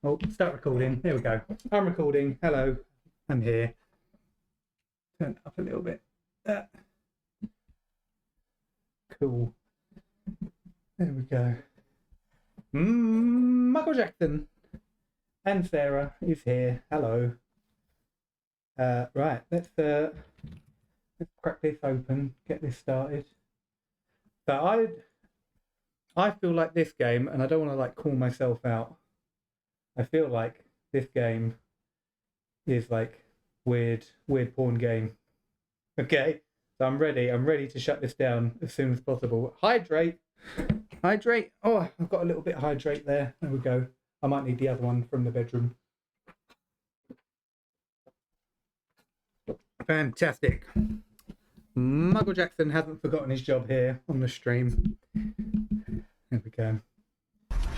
Oh, start recording. Here we go. I'm recording. Hello, I'm here. Turn it up a little bit. Cool. There we go. Michael Jackson and Sarah is here. Hello. Right, let's crack this open. Get this started. So I feel like this game, and I don't want to like call myself out. I feel like this game is like weird porn game. Okay, so I'm ready to shut this down as soon as possible. Hydrate. Oh, I've got a little bit of hydrate there. There we go. I might need the other one from the bedroom. Fantastic. Michael Jackson hasn't forgotten his job here on the stream. There we go.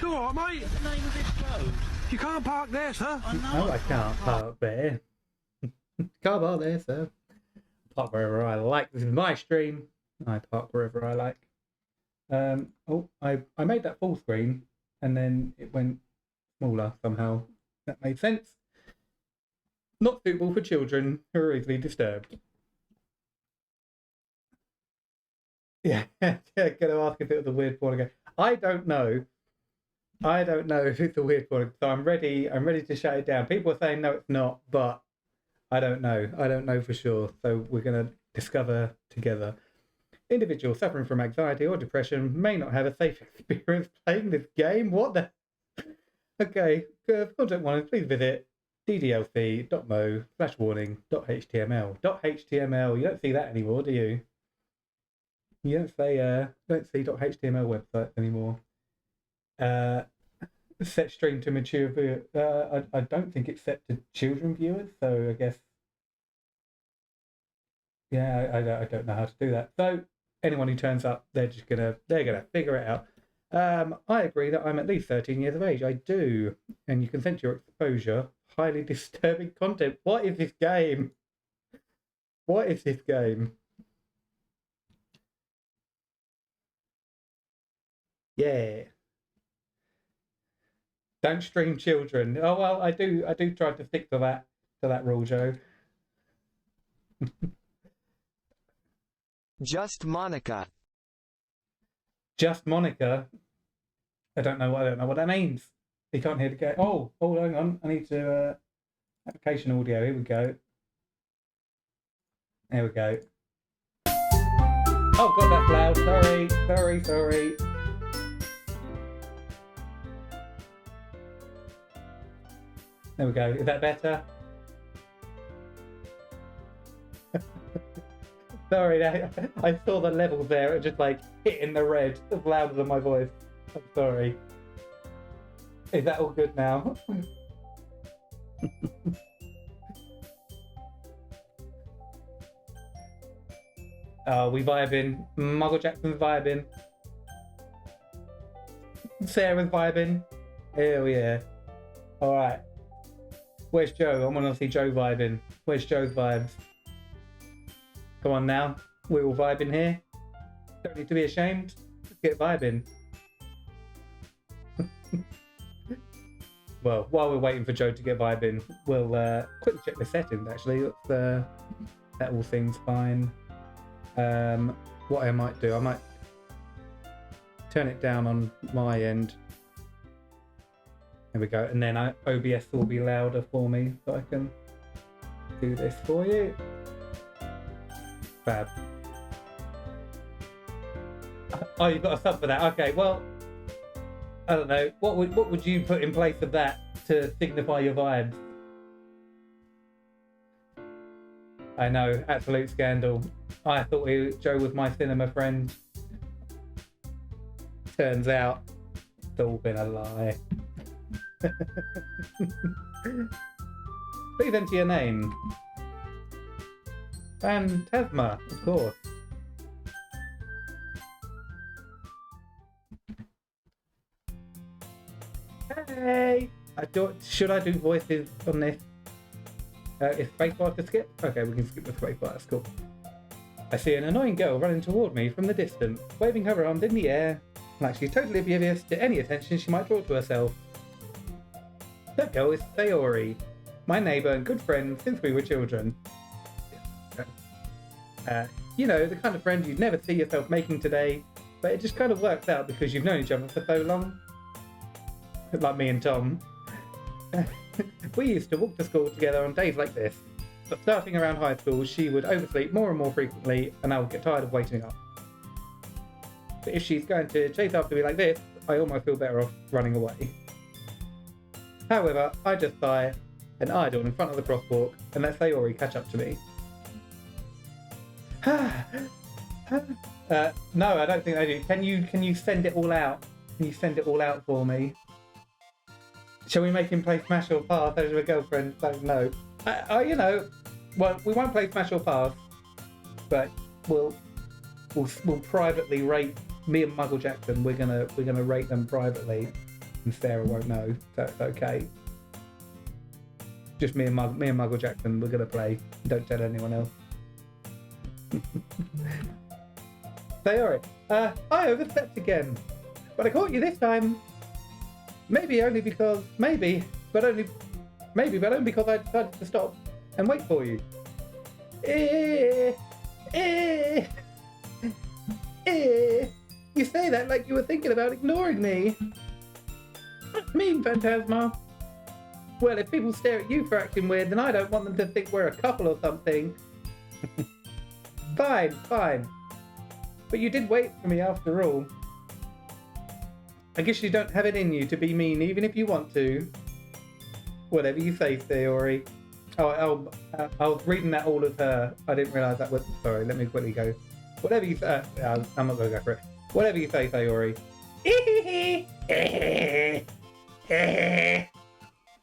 You all right, mate? What's the name of this road? You can't park there, sir. I know. No, I can't park there. Can't park there, sir. Park wherever I like. This is my stream. I park wherever I like. Oh, I made that full screen and then it went smaller somehow. That made sense. Not suitable for children who are easily disturbed. Yeah, gonna ask if it was a weird porn again. I don't know if it's a weird porn, so I'm ready to shut it down. People are saying no, it's not, but I don't know for sure. So we're gonna discover together. Individuals suffering from anxiety or depression may not have a safe experience playing this game. What the? Okay, for content warning, please visit ddlc.mo/warning.html. .html. You don't see that anymore, do you? You don't see .html websites anymore. Set stream to mature viewers. I don't think it's set to children viewers, so I guess. Yeah, I don't know how to do that. So anyone who turns up, they're gonna figure it out. I agree that I'm at least 13 years of age. I do, and you consent to your exposure. Highly disturbing content. What is this game? What is this game? Yeah. Don't stream children. Oh well, I do try to stick to that rule, Joe. Just Monica. Just Monica. I don't know what that means. You can't hear the game. Oh, hang on. I need to application audio. Here we go. There we go. Oh god, that's loud. Sorry. There we go. Is that better? Sorry, I saw the levels there. It just like hitting the red. It's louder than my voice. I'm sorry. Is that all good now? Oh, we vibing. Michael Jackson's vibing. Sarah's vibing. Hell yeah. Alright. Where's Joe? I want to see Joe vibing. Where's Joe's vibes? Come on now. We're all vibing here. Don't need to be ashamed. Let's get vibing. Well, while we're waiting for Joe to get vibing, we'll quickly check the settings actually. That all seems fine. What I might do, I might turn it down on my end. There we go, and then OBS will be louder for me, so I can do this for you. Fab. Oh, you've got a sub for that. Okay, well, I don't know. What would you put in place of that to signify your vibes? I know, absolute scandal. I thought Joe was my cinema friend. Turns out, it's all been a lie. Please enter your name. Phantasma, of course. Hey! Should I do voices on this? Is spacebar to skip? Okay, we can skip the spacebar, that's cool. I see an annoying girl running toward me from the distance, waving her arms in the air, like she's totally oblivious to any attention she might draw to herself. That girl is Sayori, my neighbour and good friend since we were children. You know, the kind of friend you'd never see yourself making today, but it just kind of works out because you've known each other for so long. Like me and Tom. We used to walk to school together on days like this, but starting around high school, she would oversleep more and more frequently, and I would get tired of waiting up. But if she's going to chase after me like this, I almost feel better off running away. However, I just sigh and idle in front of the crosswalk and let Sayori catch up to me. No, I don't think I do. Can you send it all out? Can you send it all out for me? Shall we make him play Smash or Pass as a girlfriend? Don't know. You know, well, we won't play Smash or Pass, but we'll privately rate me and Muggle Jackson. We're gonna rate them privately, and Sarah won't know. So it's okay. Just me and Muggle Jackson. We're gonna play. Don't tell anyone else. Sayori, I overstepped again, but I caught you this time. Maybe only because I decided to stop and wait for you. You say that like you were thinking about ignoring me. Mean, Phantasma. Well, if people stare at you for acting weird, then I don't want them to think we're a couple or something. Fine. But you did wait for me after all. I guess you don't have it in you to be mean even if you want to. Whatever you say, Sayori. Oh, I was reading that all as her. I didn't realise that was... Sorry, let me quickly go. Whatever you say... I'm not going to go for it. Whatever you say, Sayori.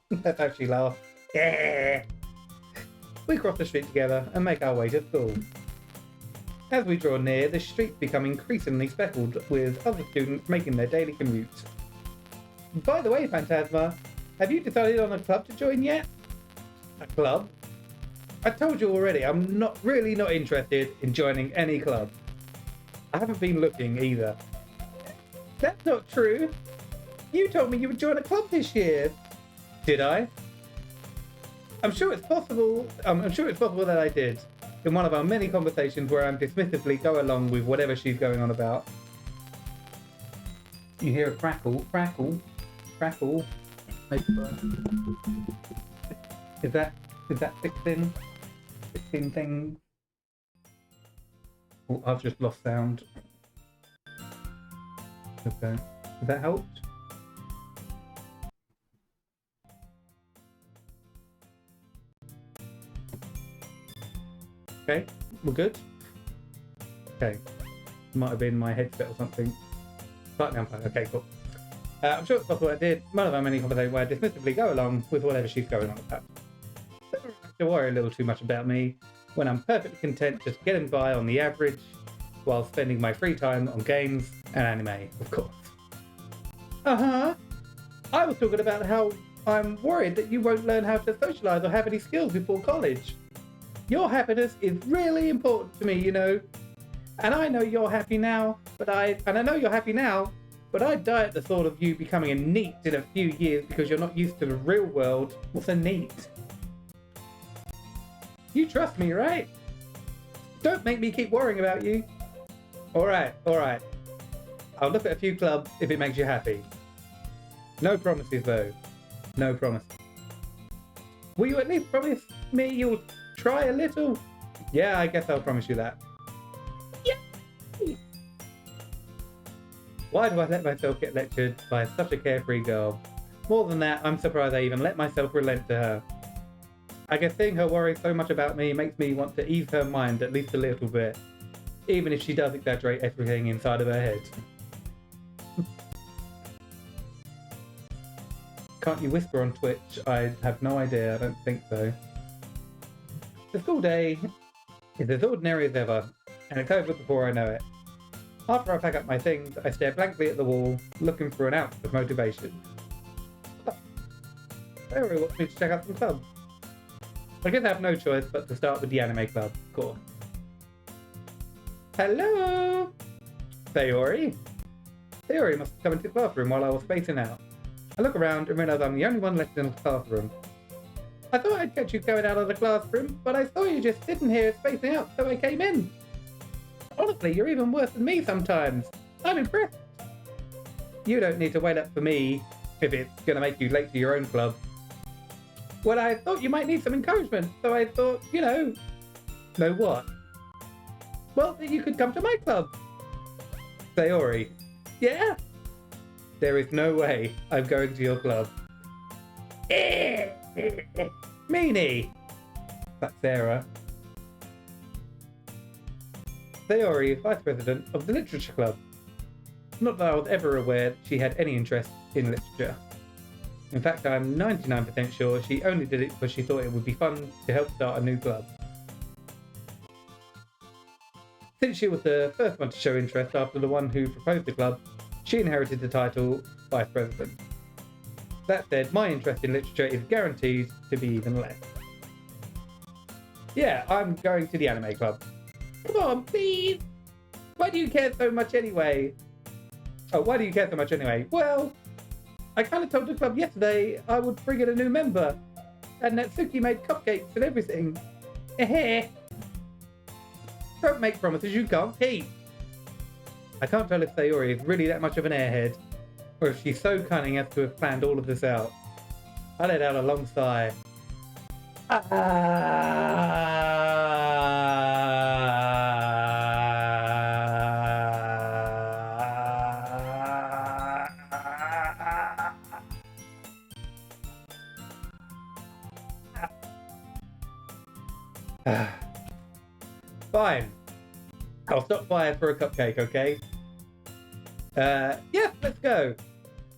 That's how she laughed. We cross the street together and make our way to school. As we draw near, the streets become increasingly speckled with other students making their daily commute. By the way, Phantasma, have you decided on a club to join yet? A club? I told you already, I'm not interested in joining any club. I haven't been looking either. That's not true. You told me you would join a club this year. Did I? I'm sure it's possible that I did. In one of our many conversations where I'm dismissively go along with whatever she's going on about. You hear a crackle. Is that 16 things? Oh, I've just lost sound. Okay. Has that helped? Okay, we're good. Okay, might have been my headset or something. Slightly unplugged. Okay, cool. I'm sure it's possible I did. One of our many conversations where I dismissively go along with whatever she's going on about. Don't have to worry a little too much about me when I'm perfectly content just getting by on the average while spending my free time on games and anime, of course. I was talking about how I'm worried that you won't learn how to socialise or have any skills before college. Your happiness is really important to me, you know. And I know you're happy now, but I die at the thought of you becoming a NEET in a few years because you're not used to the real world. What's a NEET? You trust me, right? Don't make me keep worrying about you. Alright. I'll look at a few clubs if it makes you happy. No promises though. No promises. Will you at least promise me you'll try a little? Yeah, I guess I'll promise you that. Yay! Why do I let myself get lectured by such a carefree girl? More than that, I'm surprised I even let myself relent to her. I guess seeing her worry so much about me makes me want to ease her mind at least a little bit, even if she does exaggerate everything inside of her head. Can't you whisper on Twitch? I have no idea, I don't think so. The school day is as ordinary as ever, and it's over before I know it. After I pack up my things, I stare blankly at the wall, looking for an ounce of motivation. Sarah wants me to check out some clubs. I guess I have no choice but to start with the anime club, of course. Hello? Sayori? Sayori must have come into the classroom while I was spacing out. I look around and realise I'm the only one left in the classroom. I thought I'd catch you going out of the classroom, but I saw you just sitting here spacing out, so I came in. Honestly, you're even worse than me sometimes. I'm impressed. You don't need to wait up for me if it's going to make you late to your own club. Well, I thought you might need some encouragement, so I thought, know what? Well, that you could come to my club. Sayori. Yeah? There is no way I'm going to your club. Meanie! That's Sarah. Sayori is vice president of the literature club. Not that I was ever aware she had any interest in literature. In fact, I'm 99% sure she only did it because she thought it would be fun to help start a new club. Since she was the first one to show interest after the one who proposed the club, she inherited the title Vice President. That said, my interest in literature is guaranteed to be even less. Yeah, I'm going to the anime club. Come on, please! Why do you care so much anyway? Oh, why do you care so much anyway? Well, I kind of told the club yesterday I would bring in a new member. And Natsuki made cupcakes and everything. Don't make promises you can't keep. I can't tell if Sayori is really that much of an airhead, or if she's so cunning as to have planned all of this out. I let out a long sigh. Fine. I'll stop by for a cupcake, okay? Yeah, let's go.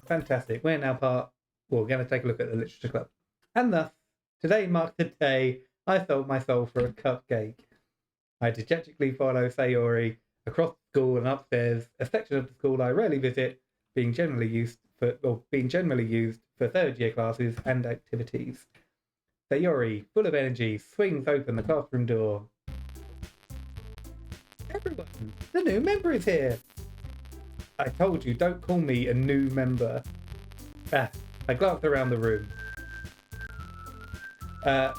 Fantastic. We're now we're going to take a look at the literature club. And thus, today marked the day I sold my soul for a cupcake. I dejectedly follow Sayori across the school and upstairs, a section of the school I rarely visit, being generally used for third year classes and activities. Sayori, full of energy, swings open the classroom door. Everyone, the new member is here. I told you, don't call me a new member. I glanced around the room.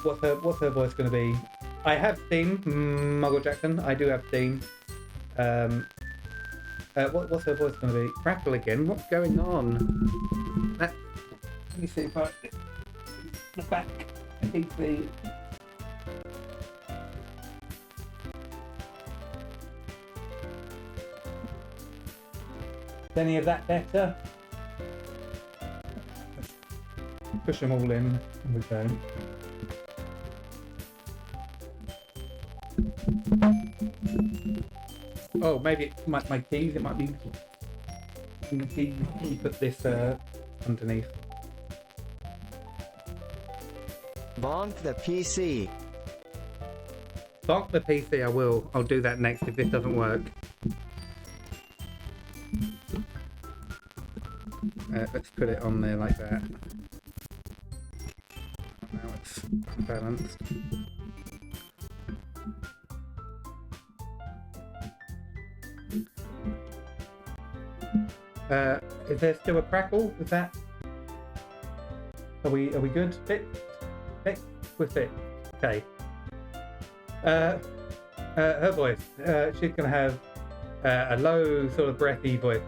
What's her voice going to be? I have seen Muggle Jackson. I do have seen. What's her voice going to be? Crackle again. What's going on? Let me see if I look back. PC. Is any of that better? Push them all in and we go. Oh, maybe it's my keys. It might be the keys. Let me put this underneath. Bonk the PC. Bonk the PC, I will. I'll do that next if this doesn't work. Let's put it on there like that. Now it's balanced. Is there still a crackle with that? Are we good? Fit? We're fit. Okay. Her voice. She's gonna have a low, sort of breathy voice.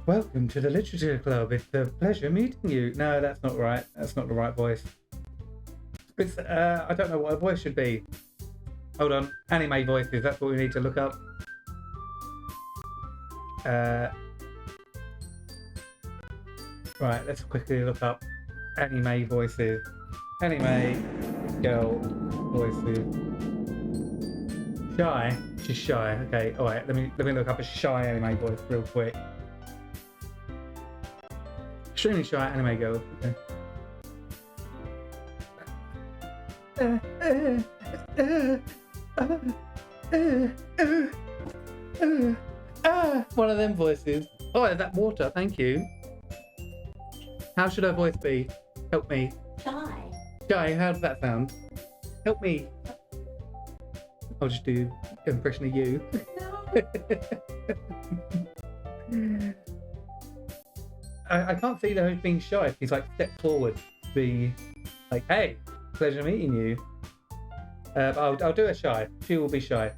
Welcome to the Literature Club. It's a pleasure meeting you. No, that's not right. That's not the right voice. It's I don't know what her voice should be. Hold on. Anime voices. That's what we need to look up. Right. Let's quickly look up anime voices. Anime girl voices. Shy. She's shy. Okay. All right. Let me look up a shy anime voice real quick. Extremely shy anime girl. Okay. One of them voices. Oh, is that water? Thank you. How should her voice be? Help me. Shy. Shy, how does that sound? Help me. I'll just do an impression of you. No. I can't see her being shy if he's like stepped forward to be like, hey, pleasure meeting you. But I'll do her shy. She will be shy.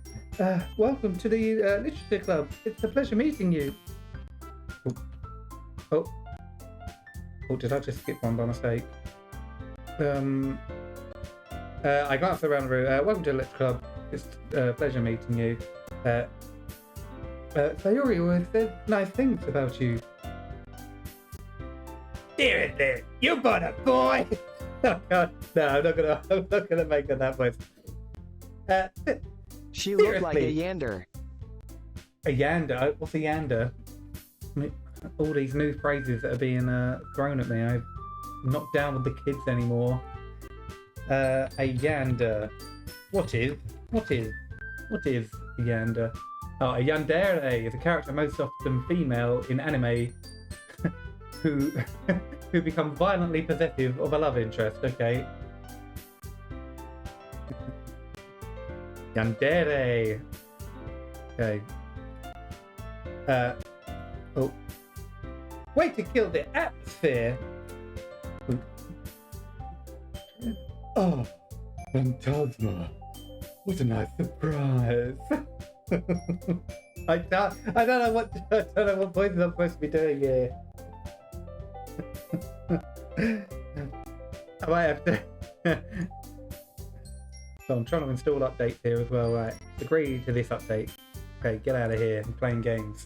Welcome to the literature club. It's a pleasure meeting you. Oh, did I just skip one by mistake? I glanced around the room. Welcome to the literature club. It's a pleasure meeting you. Sayori always said nice things about you. Seriously, you got a boy. Oh God, no, I'm not gonna make her that voice. She looked like a seriously. yander. A yander? What's a yander? I mean, all these new phrases that are being thrown at me. I'm not down with the kids anymore. A yander. What is a yander? Oh, a yandere is a character most often female in anime who become violently possessive of a love interest. Okay. Yandere. Okay. Oh. Way to kill the atmosphere. Oh, Phantasma. What a nice surprise. I don't know what voices I'm supposed to be doing here. I might have to. So I'm trying to install updates here as well, right? Agree to this update. Okay, get out of here. I'm playing games.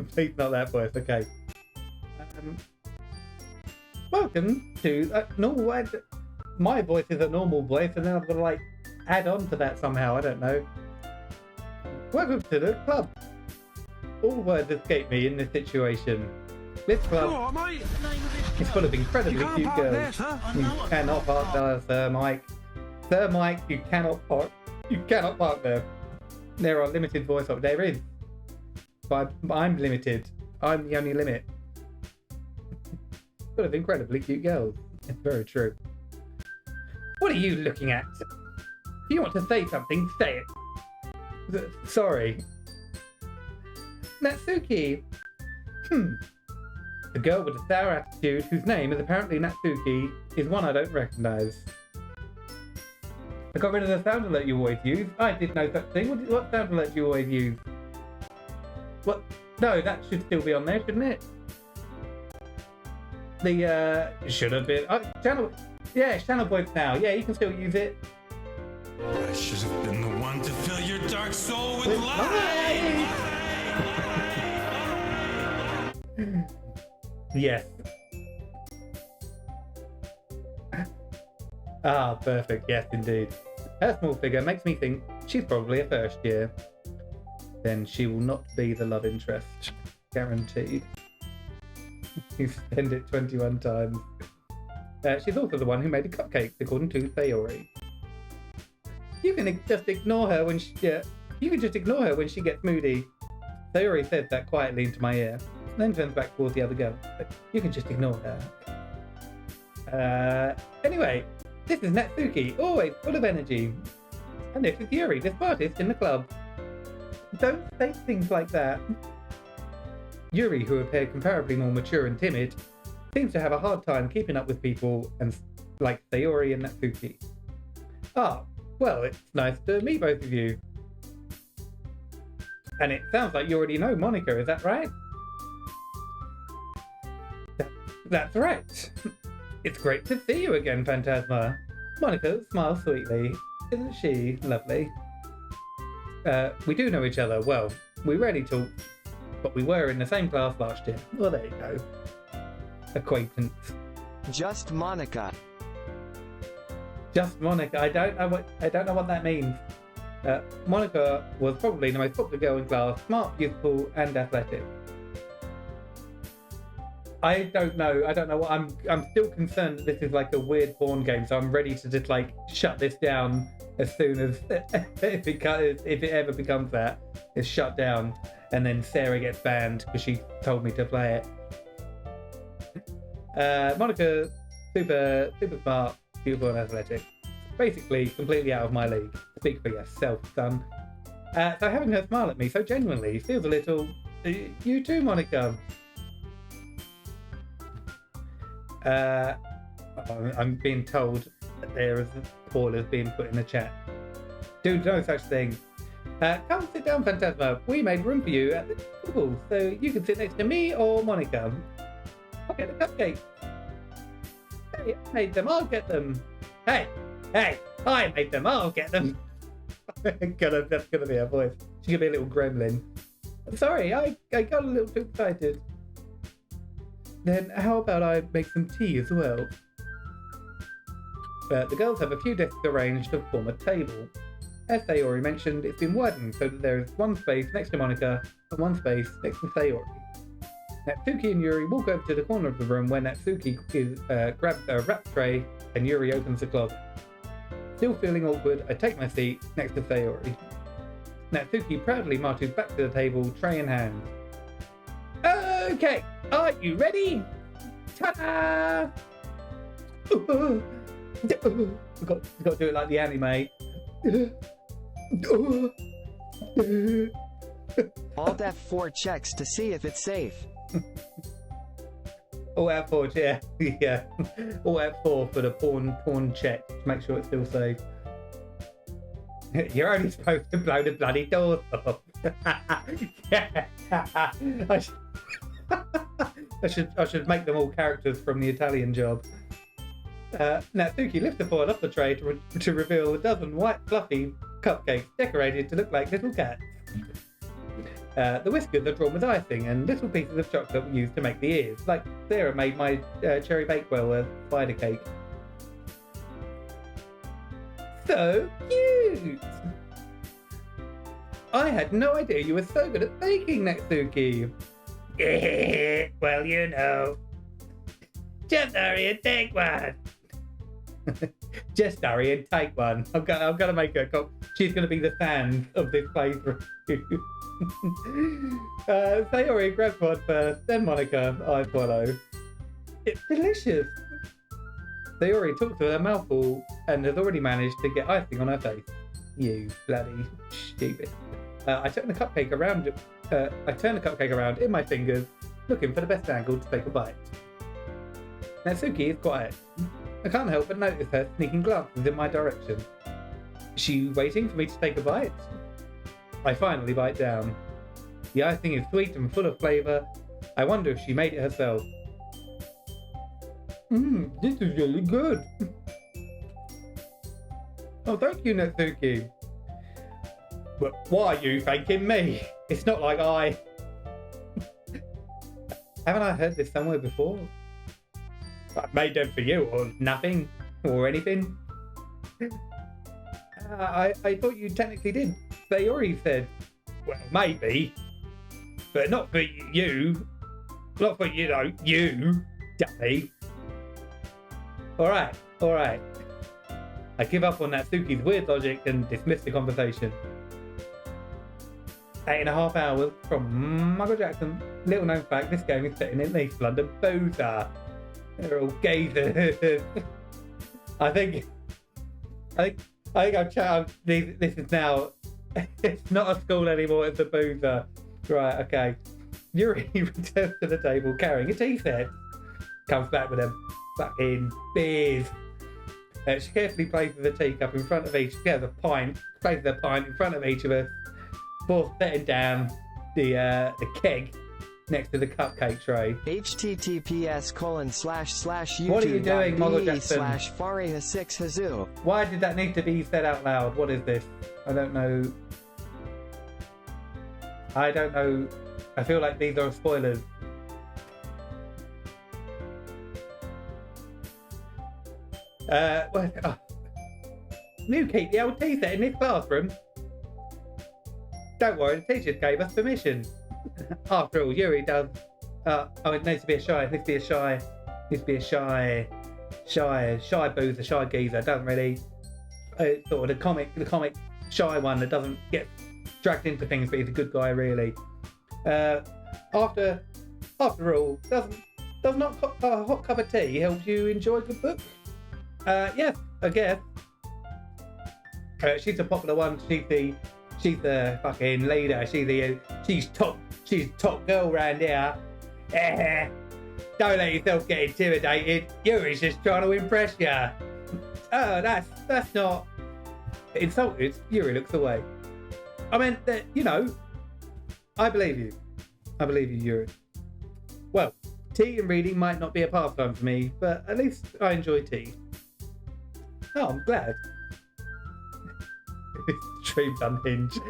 Please not that voice, okay. Welcome to normal. My voice is a normal voice, and then I've got to like add on to that somehow. I don't know. Welcome to the club. All words escape me in this situation. This You club alright, mate? is full of incredibly You can't cute park there, girls. sir. You cannot park there, Sir Mike. Sir Mike, you cannot park. You cannot park there. There are limited voice options. There is. But I'm limited. I'm the only limit. Full of incredibly cute girls. It's very true. What are you looking at? If you want to say something, say it. Sorry. Natsuki. The girl with a sour attitude, whose name is apparently Natsuki, is one I don't recognise. I got rid of the sound alert you always use. I did no such thing. What sound alert do you always use? What? No, that should still be on there, shouldn't it? The, should have been. Oh, channel. Yeah, channel voice now. Yeah, you can still use it. I should have been the one to fill your dark soul with With light. Yes. Ah, perfect. Yes, indeed. Her small figure makes me think she's probably a first year. Then she will not be the love interest. Guaranteed. You spend it 21 times. She's also the one who made the cupcakes, according to Sayori. You can just ignore her when she gets moody. Sayori says that quietly into my ear, then turns back towards the other girl. You can just ignore her. Anyway, this is Natsuki, always full of energy. And this is Yuri, this artist in the club. Don't say things like that. Yuri, who appeared comparably more mature and timid, seems to have a hard time keeping up with people and like Sayori and Natsuki. Ah, well, it's nice to meet both of you. And it sounds like you already know Monica, is that right? That's right. It's great to see you again, Phantasma. Monica smiles sweetly. Isn't she lovely? We do know each other. Well, we rarely talk, but we were in the same class last year. Well, there you go. Acquaintance. Just Monica. Just Monica. I don't know what that means. Monica was probably the most popular girl in class, smart, beautiful, and athletic. I don't know what I'm still concerned that this is like a weird porn game, so I'm ready to just like shut this down as soon as if it ever becomes that, it's shut down, and then Sarah gets banned because she told me to play it. Monica, super smart, beautiful, and athletic. Basically, completely out of my league. Speak for yourself, son. So having her smile at me so genuinely feels a little. You too, Monica. I'm being told that there is spoilers being put in the chat. Do no such thing. Come sit down, Phantasma. We made room for you at the table, so you can sit next to me or Monica. I'll get the cupcakes. Hey, I made them. I'll get them. Hey, I made them. I'll get them. That's gonna be her voice. She's gonna be a little gremlin. Sorry, I got a little too excited. Then how about I make some tea as well? The girls have a few desks arranged to form a table. As Sayori mentioned, it's been widened so that there is one space next to Monica and one space next to Sayori. Natsuki and Yuri walk over to the corner of the room where Natsuki grabs a wrap tray and Yuri opens the closet. Still feeling awkward, I take my seat next to Sayori. Natsuki proudly marches back to the table, tray in hand. Okay, are you ready? Ta-da! We've got to do it like the anime. Alt F4 checks to see if it's safe. All F4, yeah. Yeah. All F4 for the porn check to make sure it's still safe. You're only supposed to blow the bloody doors off. Yeah. I should make them all characters from the Italian Job. Natsuki lifts the foil off the tray to reveal a dozen white fluffy cupcakes decorated to look like little cats. The whiskers are drawn with icing and little pieces of chocolate were used to make the ears, like Sarah made my cherry bakewell spider cake. So cute! I had no idea you were so good at baking, Natsuki. Well, you know. Just hurry and take one. Just hurry and take one. I'm gonna make her. She's gonna be the fan of this playthrough. Sayori grabs one first, then Monica. I follow. It's delicious. Sayori talks with her mouth full and has already managed to get icing on her face. You bloody stupid. I turn the cupcake around in my fingers, looking for the best angle to take a bite. Natsuki is quiet. I can't help but notice her sneaking glances in my direction. Is she waiting for me to take a bite? I finally bite down. The icing is sweet and full of flavour. I wonder if she made it herself. This is really good. Oh, thank you, Natsuki. But why are you thanking me? It's not like I... Haven't I heard this somewhere before? I made them for you, or nothing, or anything. I thought you technically did. Sayori said, well, maybe, but not for you. Not for, you dummy. All right. I give up on Natsuki's weird logic and dismiss the conversation. 8.5 hours from Michael Jackson. Little known fact, this game is set in East London, Boza. They're all gazers. I think I'm chatting. This is now. It's not a school anymore. It's a boozer. Right. Okay. Yuri returns to the table carrying a tea set. Comes back with a fucking beers. She carefully places a teacup in front of each. She has a pint. Places a pint in front of each of us. Before setting down the keg next to the cupcake tray. https://youtube.com/Fareha6hazu. What are you doing, Michael Jackson? Why did that need to be said out loud? What is this? I don't know. I feel like these are spoilers. You keep the old tea set in this classroom. Don't worry, the teachers gave us permission. After all, Yuri does. It needs to be a shy. It needs to be a shy boozer, shy geezer. Doesn't really. Sort of the comic shy one that doesn't get dragged into things, but he's a good guy, really. After all, does not a hot cup of tea help you enjoy a good book? Yes, I guess. She's a popular one. She's the fucking leader. She's top girl round here. Don't let yourself get intimidated. Yuri's just trying to impress you. Oh, that's not... Insulted, Yuri looks away. I meant that, you know, I believe you. I believe you, Yuri. Well, tea and reading might not be a pastime for me, but at least I enjoy tea. Oh, I'm glad. Dreams unhinged.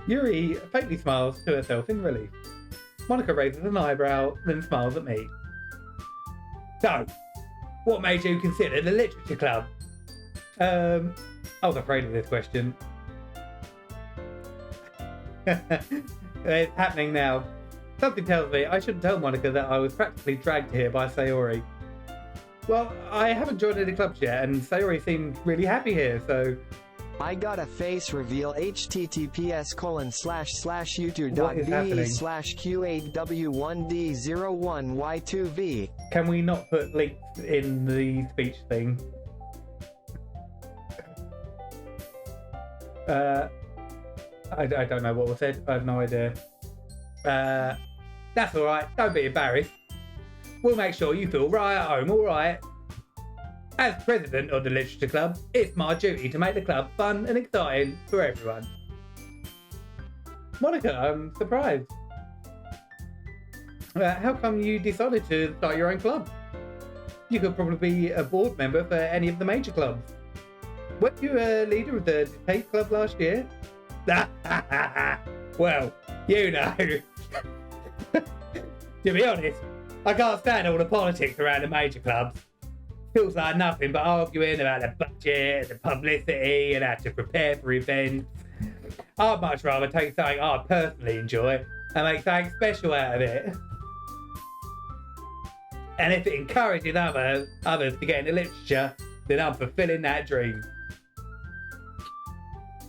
Yuri faintly smiles to herself in relief. Monica raises an eyebrow, then smiles at me. So, what made you consider the literature club? I was afraid of this question. It's happening now. Something tells me I shouldn't tell Monica that I was practically dragged here by Sayori. Well, I haven't joined any clubs yet, and Sayori seemed really happy here, so... I got a face reveal https://youtube.be/q8w1d01y2v. Can we not put links in the speech thing? I don't know what was said. I have no idea. That's alright. Don't be embarrassed. We'll make sure you feel right at home, alright? As president of the Literature Club, it's my duty to make the club fun and exciting for everyone. Monica, I'm surprised. How come you decided to start your own club? You could probably be a board member for any of the major clubs. Weren't you a leader of the debate club last year? Well, you know. To be honest, I can't stand all the politics around the major clubs. Feels like nothing but arguing about the budget, the publicity, and how to prepare for events. I'd much rather take something I personally enjoy and make something special out of it. And if it encourages others to get into literature, then I'm fulfilling that dream.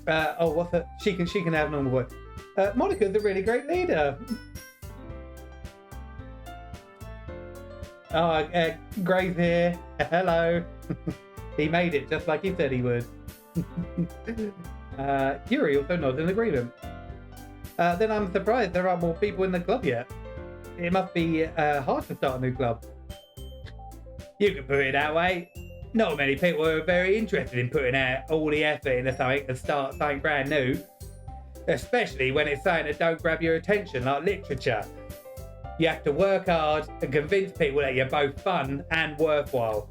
What's that? She can have normal voice. Monica's a really great leader. Gray's here. Hello. He made it just like he said he would. Yuri also nods in agreement. Then I'm surprised there aren't more people in the club yet. It must be hard to start a new club. You can put it that way. Not many people are very interested in putting out all the effort into something and start something brand new. Especially when it's something that don't grab your attention, like literature. You have to work hard and convince people that you're both fun and worthwhile.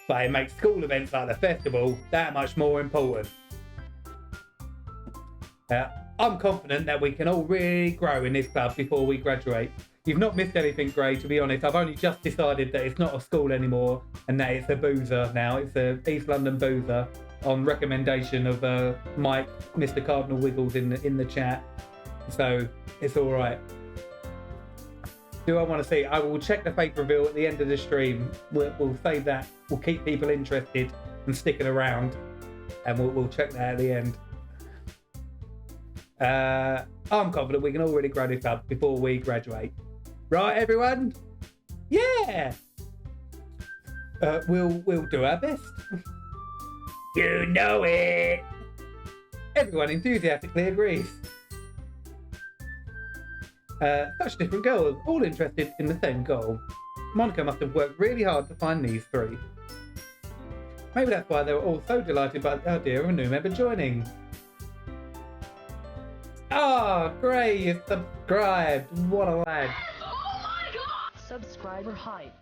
But it makes school events like the festival that much more important. I'm confident that we can all really grow in this club before we graduate. You've not missed anything, Gray, to be honest. I've only just decided that it's not a school anymore and that it's a boozer now. It's a East London boozer on recommendation of Mike, Mr. Cardinal Wiggles in the chat. So it's all right. Do I want to see? I will check the fake reveal at the end of the stream. We'll save that. We'll keep people interested and sticking around, and we'll check that at the end. I'm confident we can already grow this up before we graduate. Right, everyone? Yeah. We'll do our best. You know it. Everyone enthusiastically agrees. Such different girls, all interested in the same goal. Monica must have worked really hard to find these three. Maybe that's why they were all so delighted by the idea of a new member joining. Ah, Gray, you subscribed. What a lad. Oh my god! Subscriber hype.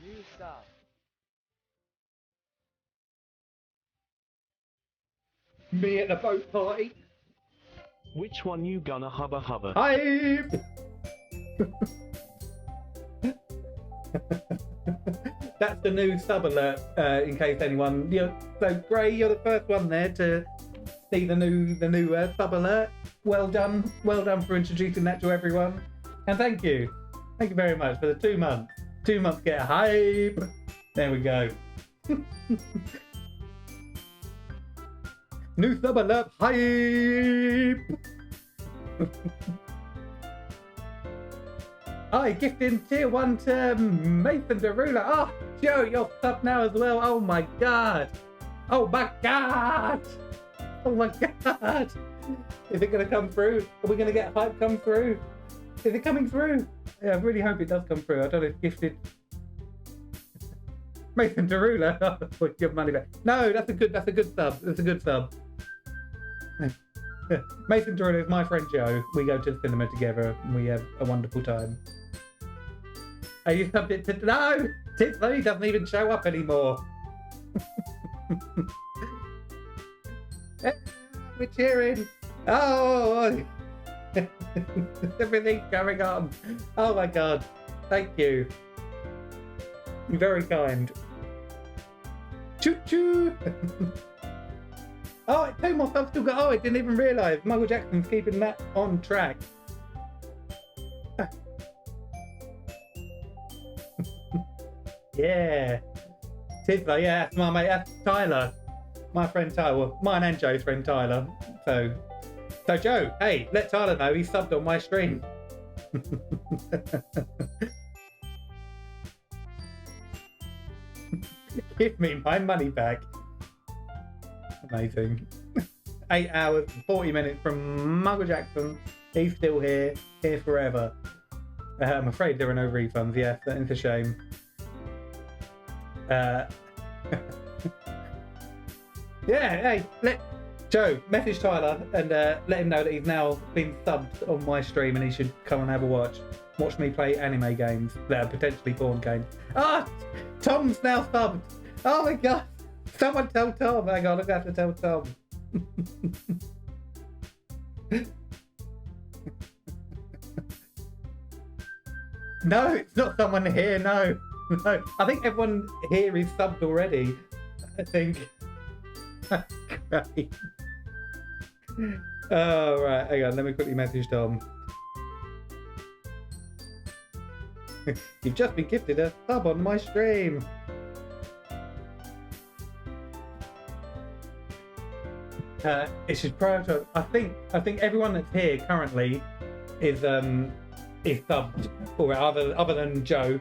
New stuff. Me at the boat party. Which one you gonna hubba hubba? Hype! That's the new sub alert, in case anyone... So, Gray, you're the first one there to see the new sub alert. Well done for introducing that to everyone. And thank you very much for the 2 months. 2 months get hype. There we go. New sub alert hype. Hi, gifting tier 1 to Mason Derula. Oh, Joe, you're sub now as well. Oh my god. Oh my god. Oh my god. Is it going to come through? Are we going to get hype come through? Is it coming through? Yeah, I really hope it does come through. I don't know if gifted Mason Derulo. Give money back. No, that's a good sub. That's a good sub. Mason Derulo is my friend Joe. We go to the cinema together and we have a wonderful time. Are you subbed it to... No! Titsy doesn't even show up anymore. We're cheering. Oh! Everything's going on. Oh my god. Thank you. You're very kind. Choo choo! Oh, 2 more subs still got. Oh, I didn't even realise. Michael Jackson's keeping that on track. Yeah. Tizzler, yeah, that's my mate. That's Tyler. My friend Tyler. Well, mine and Joe's friend Tyler. So Joe, hey, let Tyler know he's subbed on my stream. Give me my money back. Amazing. 8 hours and 40 minutes from Michael Jackson. He's still here forever. I'm afraid there are no refunds. Yes, that is a shame. Yeah, hey, let Joe message Tyler and let him know that he's now been subbed on my stream and he should come and have a watch. Watch me play anime games that are potentially porn games. Ah, Tom's now subbed. Oh my god. Someone tell Tom. Hang on, I'm going to have to tell Tom. No, it's not someone here, no. No. I think everyone here is subbed already. I think. Great. Oh, right, hang on, let me quickly message Tom. You've just been gifted a sub on my stream. It should prioritize. I think everyone that's here currently is subbed, or other than Joe,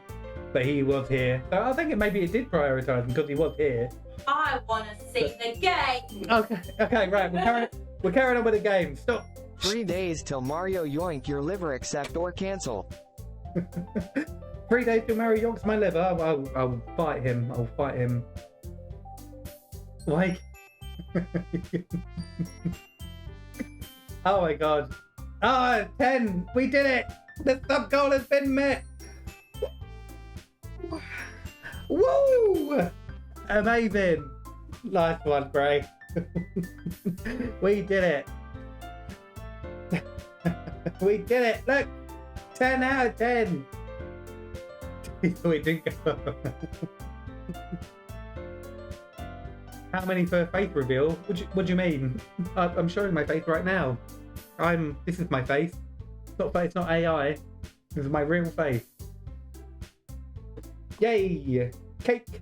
but he was here. So I think maybe it did prioritize him because he was here. I want to see the game. Okay, right. We're carrying on with the game. Stop. 3 days till Mario yoink your liver, accept or cancel. 3 days till Mario yonks my liver. I'll fight him. I'll fight him. Like. Oh my god. Ah, 10. We did it. The sub goal has been met. Woo! Amazing. Nice one, Bray. We did it. We did it. Look. 10 out of 10. We didn't go. How many for face reveal? What do you mean? I'm showing my face right now. This is my face. It's not AI. This is my real face. Yay! Cake!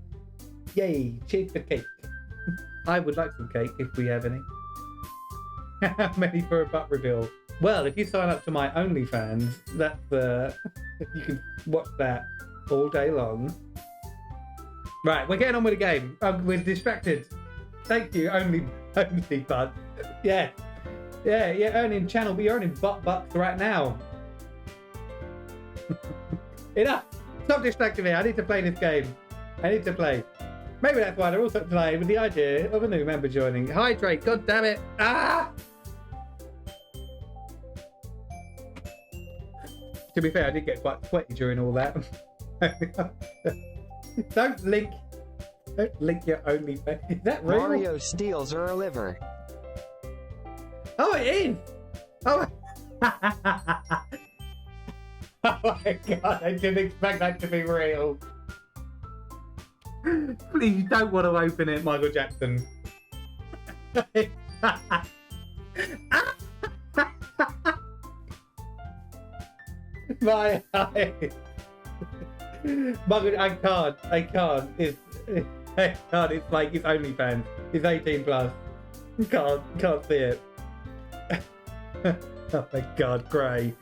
Yay! Cheers for cake. I would like some cake if we have any. How many for a butt reveal? Well, if you sign up to my OnlyFans, that's you can watch that all day long. Right, we're getting on with the game. We're distracted. Thank you, only bud. Yeah, earning channel, but you're earning bucks right now. Enough. Stop distracting me. I need to play this game. I need to play. Maybe that's why they're also playing with the idea of a new member joining. Hydrate. God damn it. Ah. To be fair, I did get quite sweaty during all that. Don't link your OnlyFans. Is that real? Mario steals her liver. Oh, it is. Oh. Oh my god, I didn't expect that to be real. Please don't want to open it, Michael Jackson. My eyes. Michael, I can't. It's like it's OnlyFans. It's 18 plus. Can't see it. Oh my god, Gray.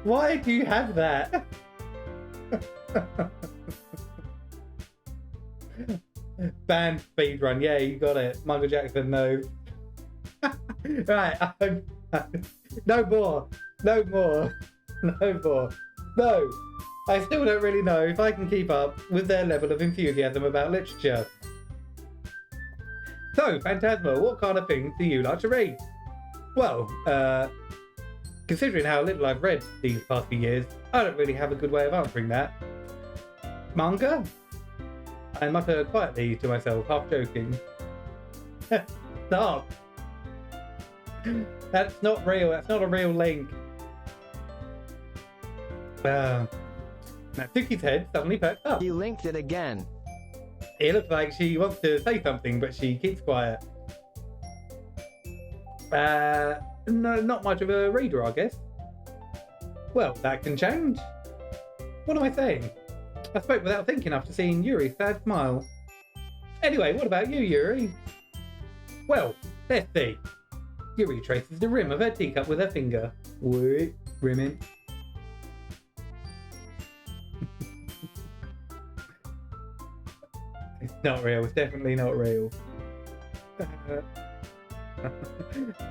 Why do you have that? Band speedrun, yeah, you got it. Michael Jackson knows. Right, no more. No more. No. I still don't really know if I can keep up with their level of enthusiasm about literature. So, Phantasma, what kind of things do you like to read? Well, considering how little I've read these past few years, I don't really have a good way of answering that. Manga? I mutter quietly to myself, half joking. Stop! That's not real, that's not a real link. Natsuki's head suddenly perked up. You linked it again. It looks like she wants to say something, but she keeps quiet. No, not much of a reader, I guess. Well, that can change. What am I saying? I spoke without thinking after seeing Yuri's sad smile. Anyway, what about you, Yuri? Well, let's see. Yuri traces the rim of her teacup with her finger. Wait, rimming. It's not real. It's definitely not real.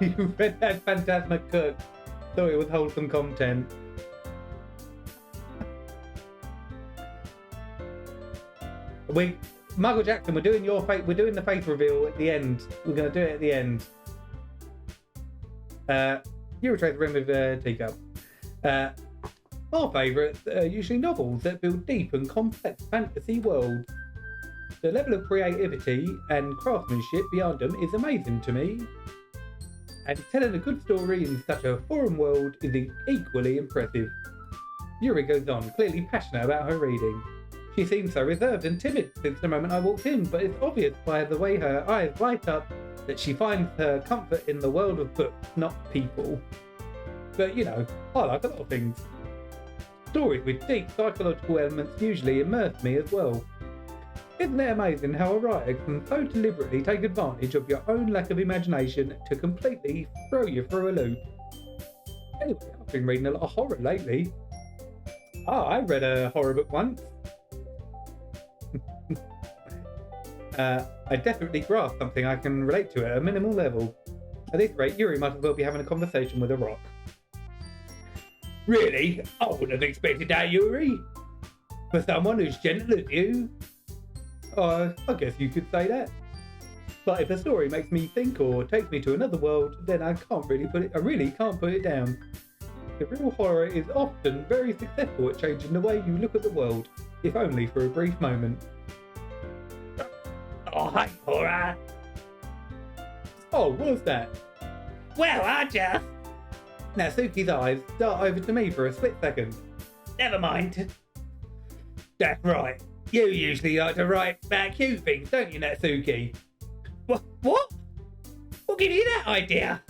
You read that Phantasma Cook. Thought it was wholesome content. Michael Jackson, we're doing your fate. We're doing the face reveal at the end. We're going to do it at the end. You retrace the rim with a teacup. Our favourites are usually novels that build deep and complex fantasy worlds. The level of creativity and craftsmanship behind them is amazing to me. And telling a good story in such a foreign world is equally impressive. Yuri goes on, clearly passionate about her reading. She seems so reserved and timid since the moment I walked in, but it's obvious by the way her eyes light up that she finds her comfort in the world of books, not people. But you know, I like a lot of things. Stories with deep psychological elements usually immerse me as well. Isn't it amazing how a writer can so deliberately take advantage of your own lack of imagination to completely throw you through a loop? Anyway, I've been reading a lot of horror lately. I read a horror book once. I definitely grasp something I can relate to at a minimal level. At this rate, Yuri might as well be having a conversation with a rock. Really? I wouldn't have expected that, Yuri. For someone who's gentle as you. I guess you could say that. But if a story makes me think or takes me to another world, then I really can't put it down. The real horror is often very successful at changing the way you look at the world, if only for a brief moment. Oh, hi, horror! Oh, what's that? Well, I just... Natsuki's eyes dart over to me for a split second. Never mind. That's right. You usually like to write about cute things, don't you, Natsuki? What? What gave you that idea?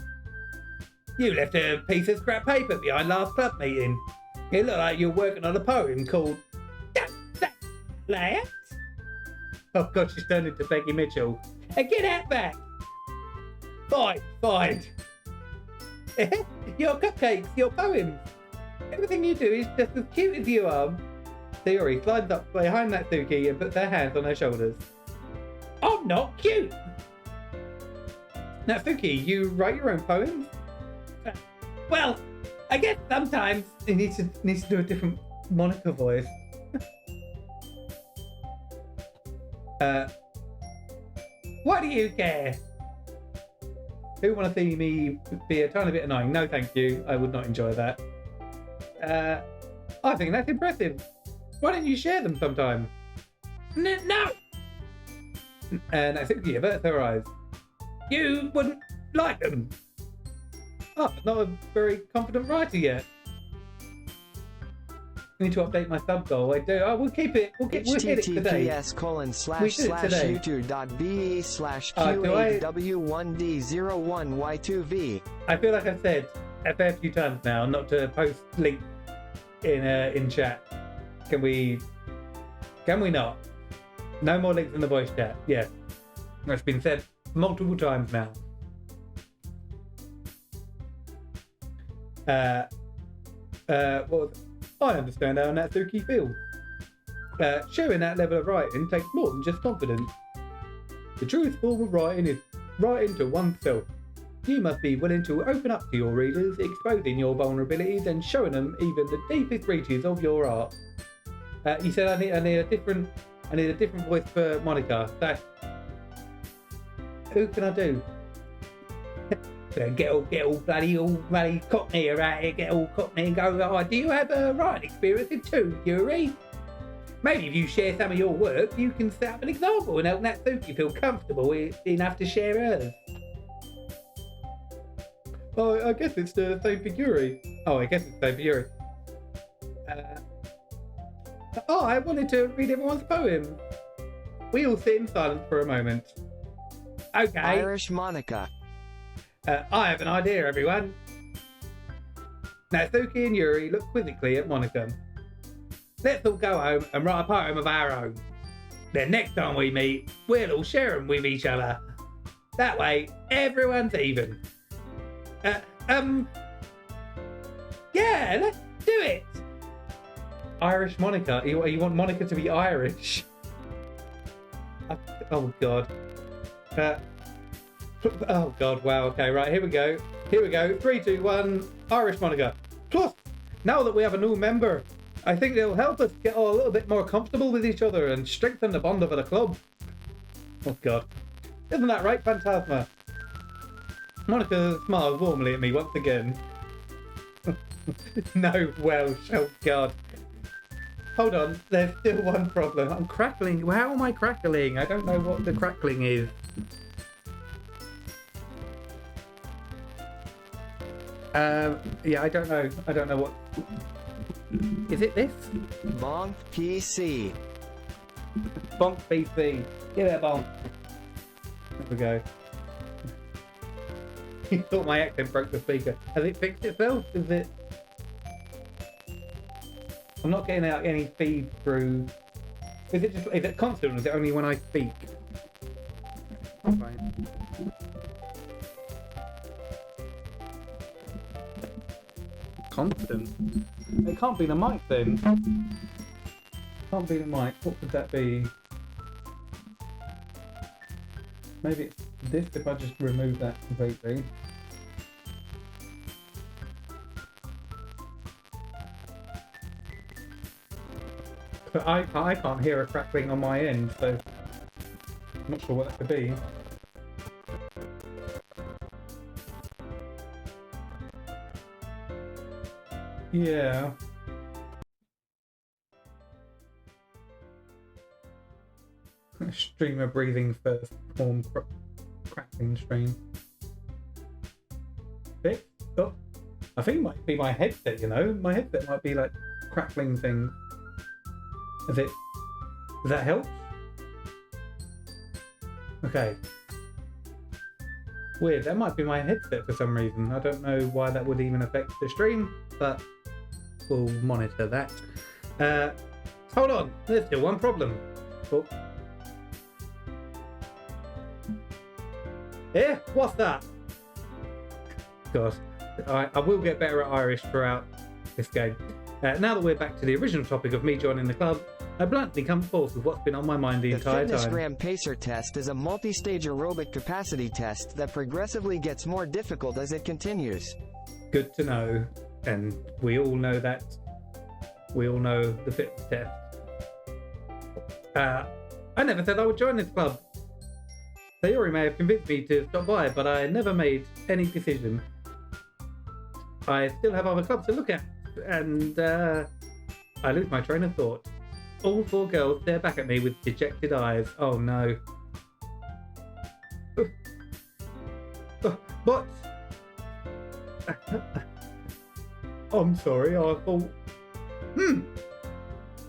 You left a piece of scrap paper behind last club meeting. It looked like you were working on a poem called... That? Oh God, she's turned into Becky Mitchell. Get out back! Fine. Your cupcakes, your poems. Everything you do is just as cute as you are. Theory slides up behind Natsuki and puts her hands on her shoulders. I'm not cute! Natsuki, you write your own poems? Well, I guess sometimes he needs to do a different Monica voice. What do you care? Who want to see me be a tiny bit annoying? No, thank you. I would not enjoy that. I think that's impressive. Why don't you share them sometime? No! Natsuki averts her eyes. You wouldn't like them. Oh, not a very confident writer yet. I need to update my sub goal. I do. We'll keep it. We'll hit it today. https://youtube.be/qa1w1d01y2v. I feel like I've said a fair few times now not to post links in chat. Can we not? No more links in the voice chat. Yeah, that's been said multiple times now. I understand how Natsuki feels. Showing that level of writing takes more than just confidence. The truest form of writing is writing to oneself. you must be willing to open up to your readers, exposing your vulnerabilities and showing them even the deepest reaches of your art. You said I need a different voice for Monica. So, who can I do? Get all bloody cockney around here, get all cockney and go, oh, do you have a writing experience too, Yuri? Maybe if you share some of your work, you can set up an example and help Natsuki feel comfortable enough to share hers. Oh, I guess it's the same for Yuri. Oh, I guess it's the same for Yuri. I wanted to read everyone's poem. We all sit in silence for a moment. Okay. Irish Monica. I have an idea, everyone. Natsuki and Yuri look quizzically at Monica. Let's all go home and write a poem of our own. Then next time we meet, we'll all share them with each other. That way, everyone's even. Yeah, let's do it. Irish Monica. You want Monica to be Irish? Oh God. Oh God, wow, okay, right, here we go. 3, 2, 1, Irish Monica. Plus, now that we have a new member, I think it'll help us get all a little bit more comfortable with each other and strengthen the bond of the club. Oh God. Isn't that right, Phantasma? Monica smiles warmly at me once again. No Welsh, oh God. Hold on, there's still one problem. I'm crackling. How am I crackling? I don't know what the crackling is. Yeah, I don't know what. Is it this? Bonk PC. Bonk PC. Give it a bonk. There we go. He thought my accent broke the speaker. Has it fixed itself? Is it? I'm not getting out any feed through. Is it constant or is it only when I speak? Fine. Constant? It can't be the mic then. Can't be the mic. What would that be? Maybe it's this if I just remove that completely. But I can't hear a crackling on my end, so I'm not sure what that could be. Yeah. Streamer breathing first form crackling stream. Fixed? Oh, I think it might be my headset, you know? My headset might be like crackling things. Does that help? Okay. Weird, that might be my headset for some reason. I don't know why that would even affect the stream, but we'll monitor that. Hold on, there's still one problem. Oh. Yeah, what's that? God, I will get better at Irish throughout this game. Now that we're back to the original topic of me joining the club, I bluntly come forth with what's been on my mind the entire time. The FitnessGram Pacer test is a multi-stage aerobic capacity test that progressively gets more difficult as it continues. Good to know, and we all know that. We all know the fitness test. I never said I would join this club. Sayori may have convinced me to stop by, but I never made any decision. I still have other clubs to look at, and I lose my train of thought. All 4 girls stare back at me with dejected eyes. Oh no. What? I'm sorry, I thought...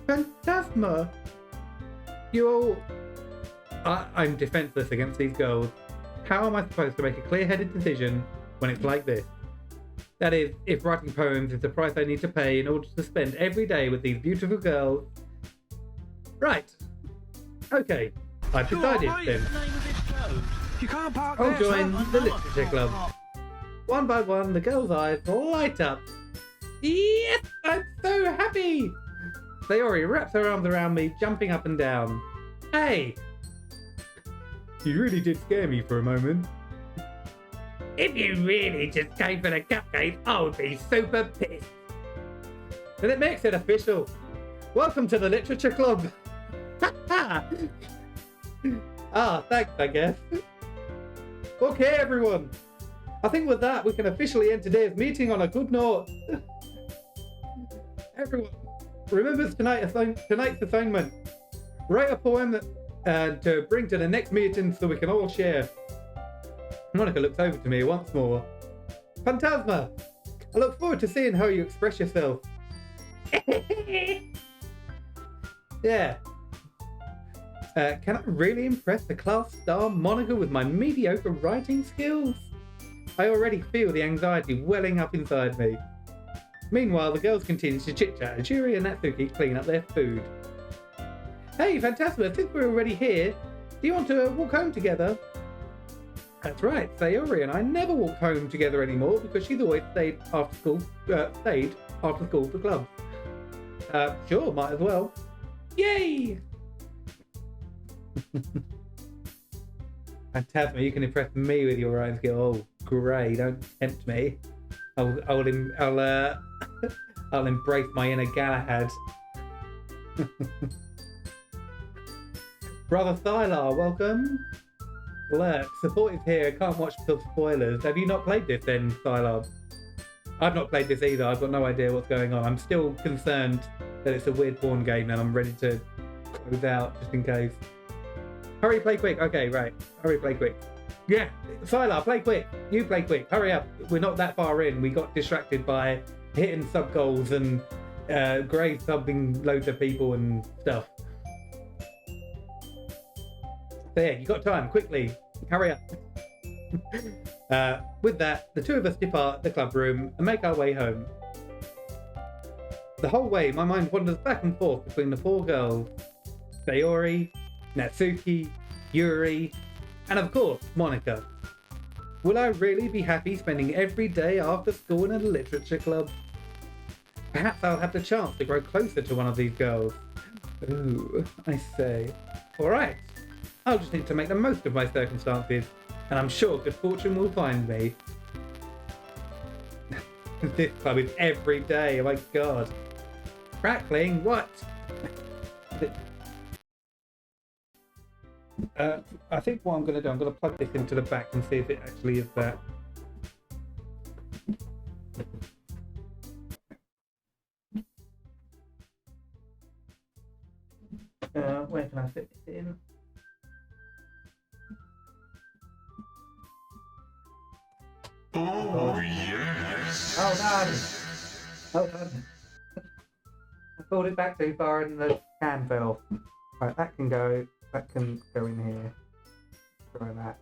Phantasma! You all... I'm defenseless against these girls. How am I supposed to make a clear-headed decision when it's like this? That is, if writing poems is the price I need to pay in order to spend every day with these beautiful girls. Right. Okay. I've decided then. You can't park I'll there, join sir. the literature club. One by one, the girls' eyes light up. Yes! I'm so happy! Sayori wraps her arms around me, jumping up and down. Hey! You really did scare me for a moment. If you really just came for the cupcake, I would be super pissed. And it makes it official. Welcome to the Literature Club. Thanks, I guess. Okay, everyone. I think with that, we can officially end today's meeting on a good note. Everyone, remember tonight's assignment. Write a poem to bring to the next meeting so we can all share. Monica looks over to me once more. Phantasma, I look forward to seeing how you express yourself. Yeah. Can I really impress the class star Monica with my mediocre writing skills? I already feel the anxiety welling up inside me. Meanwhile, the girls continue to chit-chat as Yuri and Natsuki clean up their food. Hey, Phantasma, since we're already here, do you want to walk home together? That's right, Sayori and I never walk home together anymore because she's always stayed after school for clubs. Sure, might as well. Yay! Phantasma, you can impress me with your writing skill. Oh, great! Don't tempt me. I'll embrace my inner Galahad. Brother Thylar, welcome. Lurk, support is here. Can't watch till spoilers. Have you not played this then, Thylar? I've not played this either. I've got no idea what's going on. I'm still concerned that it's a weird porn game and I'm ready to close out just in case. Hurry, play quick. Okay, right. Hurry, play quick. Yeah, Sylar, play quick. You play quick. Hurry up. We're not that far in. We got distracted by hitting sub goals and Gray subbing loads of people and stuff. So yeah, you got time. Quickly. Hurry up. With that, the two of us depart the club room and make our way home. The whole way, my mind wanders back and forth between the four girls. Sayori, Natsuki, Yuri, and of course, Monica. Will I really be happy spending every day after school in a literature club? Perhaps I'll have the chance to grow closer to one of these girls. Ooh, I say. Alright, I'll just need to make the most of my circumstances, and I'm sure good fortune will find me. This club is every day, oh my god. Crackling, what? I think what I'm going to do, I'm going to plug this into the back and see if it actually is that. Where can I fit this in? Oh, yes. Hold on. I pulled it back too far and the can fell off. Right, that can go in here. Try that.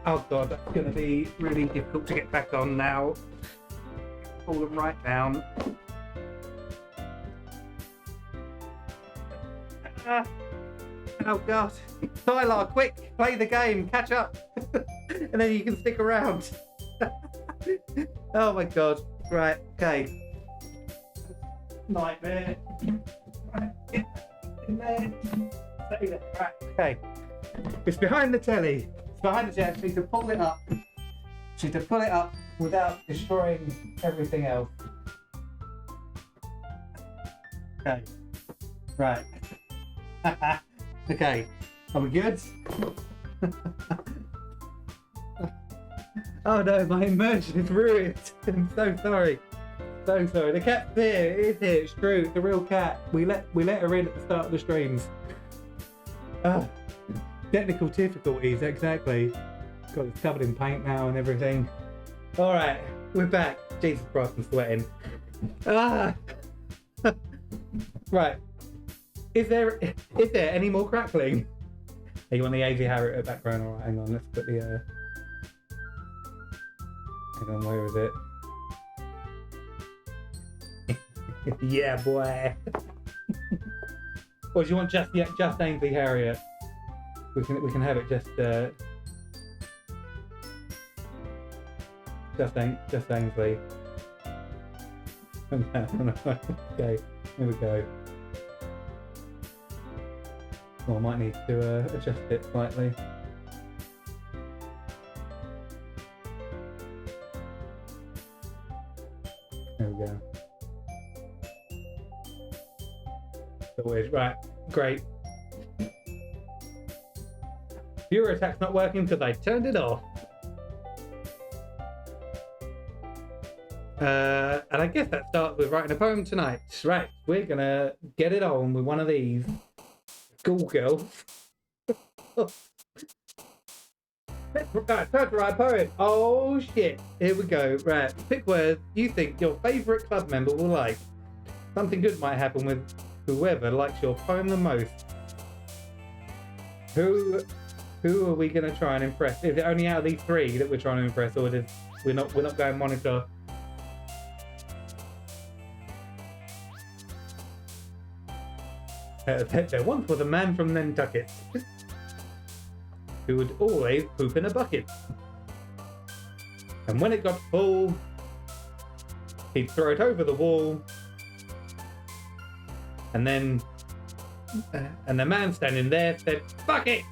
Oh god, that's going to be really difficult to get back on now. Pull them right down. Oh god. Tyler, quick, play the game, catch up. And then you can stick around. Oh my god. Right, okay. Nightmare. Right, get in there. Stay there. Right, okay. It's behind the telly. It's behind the telly. So you can pull it up. So you can pull it up without destroying everything else. Okay. Right. Okay. Are we good? Oh no, my immersion is ruined. I'm so sorry. So sorry. The cat's here. It is here. It's true. It's a real cat. We let her in at the start of the streams. Technical difficulties, exactly. God, it's covered in paint now and everything. All right, we're back. Jesus Christ, I'm sweating. Right. Is there any more crackling? Hey, you want the AV Harriet background? All right, hang on. Let's put the. Hang on, where is it? Yeah, boy. Or do you want just Ainsley Harriet? We can have it just Ainsley. Okay, here we go. Well, I might need to adjust it slightly. There we go. Always right. Great. Viewer attack's not working because I turned it off. And I guess that starts with writing a poem tonight. Right, we're gonna get it on with one of these schoolgirls. Right, time to write a poem. Oh shit, here we go. Right, pick words you think your favourite club member will like. Something good might happen with whoever likes your poem the most. Who are we gonna try and impress? Is it only out of these three that we're trying to impress, or we're not going monitor? There once was a man from Nantucket who would always poop in a bucket. And when it got full, he'd throw it over the wall. And then, and the man standing there said, "Bucket!"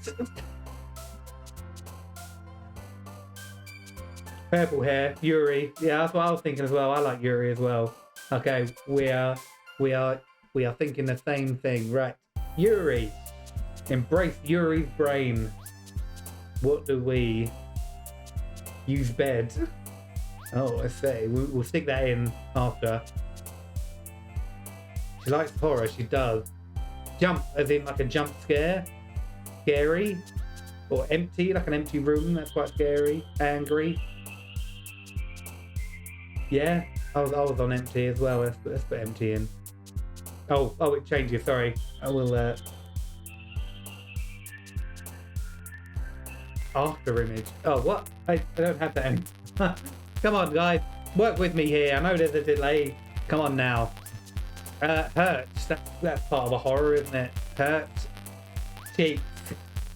Purple hair, Yuri. Yeah, that's what I was thinking as well. I like Yuri as well. Okay, we are thinking the same thing, right? Yuri, embrace Yuri's brain. What do we use? Bed. Oh, I say we'll stick that in after. She likes horror. She does. Jump, as in like a jump scare. Scary, or empty, like an empty room. That's quite scary. Angry. Yeah, I was on empty as well. Let's put empty in. Oh, it changes. Sorry, I will. After image. Oh, what? I don't have that anymore. Come on, guys, work with me here. I know there's a delay. Come on now. Hurts. That's part of a horror, isn't it? Hurts. Cheeks.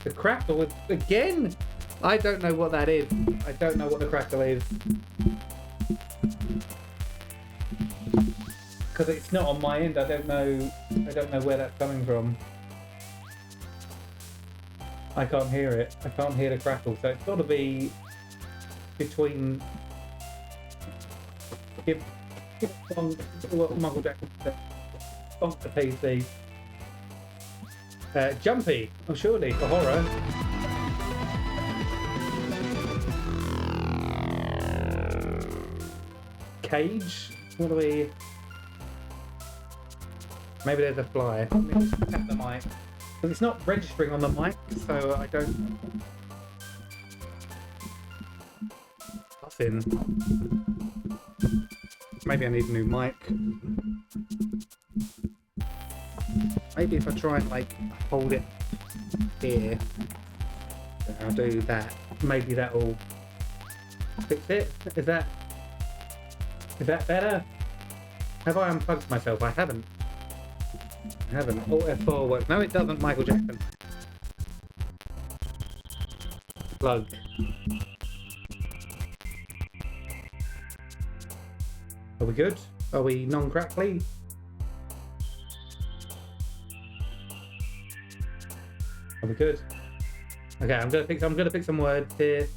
The crackle again. I don't know what that is. I don't know what the crackle is. Because it's not on my end. I don't know where that's coming from. I can't hear it. I can't hear the crackle. So it's got to be between. Give what Michael Jackson said. Bonk the PC. Jumpy. Oh, surely for horror. Cage. What do we? Maybe there's a fly. Tap the mic. But it's not registering on the mic, so I don't. Nothing. Maybe I need a new mic. Maybe if I try and like hold it here, I'll do that. Maybe that will fix it. Is that better? Have I unplugged myself? I haven't. Alt F4 works. No, it doesn't, Michael Jackson. Plug. Are we good? Are we non-crackly? Are we good? Okay, I'm gonna pick some words here.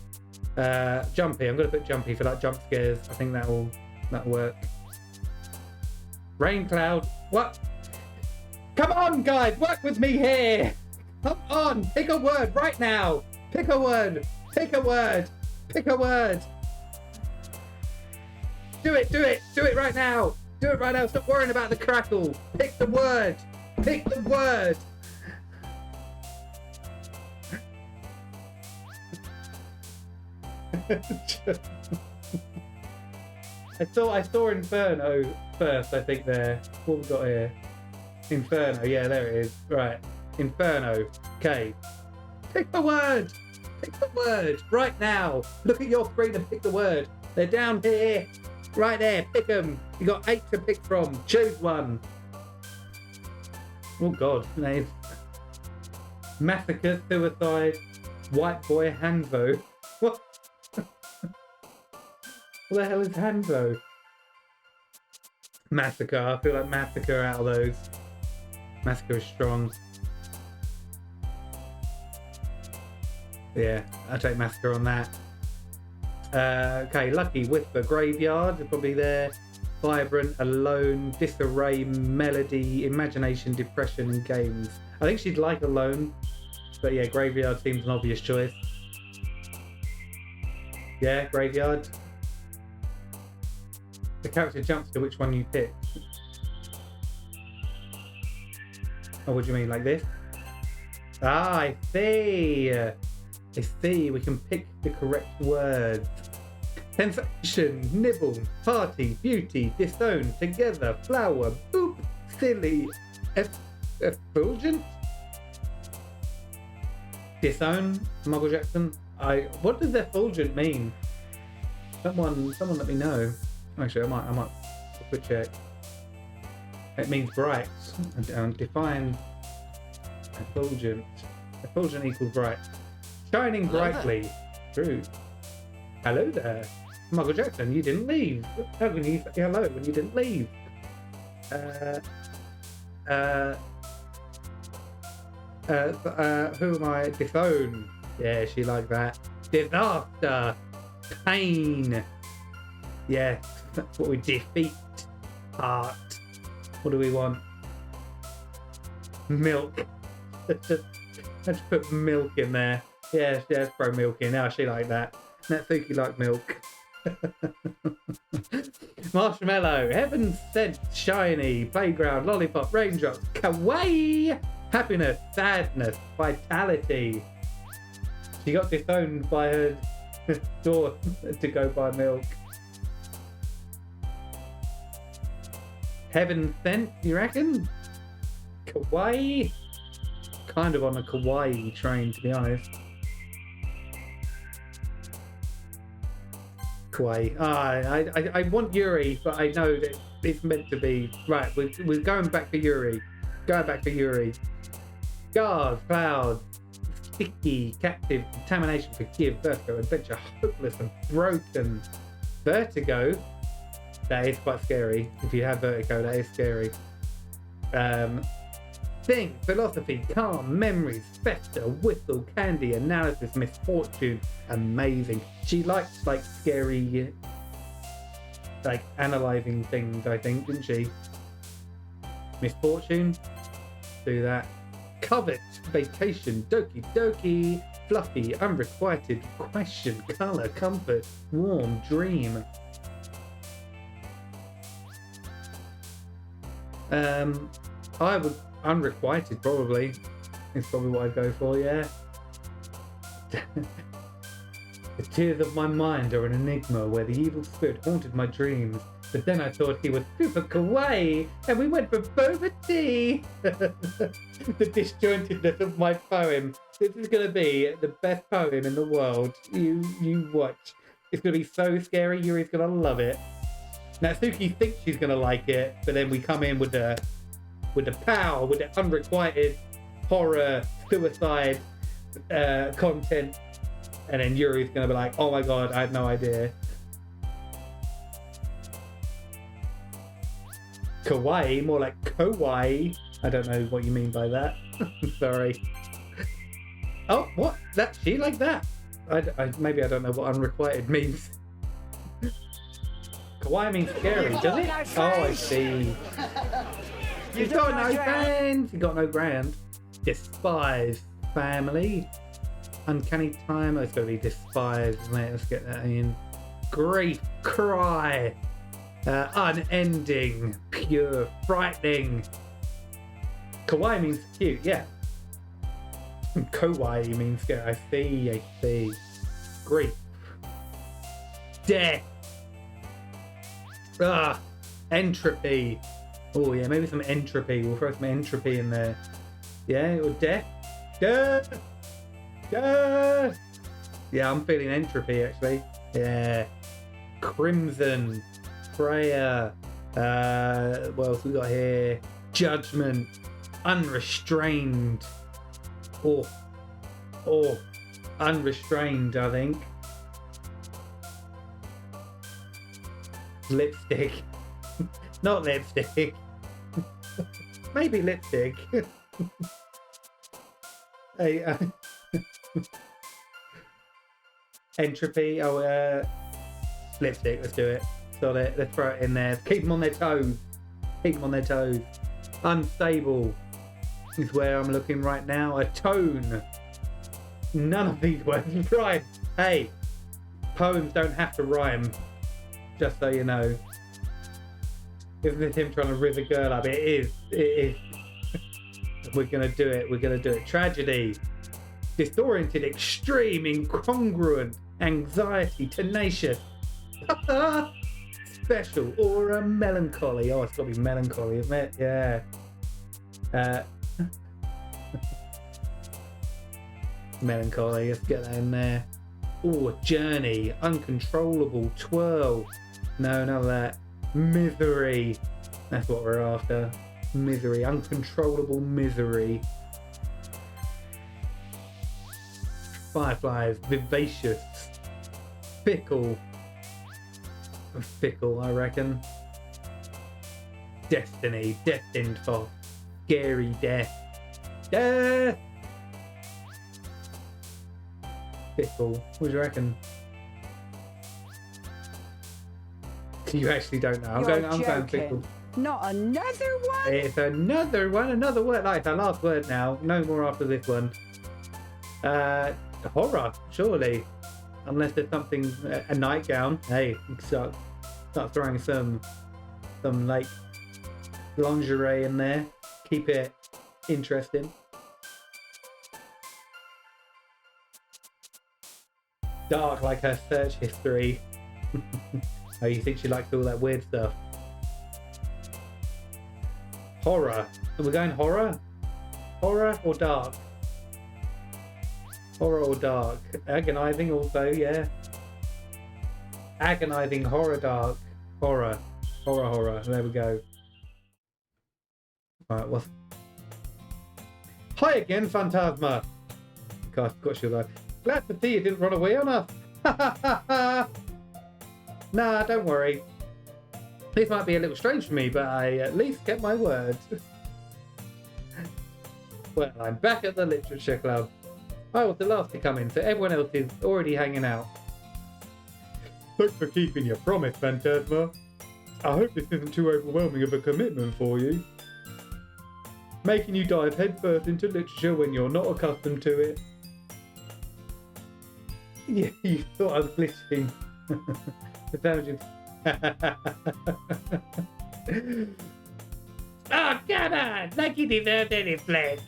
Jumpy. I'm gonna put jumpy for like jump scares. I think that'll work. Rain cloud. What? Come on, guys, work with me here. Come on, pick a word right now. Pick a word. Pick a word. Pick a word. Do it right now. Do it right now. Stop worrying about the crackle. Pick the word. Pick the word. I saw Inferno first, I think there. What we got here? Inferno, yeah, there it is. Right. Inferno. Okay. Pick the word. Pick the word right now. Look at your screen and pick the word. They're down here. Right there. Pick them. You got 8 to pick from. Choose one. Oh God. Name. Massacre, suicide, white boy, Hanzo. What? What the hell is Hanzo? Massacre. I feel like Massacre out of those. Massacre is strong. Yeah, I'll take Massacre on that. Okay, Lucky, Whisper, Graveyard, probably there. Vibrant, Alone, Disarray, Melody, Imagination, Depression, and Games. I think she'd like Alone, but yeah, Graveyard seems an obvious choice. Yeah, Graveyard. The character jumps to which one you pick. Oh, what do you mean, like this? Ah, I see. I see. We can pick the correct words. Sensation, nibble, party, beauty, disown, together, flower, boop, silly, effulgent. Disown, Michael Jackson. What does effulgent mean? Someone let me know. Actually, I might quick check. It means bright. And define effulgent. Effulgent equals bright. Shining brightly. True. Hello there. Michael Jackson, you didn't leave. How can you say hello when you didn't leave? Who am I? Disown. Yeah, she like that. Disaster. Pain. Yes, that's what we defeat. Heart. What do we want? Milk. Let's put milk in there. Yes, throw milk in. Now she like that. Natsuki like milk. Marshmallow, Heaven Sent, Shiny, Playground, Lollipop, Raindrops, Kawaii, Happiness, Sadness, Vitality. She got disowned by her door to go buy milk. Heaven Sent, you reckon? Kawaii? Kind of on a kawaii train, to be honest. Kawaii. I want Yuri, but I know that it's meant to be. Right, we're going back for Yuri. Going back for Yuri. Guard, Cloud, Sticky, Captive, Contamination, Forgive, Vertigo, Adventure, Hopeless and Broken. Vertigo? That is quite scary. If you have Vertigo, that is scary. Thing, Philosophy, Calm, Memories, Fester, Whistle, Candy, Analysis, Misfortune. Amazing. She likes like scary, like analysing things, I think, didn't she? Misfortune. Do that. Covet, Vacation, Doki Doki, Fluffy, Unrequited, Question, Colour, Comfort, Warm, Dream. I would Unrequited probably. It's probably what I'd go for, yeah. The tears of my mind are an enigma where the evil spirit haunted my dreams. But then I thought he was super kawaii and we went for boba tea. The disjointedness of my poem. This is going to be the best poem in the world. You watch. It's going to be so scary. Yuri's going to love it. Natsuki thinks she's going to like it, but then we come in with the power, with the unrequited horror, suicide content, and then Yuri's gonna be like, oh my god, I had no idea. Kawaii, more like kawaii. I don't know what you mean by that. Sorry. Oh, what? That she like that? Maybe I don't know what unrequited means. Kawaii means scary, does it? Oh, I see. You got no friends. You got no ground. Despise family. Uncanny time. Oh, it's going to be despise. Let's get that in. Grief. Cry. Unending. Pure. Frightening. Kawaii means cute. Yeah. Kawaii means scary. I see. Grief. Death. Entropy. Oh yeah, maybe some entropy. We'll throw some entropy in there. Yeah, or death. Death. Death. Yeah, I'm feeling entropy actually. Yeah. Crimson. Prayer. What else we got here? Judgment. Unrestrained. Oh. Unrestrained, I think. Lipstick. Not lipstick. Maybe lipstick. Hey, Entropy. Oh, lipstick. Let's do it. Got it. Let's throw it in there. Keep them on their toes. Keep them on their toes. Unstable is where I'm looking right now. A tone. None of these words rhyme. Hey, poems don't have to rhyme. Just so you know. Isn't this him trying to riz a girl up? It is. It is. We're gonna do it. We're gonna do it. Tragedy. Disoriented, extreme, incongruent, anxiety, tenacious. Special or a melancholy. Oh, it's got to be melancholy, isn't it? Yeah. Melancholy. Let's get that in there. Oh, journey. Uncontrollable. Twirl. No, none of that. Misery. That's what we're after. Misery. Uncontrollable misery. Fireflies. Vivacious. Fickle. Fickle, I reckon. Destiny. Destined for scary death. Death! Fickle. What do you reckon? You actually don't know. I'm going fickle. Not another one? It's another one, another word. Like, it's our last word now. No more after this one. Horror, surely. Unless there's something, a nightgown. Hey, start throwing some like lingerie in there. Keep it interesting. Dark like her search history. Oh, you think she likes all that weird stuff? Horror. Are we going horror? Horror or dark? Horror or dark? Agonizing also, yeah. Agonizing, horror, dark. Horror. Horror. There we go. Alright, what's... Hi again, Phantasma. God, I forgot she was like, glad to see you didn't run away on us. Nah, don't worry. This might be a little strange for me, but I at least kept my word. Well, I'm back at the Literature Club. I was the last to come in, so everyone else is already hanging out. Thanks for keeping your promise, Phantasma. I hope this isn't too overwhelming of a commitment for you. Making you dive headfirst into literature when you're not accustomed to it. Yeah, you thought I was glitching. The sandwiches. Oh, come on! Like you deserved any flesh.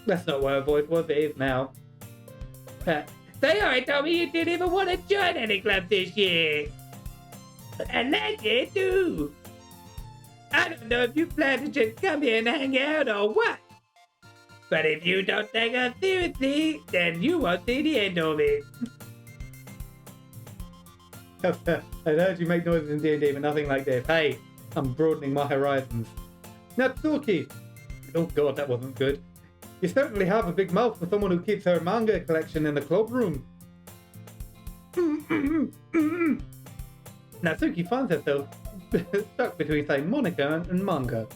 That's not what her voice was, it is now. Sayori told me you didn't even want to join any club this year. And last year too. I don't know if you plan to just come here and hang out or what. But if you don't take us seriously, then you won't see the end of it. I heard you make noises in D&D, but nothing like this. Hey, I'm broadening my horizons. Natsuki! Oh god, that wasn't good. You certainly have a big mouth for someone who keeps her manga collection in the club room. Natsuki finds herself stuck between, say, Monica and manga.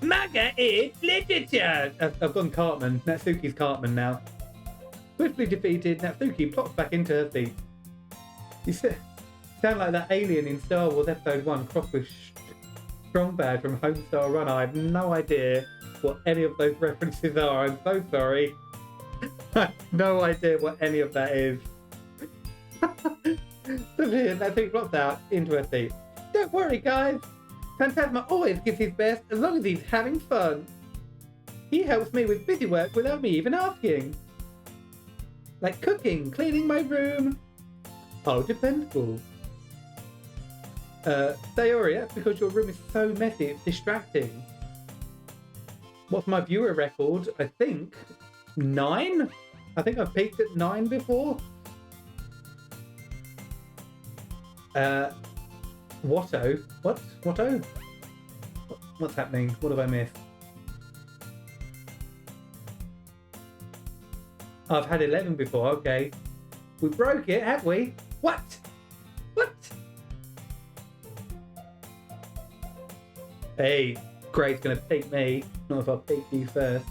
Manga is literature! I've gone Cartman. Natsuki's Cartman now. Swiftly defeated, Natsuki plops back into her seat. You sound like that alien in Star Wars Episode 1 crossed with Strongbad from Homestar Runner. I have no idea what any of those references are. I'm so sorry. I have no idea what any of that is. Natsuki plops out into her seat. Don't worry, guys. Phantasma always gives his best as long as he's having fun. He helps me with busy work without me even asking. Like cooking, cleaning my room. Oh, dependable. Sayori, that's because your room is so messy, it's distracting. What's my viewer record? I think 9? I think I've peaked at 9 before. Watto? What? Watto? What's happening? What have I missed? I've had 11 before, okay. We broke it, have we? What? What? Hey, Grade's gonna peek me. Not if I peek you first.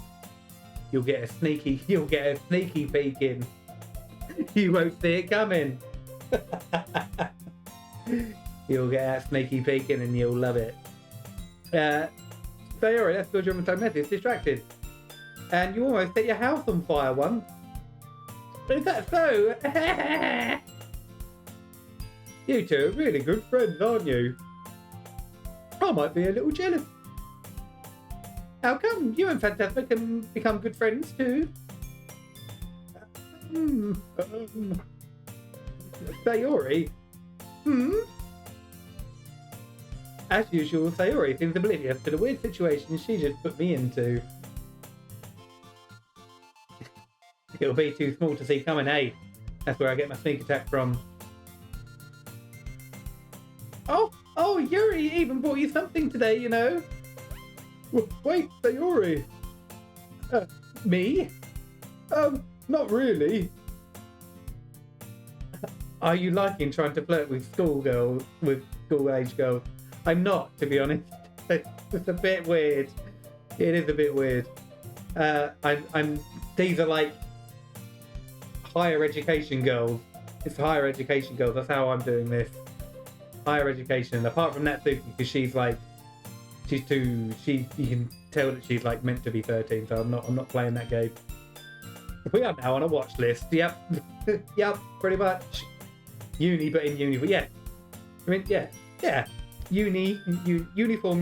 You'll get a sneaky peek in. You won't see it coming. You'll get out sneaky peeking and you'll love it. Sayori, that's your German time message. Distracted. And you almost set your house on fire once. Is that so? You two are really good friends, aren't you? I might be a little jealous. How come you and Phantasma can become good friends too? Sayori? As usual, Sayori seems oblivious to the weird situation she just put me into. It'll be too small to see coming, eh? That's where I get my sneak attack from. Oh, Yuri even bought you something today, you know. Wait, Sayori. Me? Not really. Are you liking trying to flirt with school-age girls? I'm not, to be honest. It's a bit weird. It is a bit weird. These are like higher education girls. It's higher education girls. That's how I'm doing this. Higher education. Apart from Natsuki, because she's like, you can tell that she's like meant to be 13. So I'm not playing that game. We are now on a watch list. Yep, yep, pretty much. Uni, but in uni. But yeah, I mean, yeah. Uniform.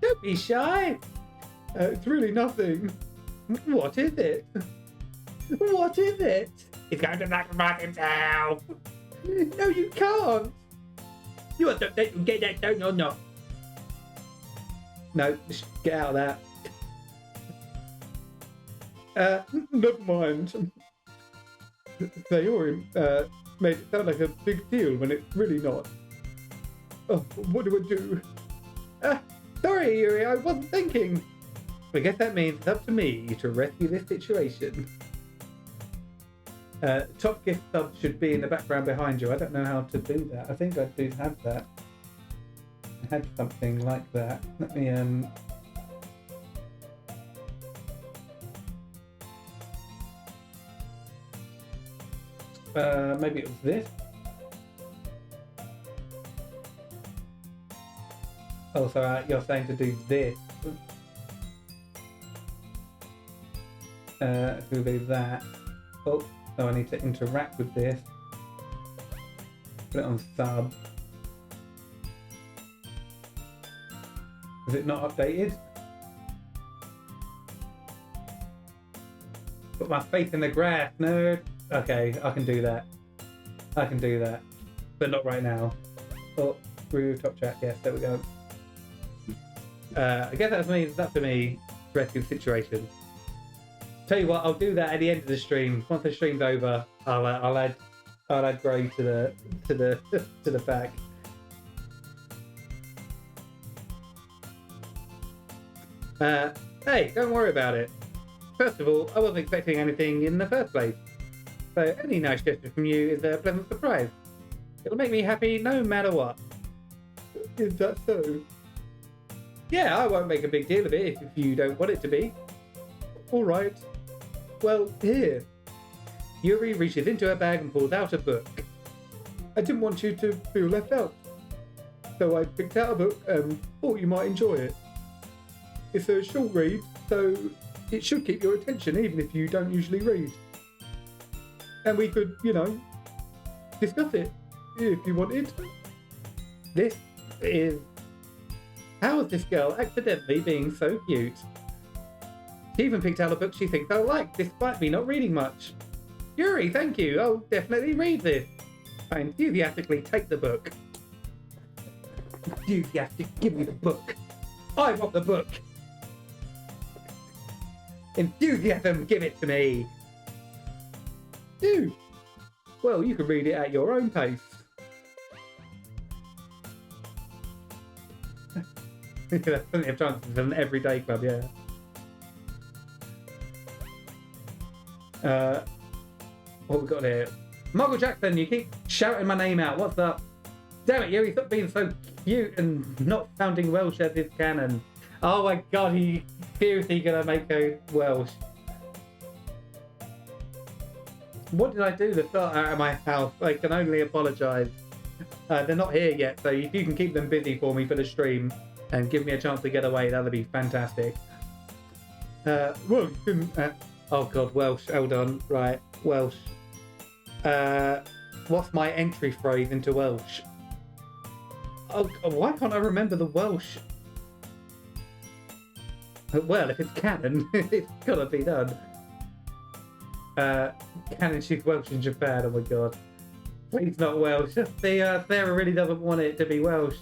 Don't be shy. It's really nothing. What is it? What is it? He's going to knock himself. No, you can't. You want to get that down or not? No, just get out of that. Never mind. Sayori made it sound like a big deal when it's really not. Oh, what do I do? Sorry, Yuri, I wasn't thinking. I guess that means it's up to me to rescue this situation. Top gift sub should be in the background behind you. I don't know how to do that. I think I do have that. I had something like that. Let me maybe it was this. Oh, so you're saying to do this. It will be that. Oh, so I need to interact with this. Put it on sub. Is it not updated? Put my face in the grass, nerd. Okay, I can do that. I can do that. But not right now. Oh, remove top chat. Yes, there we go. I guess that's me. It's up to me to rescue the situation. Tell you what, I'll do that at the end of the stream. Once the stream's over, I'll add Gray to the pack. Hey, don't worry about it. First of all, I wasn't expecting anything in the first place. So any nice gesture from you is a pleasant surprise. It'll make me happy no matter what. Is that so? Yeah, I won't make a big deal of it if you don't want it to be. Alright. Well, here. Yuri reaches into her bag and pulls out a book. I didn't want you to feel left out. So I picked out a book and thought you might enjoy it. It's a short read, so it should keep your attention even if you don't usually read. And we could, discuss it if you wanted. This is... How is this girl accidentally being so cute? She even picked out a book she thinks I'll like, despite me not reading much. Yuri, thank you. I'll definitely read this. I enthusiastically take the book. Enthusiastic, give me the book. I want the book. Enthusiasm, give it to me. Dude. Well, you can read it at your own pace. There's plenty of chances of an everyday club, yeah. What we got here? Michael Jackson, you keep shouting my name out. What's up? Damn it, Yuri, stop being so cute and not sounding Welsh as his canon. Oh my god, he seriously gonna make a Welsh. What did I do to start out of my house? I can only apologise. They're not here yet, so if you can keep them busy for me for the stream and give me a chance to get away, that'd be fantastic. Well, oh god, Welsh. Hold on. Right, Welsh. What's my entry phrase into Welsh? Oh, why can't I remember the Welsh? Well, if it's canon, it's gotta be done. Canon she's Welsh in Japan. Oh my god. Please not Welsh. Sarah really doesn't want it to be Welsh.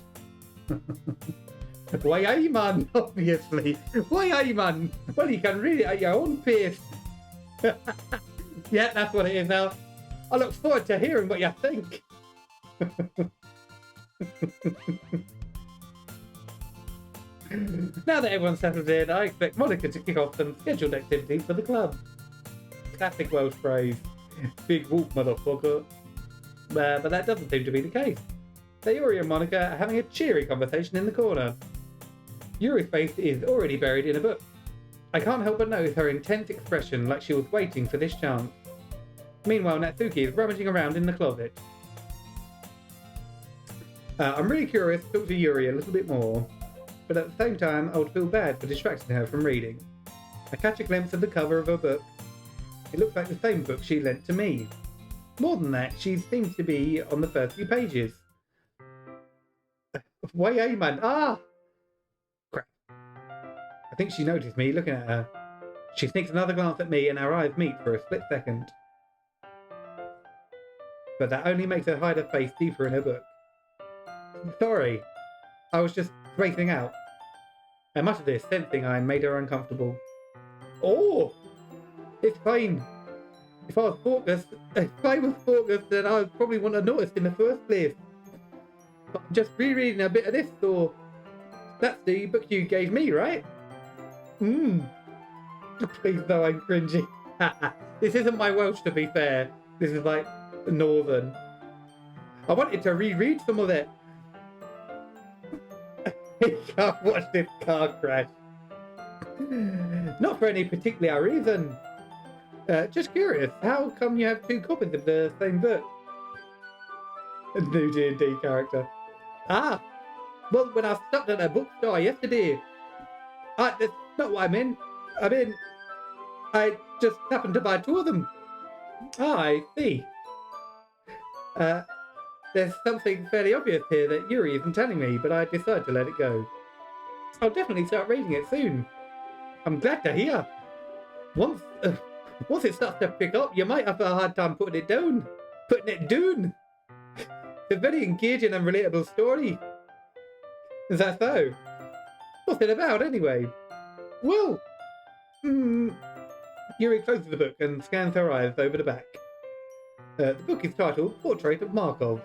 Why are you, man? Obviously. Why are you, man? Well, you can read it at your own pace. Yeah, that's what it is now. I look forward to hearing what you think. Now that everyone's settled in, I expect Monica to kick off some scheduled activities for the club. Classic Welsh phrase. Big whoop, motherfucker. But that doesn't seem to be the case. So Yuri and Monica are having a cheery conversation in the corner. Yuri's face is already buried in a book. I can't help but notice her intense expression, like she was waiting for this chance. Meanwhile, Natsuki is rummaging around in the closet. I'm really curious to talk to Yuri a little bit more, but at the same time, I would feel bad for distracting her from reading. I catch a glimpse of the cover of her book. It looks like the same book she lent to me. More than that, she seems to be on the first few pages. Why, man? Ah! Crap. I think she noticed me looking at her. She sneaks another glance at me and our eyes meet for a split second. But that only makes her hide her face deeper in her book. Sorry. I was just spacing out. I muttered this, sensing I made her uncomfortable. Oh! It's fine. If I was focused, then I probably wouldn't have noticed in the first place. But I'm just rereading a bit of this, so that's the book you gave me, right? Please no, I'm cringy. This isn't my Welsh, to be fair. This is like Northern. I wanted to reread some of it. I can't watch this car crash. Not for any particular reason. Just curious, how come you have two copies of the same book? A new D&D character. Ah, well, when I stopped at a bookstore yesterday. That's not what I meant. I just happened to buy two of them. Ah, I see. There's something fairly obvious here that Yuri isn't telling me, but I decided to let it go. I'll definitely start reading it soon. I'm glad to hear. Once it starts to pick up, you might have a hard time putting it down. It's a very engaging and relatable story. Is that so? What's it about, anyway? Well, Yuri closes the book and scans her eyes over the back. The book is titled Portrait of Markov.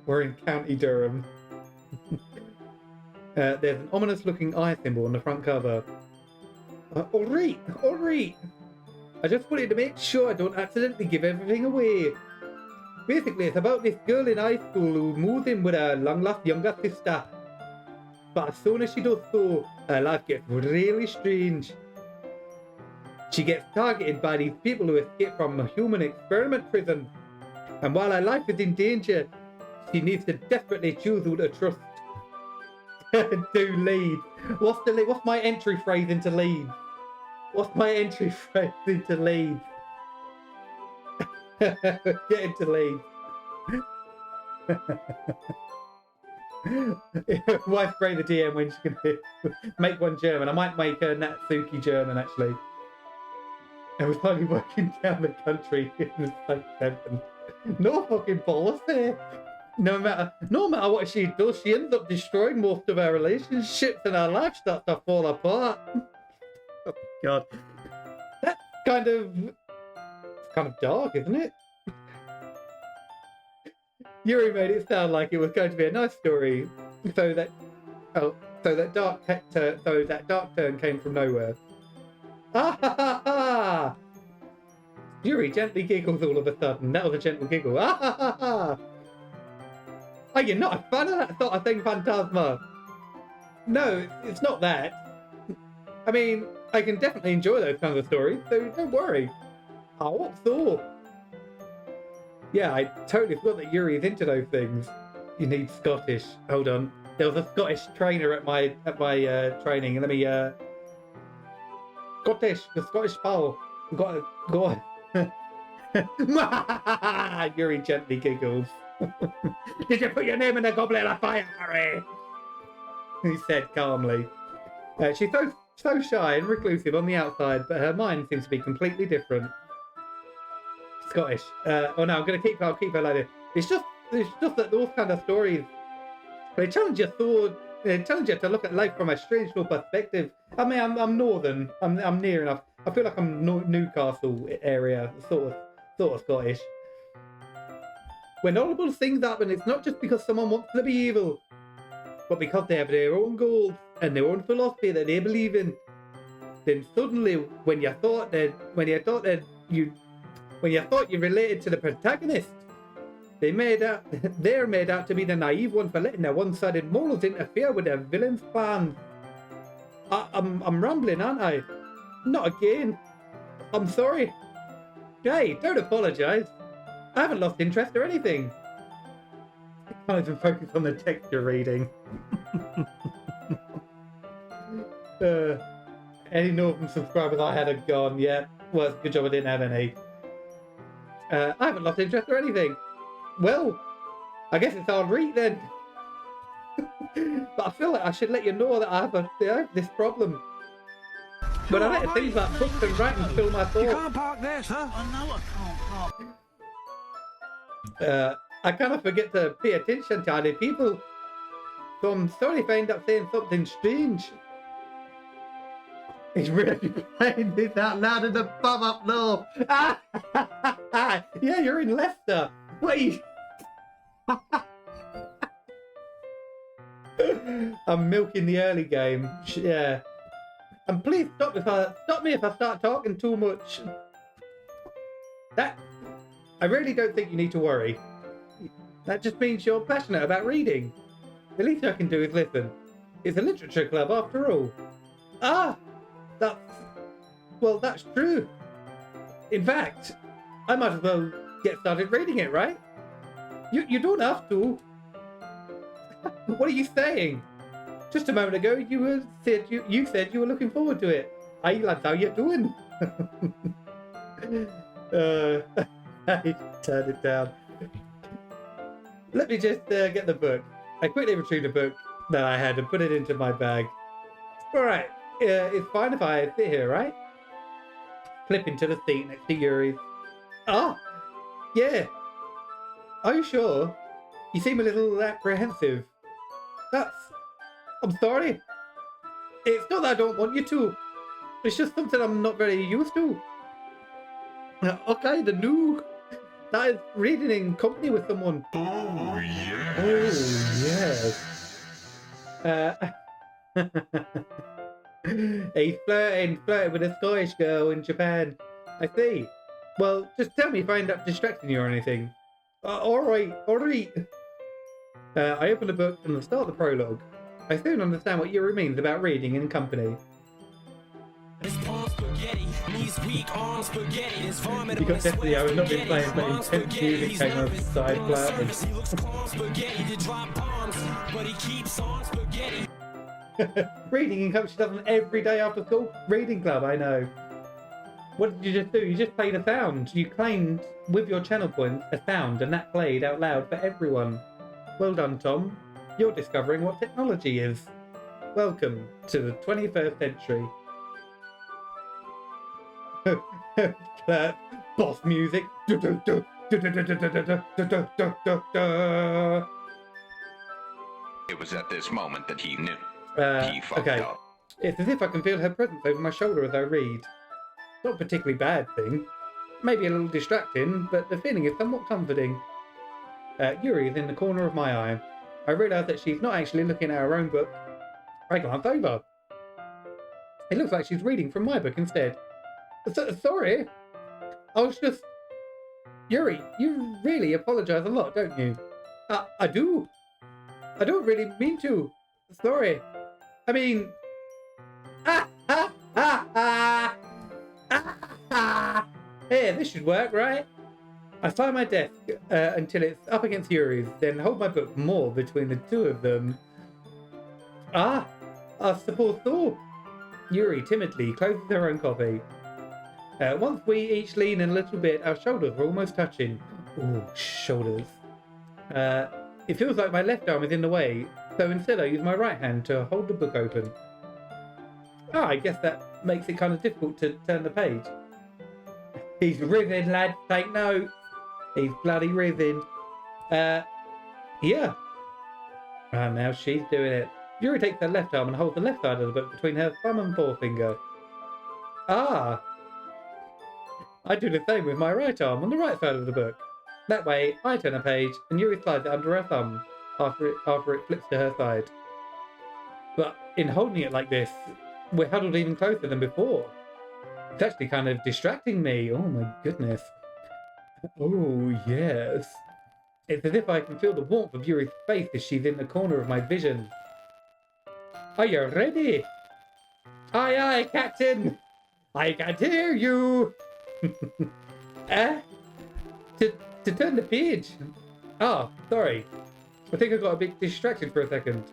We're in County Durham. There's an ominous-looking eye symbol on the front cover. All right. I just wanted to make sure I don't accidentally give everything away. Basically, it's about this girl in high school who moves in with her long-lost younger sister. But as soon as she does so, her life gets really strange. She gets targeted by these people who escaped from a human experiment prison. And while her life is in danger, she needs to desperately choose who to trust. Do lead. What's my entry phrase into lead? What's my entry phrase into lead? Get into lead. Wife spray the DM when she can make one German. I might make a Natsuki German, actually. I was only working down the country in the same sentence. No fucking policy. No matter what she does, she ends up destroying most of her relationships and her life starts to fall apart. Oh god. That's kind of dark, isn't it? Yuri made it sound like it was going to be a nice story, so that dark turn came from nowhere. Ah ha ha ha! Yuri gently giggles all of a sudden. That was a gentle giggle. Ah ha ha ha! Are you not a fan of that sort of thing, Phantasma? No, it's not that. I mean, I can definitely enjoy those kinds of stories, so don't worry. I hope so. Yeah, I totally forgot that Yuri's into those things. You need Scottish. Hold on. There was a Scottish trainer at my training. Let me Scottish, the Scottish pal. Got to go on. Yuri gently giggles. Did you put your name in the goblet of fire, Harry? He said calmly. She's so shy and reclusive on the outside, but her mind seems to be completely different. Scottish. Oh no, I'll keep her like this. It's just that those kind of stories, they challenge your thought. They challenge you to look at life from a strange new perspective. I mean, I'm northern. I'm near enough. I feel like I'm Newcastle area, sort of Scottish. When horrible things happen, it's not just because someone wants to be evil, but because they have their own goals and their own philosophy that they believe in. Then suddenly, when you thought you related to the protagonist, they're made out to be the naive one for letting their one-sided morals interfere with their villain's plans. I'm rambling, aren't I? Not again. I'm sorry. Hey, don't apologise. I haven't lost interest or anything. I can't even focus on the text you're reading. Any Northern subscribers I had are gone. Yeah, well, it's a good job I didn't have any. I haven't lost interest or anything. Well, I guess it's hard read then. But I feel like I should let you know that I have this problem. When I let things like books and writing fill my thoughts. You can't park there, sir. I know I can't park. I kind of forget to pay attention to other people. So I'm sorry if I end up saying something strange. He's really playing this out loud in the pub up north. Yeah, you're in Leicester. What are you... I'm milking the early game. Yeah. And please stop me if I start talking too much. I really don't think you need to worry. That just means you're passionate about reading. The least I can do is listen. It's a literature club after all. That's true. In fact, I might as well get started reading it, right? You don't have to. What are you saying? Just a moment ago, you said you were looking forward to it. Hey lads, how you doing? I turned it down. Let me just get the book. I quickly retrieved the book that I had and put it into my bag. All right, it's fine if I sit here, right? Flip into the seat next to Yuri's. Ah, yeah. Are you sure? You seem a little apprehensive. I'm sorry. It's not that I don't want you to. It's just something I'm not very used to. Okay, the new. That is reading in company with someone. Oh, yes. Oh, yes. He's flirting with a Scottish girl in Japan. I see. Well, just tell me if I end up distracting you or anything. All right. I open the book and start the prologue. I soon understand what Yuri means about reading in company. Because definitely I was not been playing, but intense music came on the side Reading in company, she does an every day after school reading club, I know. What did you just do? You just played a sound. You claimed with your channel points a sound and that played out loud for everyone. Well done, Tom. You're discovering what technology is. Welcome to the 21st century. Boss music. It was at this moment that he knew. He fucked up. It's as if I can feel her presence over my shoulder as I read. Not a particularly bad thing. Maybe a little distracting, but the feeling is somewhat comforting. Yuri is in the corner of my eye. I realise that she's not actually looking at her own book. I glance over. It looks like she's reading from my book instead. Sorry. I was just... Yuri, you really apologise a lot, don't you? I do. I don't really mean to. Sorry. I mean... Hey, this should work, right? I find my desk until it's up against Yuri's, then hold my book more between the two of them. Ah, I suppose so. Yuri timidly closes her own copy. Once we each lean in a little bit, our shoulders are almost touching. Ooh, shoulders. It feels like my left arm is in the way, so instead I use my right hand to hold the book open. Ah, I guess that makes it kind of difficult to turn the page. He's rizzing, lad. Take note. He's bloody rizzing. Yeah. And now she's doing it. Yuri takes her left arm and holds the left side of the book between her thumb and forefinger. Ah. I do the same with my right arm on the right side of the book. That way, I turn a page and Yuri slides it under her thumb after it flips to her side. But in holding it like this, we're huddled even closer than before. It's actually kind of distracting me. Oh my goodness. Oh yes. It's as if I can feel the warmth of Yuri's face as she's in the corner of my vision. Are you ready? Aye aye, Captain! I can hear you! To turn the page. Oh, sorry. I think I got a bit distracted for a second.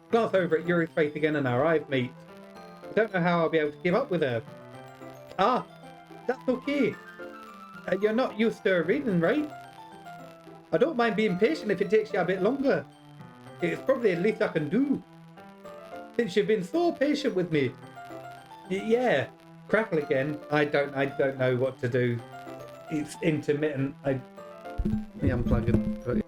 Glance over at Yuri's face again and our eyes meet. I don't know how I'll be able to keep up with her. Ah, that's okay. You're not used to reading, right? I don't mind being patient if it takes you a bit longer. It's probably the least I can do. Since you've been so patient with me. Yeah, crackle again. I don't know what to do. It's intermittent. Let me unplug it.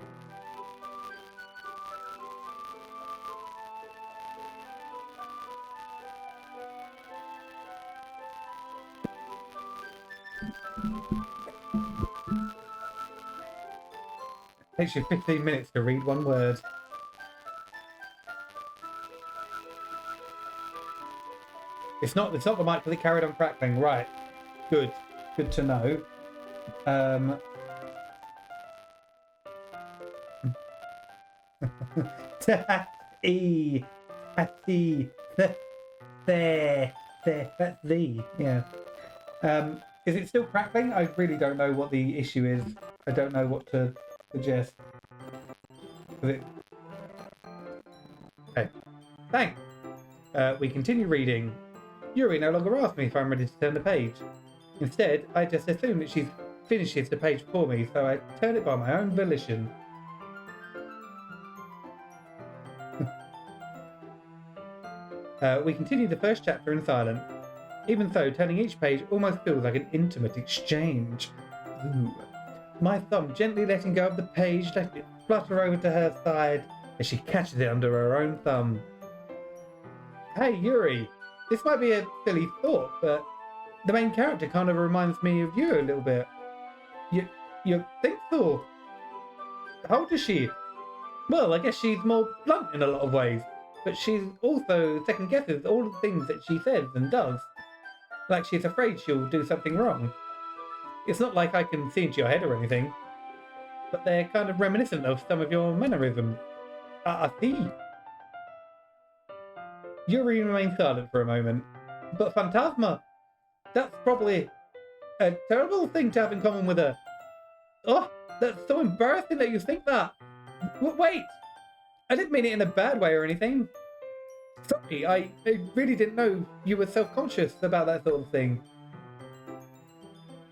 Takes you 15 minutes to read one word. It's not the mic that carried on crackling, right? Good to know. E, there, that's the, yeah. Is it still crackling? I really don't know what the issue is. I don't know what to suggest. Okay, thanks. We continue reading. Yuri no longer asks me if I'm ready to turn the page. Instead, I just assume that she finishes the page for me, so I turn it by my own volition. We continue the first chapter in silence. Even so, turning each page almost feels like an intimate exchange. Ooh. My thumb gently letting go of the page, letting it flutter over to her side as she catches it under her own thumb. Hey Yuri, this might be a silly thought, but the main character kind of reminds me of you a little bit. You think so? How old is she? Well, I guess she's more blunt in a lot of ways, but she's also second guesses all the things that she says and does. Like she's afraid she'll do something wrong. It's not like I can see into your head or anything, but they're kind of reminiscent of some of your mannerisms. I see. Yuri remains silent for a moment. But Phantasma, that's probably a terrible thing to have in common with her. Oh, that's so embarrassing that you think that. Wait, I didn't mean it in a bad way or anything. Sorry, I really didn't know you were self-conscious about that sort of thing.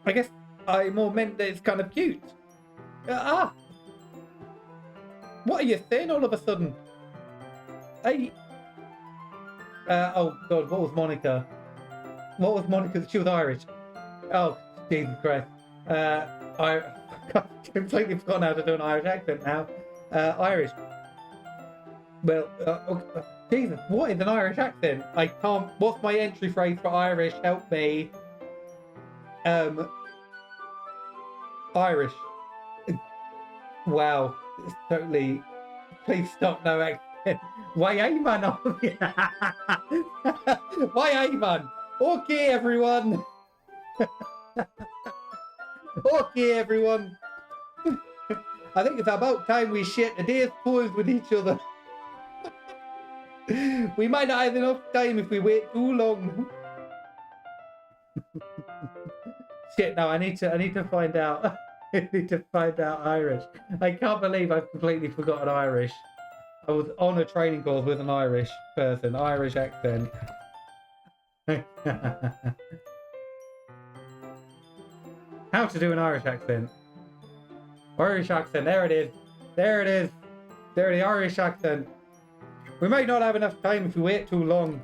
I guess I more meant that it's kind of cute. What are you saying all of a sudden? Oh god, what was Monica? What was Monica? She was Irish. Oh, Jesus Christ. I completely forgotten how to do an Irish accent now. Irish. Well, Jesus, what is an Irish accent? I can't. What's my entry phrase for Irish? Help me. Irish. Wow, it's totally. Please stop. No accent. Why, man? Why, man? Okay, everyone. Okay, everyone. I think it's about time we share today's poems with each other. We might not have enough time if we wait too long. Shit, no, I need to find out. I need to find out Irish. I can't believe I've completely forgotten Irish. I was on a training course with an Irish person, Irish accent. How to do an Irish accent. Irish accent, there it is. There it is. There, the Irish accent. We might not have enough time if we wait too long.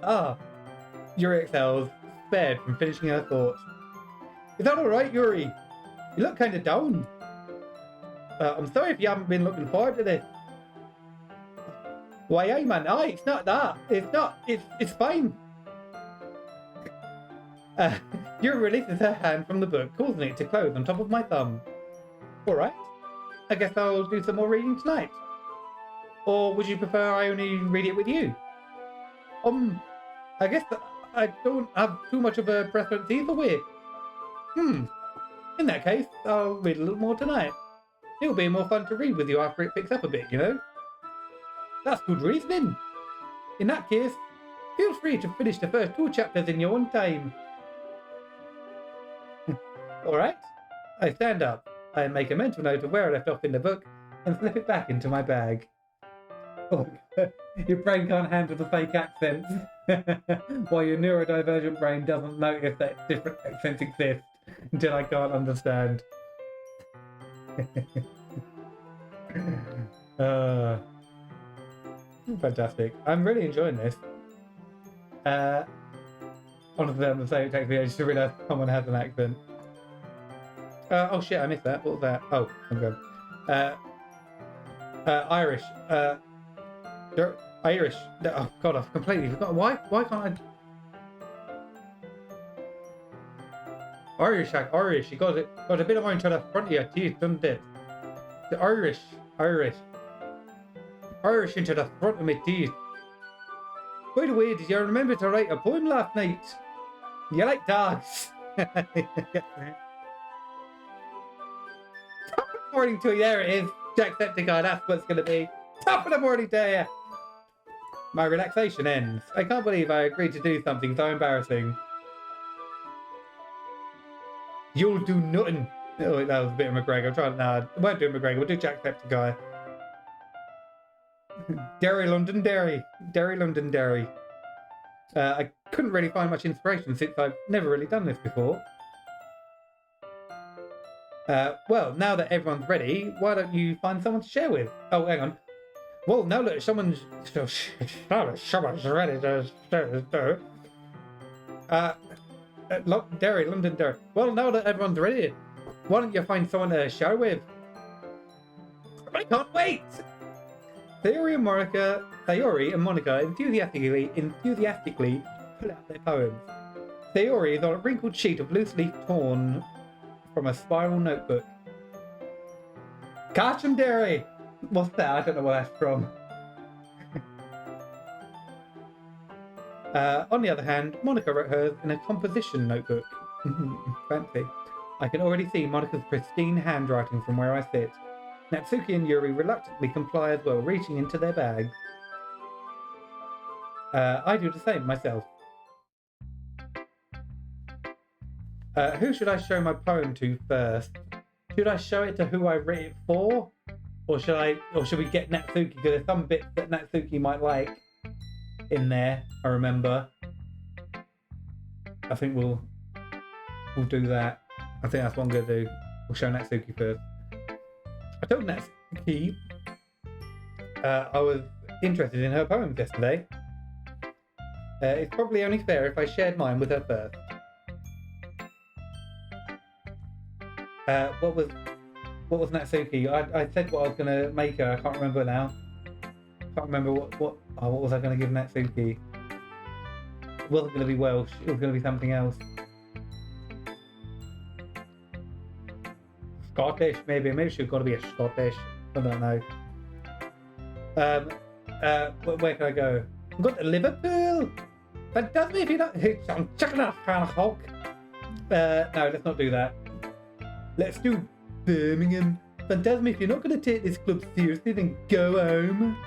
Ah, Yuri excels, spared from finishing her thoughts. Is that alright, Yuri? You look kind of down. I'm sorry if you haven't been looking forward to this. Why, aye, man, aye, it's not that. It's fine. Yuri releases her hand from the book, causing it to close on top of my thumb. Alright. I guess I'll do some more reading tonight. Or would you prefer I only read it with you? I guess I don't have too much of a preference either way. In that case, I'll read a little more tonight. It'll be more fun to read with you after it picks up a bit, you know? That's good reasoning. In that case, feel free to finish the first 2 chapters in your own time. Alright. I stand up. I make a mental note of where I left off in the book and slip it back into my bag. Oh, your brain can't handle the fake accents, while your neurodivergent brain doesn't notice that different accents exist until I can't understand. Fantastic. I'm really enjoying this. Honestly, I'm saying it takes me ages to realise someone has an accent. Oh shit, I missed that. What was that? Oh, I'm going. Irish. Irish. Oh god, I've completely forgotten. Why can't I? Irish. You got a bit of orange on the front of your teeth, doesn't it? The Irish into the front of my teeth. By the way, did you remember to write a poem last night? You like dogs? Top of the morning to you. There it is. Jacksepticeye, that's what it's going to be. Top of the morning to you. My relaxation ends. I can't believe I agreed to do something so embarrassing. You'll do nothing. Oh, that was a bit of McGregor. I'm trying. Nah, I won't do McGregor. We'll do Jacksepticeye. Derry, London, Derry. Derry, London, Derry. I couldn't really find much inspiration since I've never really done this before. Well, now that everyone's ready, why don't you find someone to share with? Oh, hang on. Well, now that someone's ready to share. Derry, London, Derry. Well, now that everyone's ready, why don't you find someone to share with? I can't wait! Sayori and Monica enthusiastically pull out their poems. Sayori is on a wrinkled sheet of loose leaf torn from a spiral notebook. Catch 'em, Derry! What's that? I don't know where that's from. On the other hand, Monica wrote hers in a composition notebook. Fancy. I can already see Monica's pristine handwriting from where I sit. Natsuki and Yuri reluctantly comply as well, reaching into their bags. I do the same myself. Who should I show my poem to first? Should I show it to who I wrote it for? Or should we get Natsuki? Because there's some bits that Natsuki might like in there, I remember. I think we'll do that. I think that's what I'm going to do. We'll show Natsuki first. I told Natsuki I was interested in her poems yesterday. It's probably only fair if I shared mine with her first. What was Natsuki? I said what I was going to make her. I can't remember now. Can't remember what was I going to give Natsuki? It wasn't going to be Welsh. It was going to be something else. Scottish, maybe. Maybe she's got to be a Scottish. I don't know. Where can I go? I've got to Liverpool. That does me if you don't. I'm checking out Hawk. No, let's not do that. Let's do Birmingham. Phantasm, if you're not going to take this club seriously, then go home.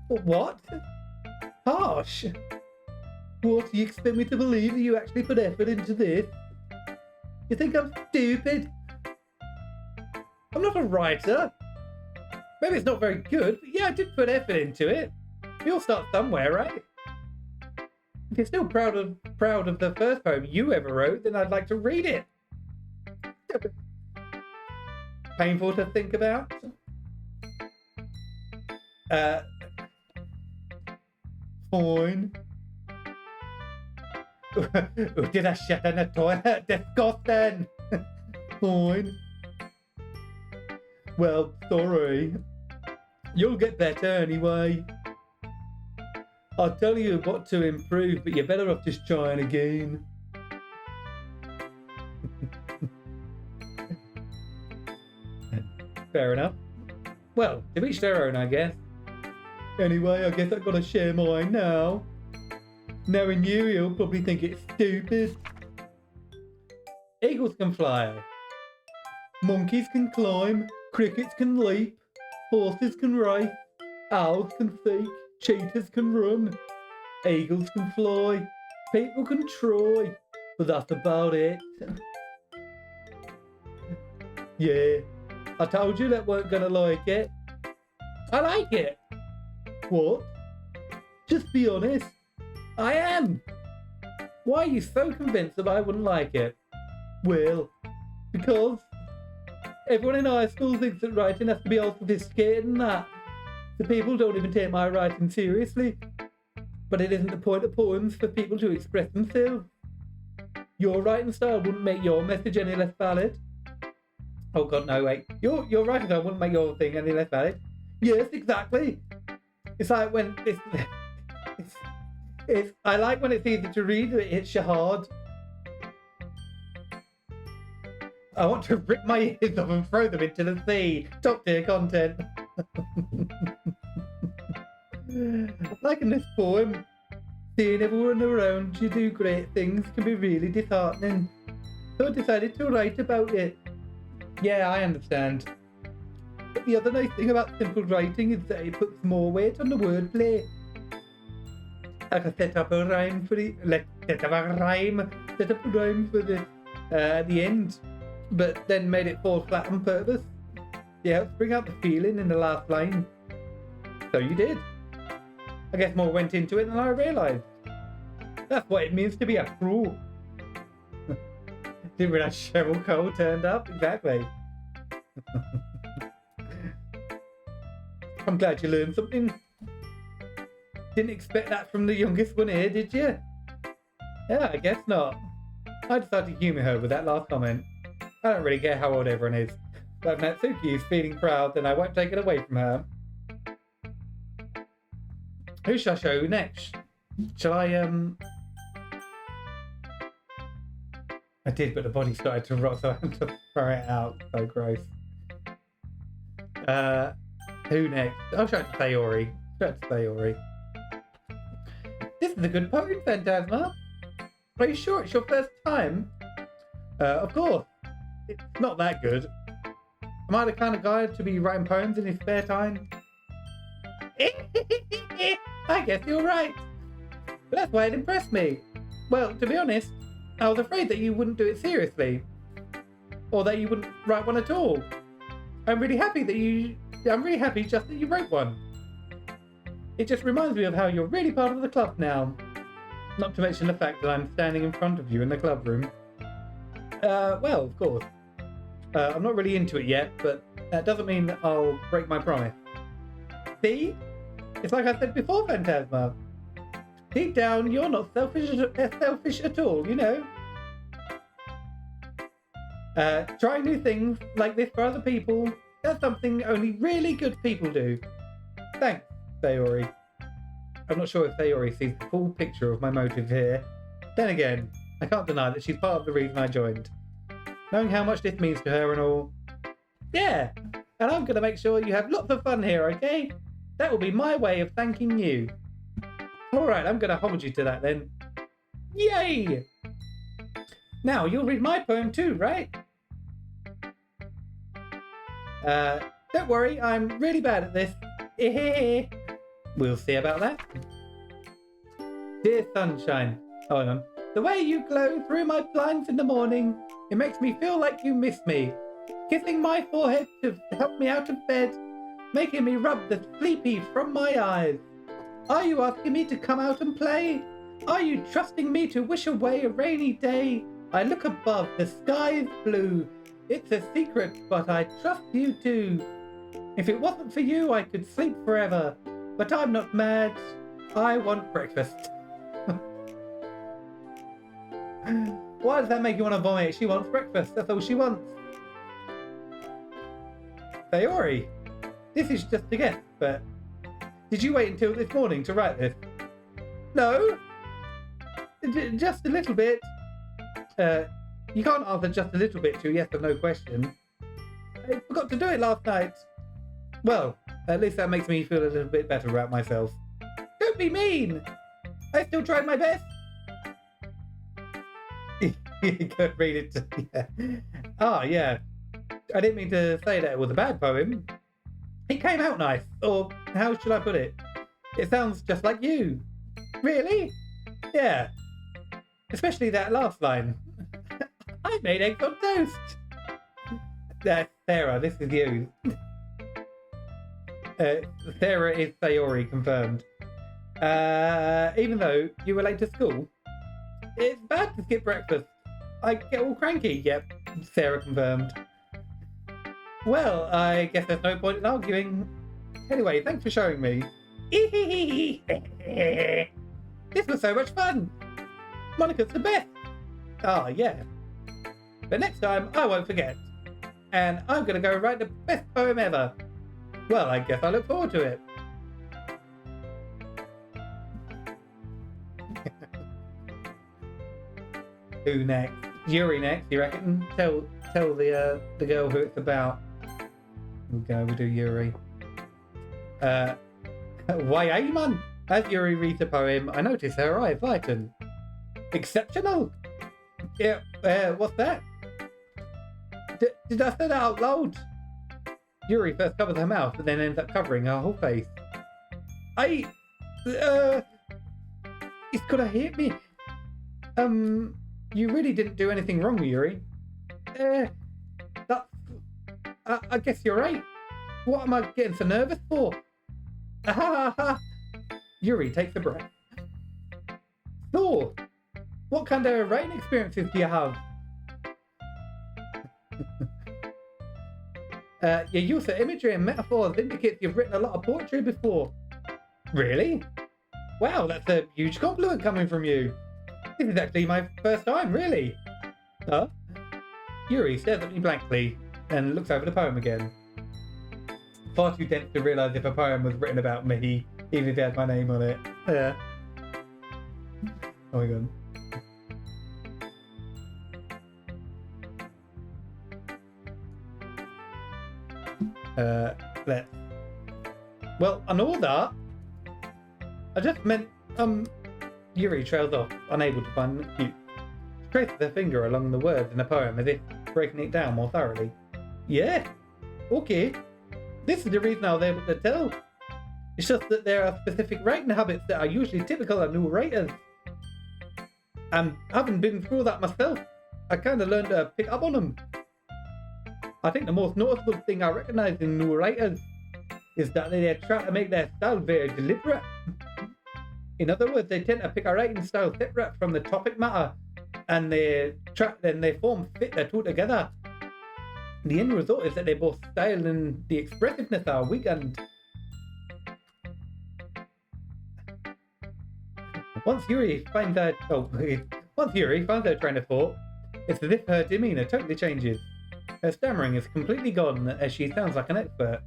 What? Harsh. What, do you expect me to believe that you actually put effort into this? You think I'm stupid? I'm not a writer. Maybe it's not very good, but yeah, I did put effort into it. We all start somewhere, right? If you're still proud of the first poem you ever wrote, then I'd like to read it. Painful to think about. Fine. Did I shit in the toilet? Disgusting. Fine. Well, sorry. You'll get better anyway. I'll tell you what to improve, but you're better off just trying again. Fair enough. Well, to each their own, I guess. Anyway, I guess I've got to share mine now. Knowing you, you'll probably think it's stupid. Eagles can fly. Monkeys can climb. Crickets can leap. Horses can race. Owls can seek. Cheetahs can run. Eagles can fly. People can try. But that's about it. Yeah, I told you that weren't gonna like it. I like it. What? Just be honest. I am. Why are you so convinced that I wouldn't like it? Well, because everyone in high school thinks that writing has to be all sophisticated and that. The people don't even take my writing seriously. But it isn't the point of poems for people to express themselves. Your writing style wouldn't make your message any less valid. Oh god, no, wait. Your writing style wouldn't make your thing any less valid. Yes, exactly. It's like when I like when it's easy to read, but it hits you hard. I want to rip my ears off and throw them into the sea. Top tier content. Like in this poem, seeing everyone around you do great things can be really disheartening. So I decided to write about it. Yeah, I understand. But the other nice thing about simple writing is that it puts more weight on the wordplay. I could set up a rhyme for the at the end, but then made it fall flat on purpose. Yeah, let's bring out the feeling in the last line. So you did. I guess more went into it than I realised. That's what it means to be a pro. Didn't realise Cheryl Cole turned up. Exactly. I'm glad you learned something. Didn't expect that from the youngest one here, did you? Yeah, I guess not. I decided to humour her with that last comment. I don't really care how old everyone is. But if Natsuki is feeling proud, then I won't take it away from her. Who shall I show next? Shall I, I did, but the body started to rot, so I had to throw it out. So gross. Who next? I'll show it to Sayori. This is a good poem, Phantasma. Are you sure it's your first time? Of course. It's not that good. Am I the kind of guy to be writing poems in his spare time? I guess you're right. But that's why it impressed me. Well, to be honest, I was afraid that you wouldn't do it seriously. Or that you wouldn't write one at all. I'm really happy just that you wrote one. It just reminds me of how you're really part of the club now. Not to mention the fact that I'm standing in front of you in the club room. Well, of course. I'm not really into it yet, but that doesn't mean that I'll break my promise. See? It's like I said before, Phantasma. Deep down, you're not selfish at all, you know? Try new things like this for other people. That's something only really good people do. Thanks, Sayori. I'm not sure if Sayori sees the full picture of my motive here. Then again, I can't deny that she's part of the reason I joined. Knowing how much this means to her and all. Yeah, and I'm going to make sure you have lots of fun here, okay? That will be my way of thanking you. Alright, I'm going to hold you to that then. Yay! Now, you'll read my poem too, right? Don't worry, I'm really bad at this. We'll see about that. Dear sunshine. Oh, hang on. The way you glow through my blinds in the morning, it makes me feel like you miss me. Kissing my forehead to help me out of bed, making me rub the sleepy from my eyes. Are you asking me to come out and play? Are you trusting me to wish away a rainy day? I look above, the sky is blue. It's a secret, but I trust you too. If it wasn't for you, I could sleep forever. But I'm not mad. I want breakfast. Why does that make you want to vomit? She wants breakfast. That's all she wants. Sayori, this is just a guess, but did you wait until this morning to write this? No. Just a little bit. You can't answer just a little bit to a yes or no question. I forgot to do it last night. Well, at least that makes me feel a little bit better about myself. Don't be mean. I still tried my best. You could read it. Yeah. Oh, yeah. I didn't mean to say that it was a bad poem. It came out nice. Or how should I put it? It sounds just like you. Really? Yeah. Especially that last line. I made eggs on toast. That's Sarah, this is you. Sarah is Sayori, confirmed. Even though you were late to school, it's bad to skip breakfast. I get all cranky. Yep, Sarah confirmed. Well, I guess there's no point in arguing. Anyway, thanks for showing me. This was so much fun. Monica's the best. Ah, yeah. But next time, I won't forget. And I'm going to go write the best poem ever. Well, I guess I look forward to it. Who next? Yuri next, you reckon? Tell the girl who it's about. We'll do Yuri. Why, man? As Yuri reads the poem, I notice her eyes lighten. Exceptional! Yeah, what's that? Did I say that out loud? Yuri first covers her mouth, but then ends up covering her whole face. It's gonna hit me. You really didn't do anything wrong, Yuri. I guess you're right. What am I getting so nervous for? Yuri takes a breath. So, what kind of writing experiences do you have? Your use of imagery and metaphors indicates you've written a lot of poetry before. Really? Wow, that's a huge compliment coming from you. This is actually my first time, really. Huh? Yuri stares at me blankly and looks over the poem again. Far too tense to realise if a poem was written about me, even if it had my name on it. Yeah. Oh my god. Well, I know that. I just meant, Yuri trails off, unable to find the cute. She traces her finger along the words in the poem as if breaking it down more thoroughly. Yeah, okay. This is the reason I was able to tell. It's just that there are specific writing habits that are usually typical of new writers. And having been through that myself, I kind of learned to pick up on them. I think the most noticeable thing I recognise in new writers is that they try to make their style very deliberate. In other words, they tend to pick a writing style separate from the topic matter, and they form fit the two together. The end result is that they both style and the expressiveness are weakened. Once Yuri finds her train of thought, it's as if her demeanour totally changes. Her stammering is completely gone as she sounds like an expert.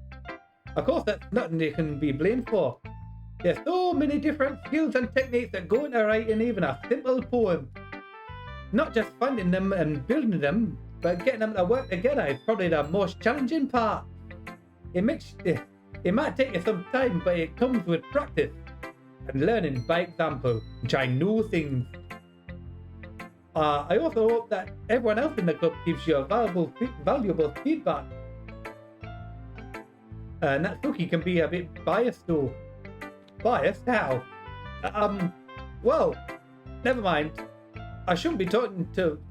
Of course, that's nothing you can be blamed for. There's so many different skills and techniques that go into writing even a simple poem. Not just finding them and building them, but getting them to work together is probably the most challenging part. It might take you some time, but it comes with practice and learning by example, which I know things. I also hope that everyone else in the club gives you a valuable feedback. Natsuki can be a bit biased though. Biased? How? Well, never mind. I shouldn't be talking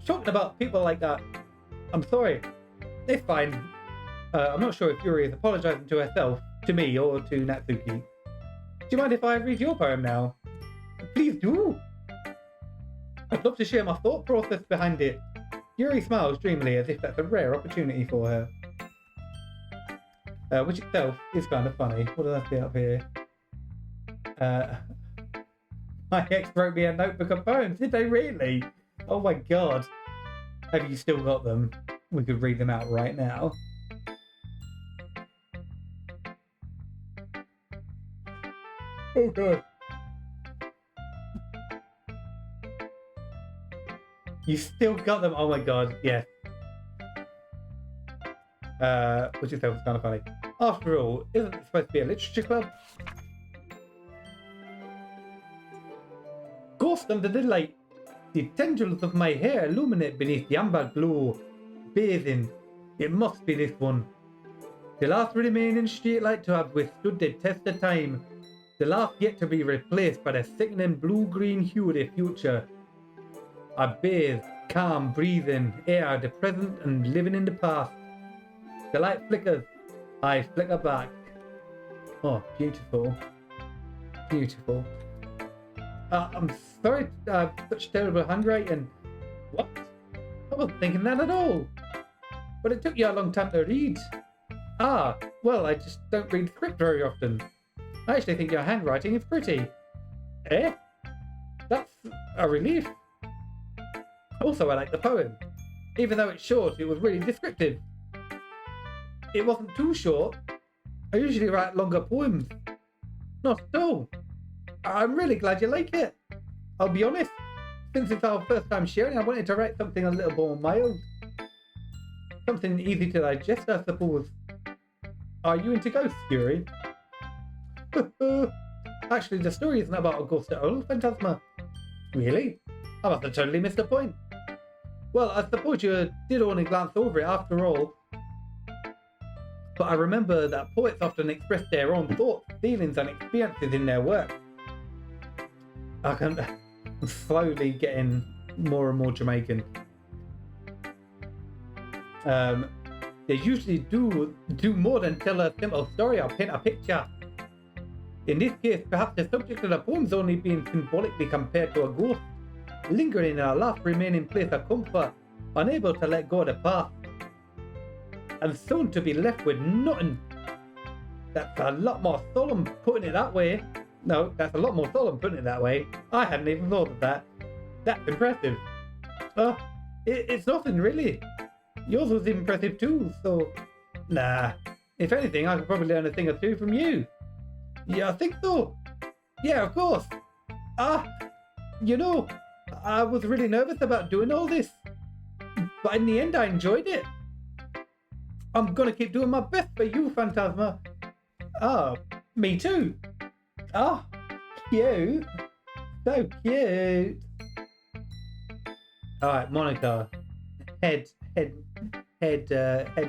about people like that. I'm sorry. It's fine. I'm not sure if Yuri is apologizing to herself, to me, or to Natsuki. Do you mind if I read your poem now? Please do. I'd love to share my thought process behind it. Yuri smiles dreamily as if that's a rare opportunity for her. Which itself is kind of funny. What does I see up here? My ex wrote me a notebook of poems. Did they really? Oh my god. Have you still got them? We could read them out right now. Oh god. You still got them? Oh my god, yes. Which itself is kind of funny. After all, isn't it supposed to be a literature club? Ghost under the light. The tendrils of my hair illuminate beneath the amber glow. Bathing. It must be this one. The last remaining streetlight to have withstood the test of time. The last yet to be replaced by the sickening blue-green hue of the future. I bathe, calm, breathing, air, the present and living in the past. The light flickers. I flicker back. Oh, beautiful. Beautiful. I'm sorry to have such terrible handwriting. What? I wasn't thinking that at all. But it took you a long time to read. Ah, well, I just don't read script very often. I actually think your handwriting is pretty. Eh? That's a relief. Also, I like the poem. Even though it's short, it was really descriptive. It wasn't too short. I usually write longer poems. Not at all. I'm really glad you like it. I'll be honest. Since it's our first time sharing, I wanted to write something a little more mild. Something easy to digest, I suppose. Are you into ghosts, Yuri? Actually, the story isn't about a ghost at all, Phantasma. Really? I must have totally missed the point. Well, I suppose you did only glance over it after all. But I remember that poets often express their own thoughts, feelings and experiences in their work. I'm slowly getting more and more Jamaican. They usually do more than tell a simple story or paint a picture. In this case, perhaps the subject of the poem's only being symbolically compared to a ghost, lingering in a last remaining place of comfort, unable to let go of the past, and soon to be left with nothing. That's a lot more solemn putting it that way. No, that's a lot more solemn putting it that way. I hadn't even thought of that. That's impressive. It's nothing really. Yours was impressive too, so... Nah. If anything, I could probably learn a thing or two from you. Yeah, I think so. Yeah, of course. You know, I was really nervous about doing all this. But in the end, I enjoyed it. I'm gonna keep doing my best for you, Phantasma. Me too. Cute. So cute. Alright, Monica. Head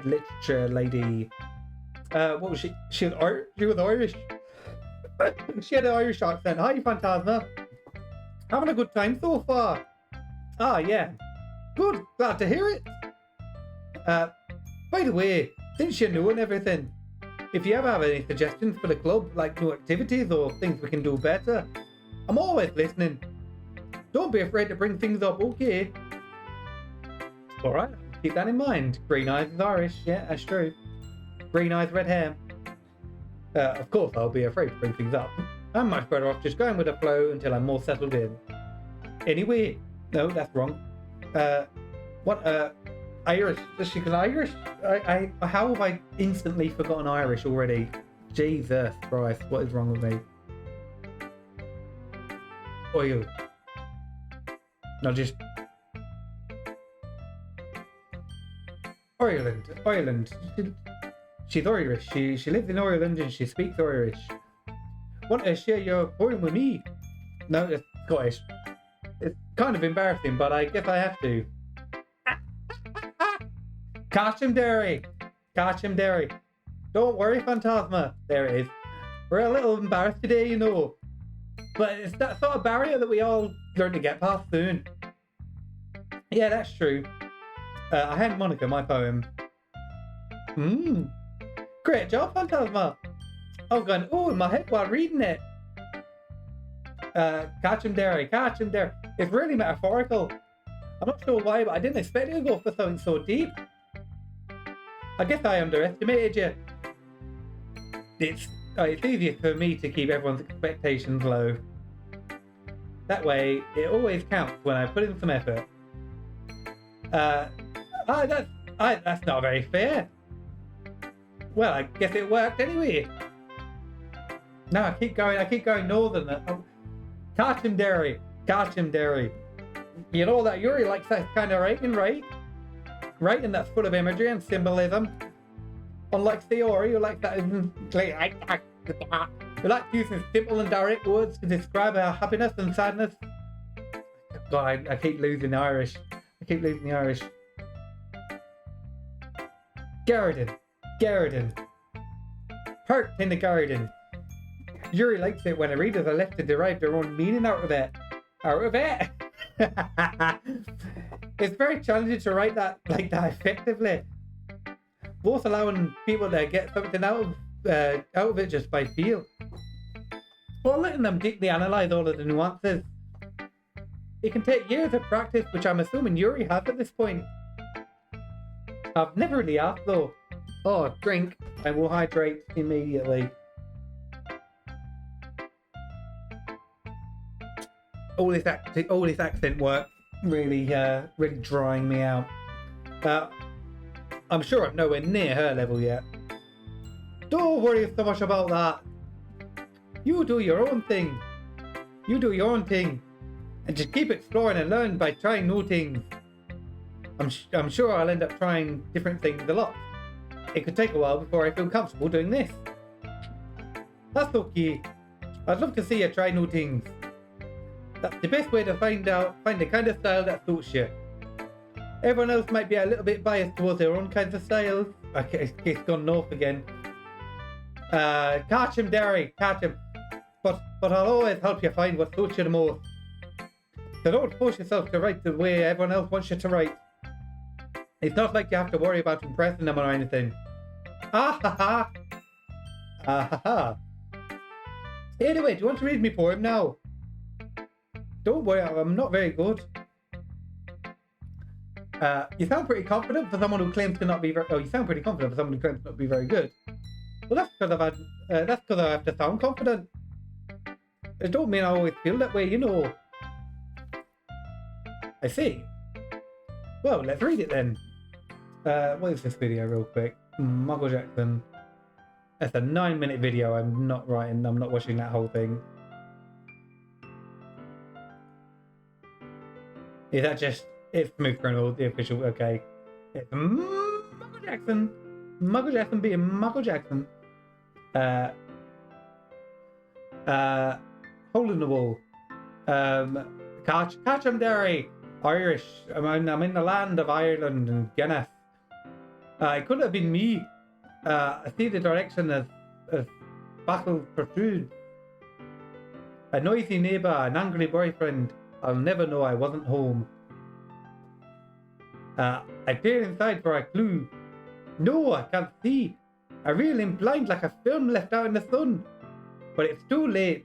literature lady. What was she? She was Irish. She had an Irish accent. Hi, Phantasma. Having a good time so far. Yeah. Good. Glad to hear it. By the way, since you're new and everything, if you ever have any suggestions for the club, like new activities or things we can do better, I'm always listening. Don't be afraid to bring things up, okay? Alright, keep that in mind. Green eyes is Irish, yeah, that's true. Green eyes, red hair. Of course I'll be afraid to bring things up. I'm much better off just going with the flow until I'm more settled in. Anyway, no, that's wrong. Irish? Is she Irish? How have I instantly forgotten Irish already? Jesus Christ, what is wrong with me? Oil. No, just... Ireland. She's Irish. She lives in Ireland and she speaks Irish. Want to share your poem with me? No, it's Scottish. It's kind of embarrassing, but I guess I have to. Catch him, Derry. Don't worry, Phantasma. There it is. We're a little embarrassed today, you know. But it's that sort of barrier that we all learn to get past soon. Yeah, that's true. I hand Monica my poem. Great job, Phantasma. I was going, oh, in my head while reading it. Catch him, Derry, catch him, Derry. It's really metaphorical. I'm not sure why, but I didn't expect it to go for something so deep. I guess I underestimated you. It's easier for me to keep everyone's expectations low. That way, it always counts when I put in some effort. That's not very fair. Well, I guess it worked anyway. No, I keep going northern. Catch him, Derry. Catch him, Derry. You know that Yuri likes that kind of writing, right? Writing that's full of imagery and symbolism. Unlike Theori, who likes that, who likes using simple and direct words to describe our happiness and sadness. God, I keep losing the Irish. Garden. Hurt in the garden. Yuri likes it when the readers are left to derive their own meaning out of it. It's very challenging to write that like that effectively. Both allowing people to get something out of it just by feel, or letting them deeply analyse all of the nuances. It can take years of practice, which I'm assuming Yuri has at this point. I've never really asked though. Oh, drink. I will hydrate immediately. All this accent work really drying me out. I'm sure I'm nowhere near her level yet. Don't worry so much about that. You do your own thing. And just keep exploring and learn by trying new things. I'm sure I'll end up trying different things a lot. It could take a while before I feel comfortable doing this. That's okay. I'd love to see you try new things. That's the best way to find the kind of style that suits you. Everyone else might be a little bit biased towards their own kinds of styles. Okay, it's gone north again. Catch him, Derry, catch him. But I'll always help you find what suits you the most. So don't force yourself to write the way everyone else wants you to write. It's not like you have to worry about impressing them or anything. Ah ha ha! Ah ha ha! Anyway, do you want to read me poem now? Don't worry, I'm not very good. You sound pretty confident for someone who claims to not be very... Oh, you sound pretty confident for someone who claims to not be very good. Well, that's because I have to sound confident. It don't mean I always feel that way, you know. I see. Well, let's read it then. What is this video real quick? Michael Jackson. That's a 9-minute video. I'm not watching that whole thing. Is that just... It's Smooth Criminal, the official, okay. It's Michael Jackson. Michael Jackson being Michael Jackson. Hole in the wall. Catch him, Derry. Irish. I'm in the land of Ireland and Guinness. It could have been me. I see the direction as battle protrudes. A noisy neighbour, an angry boyfriend. I'll never know I wasn't home. I peer inside for a clue. No, I can't see. I reel in blind like a film left out in the sun. But it's too late.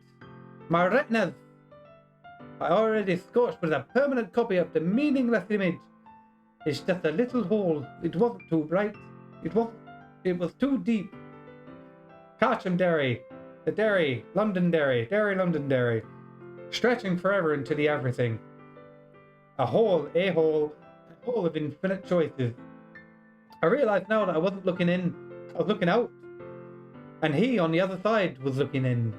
My retinas are already scorched with a permanent copy of the meaningless image. It's just a little hole. It wasn't too bright. It was too deep. Catch him, Derry. The Derry, London Derry, London Derry. Stretching forever into the everything. A hole of infinite choices. I realised now that I wasn't looking in, I was looking out. And he on the other side was looking in.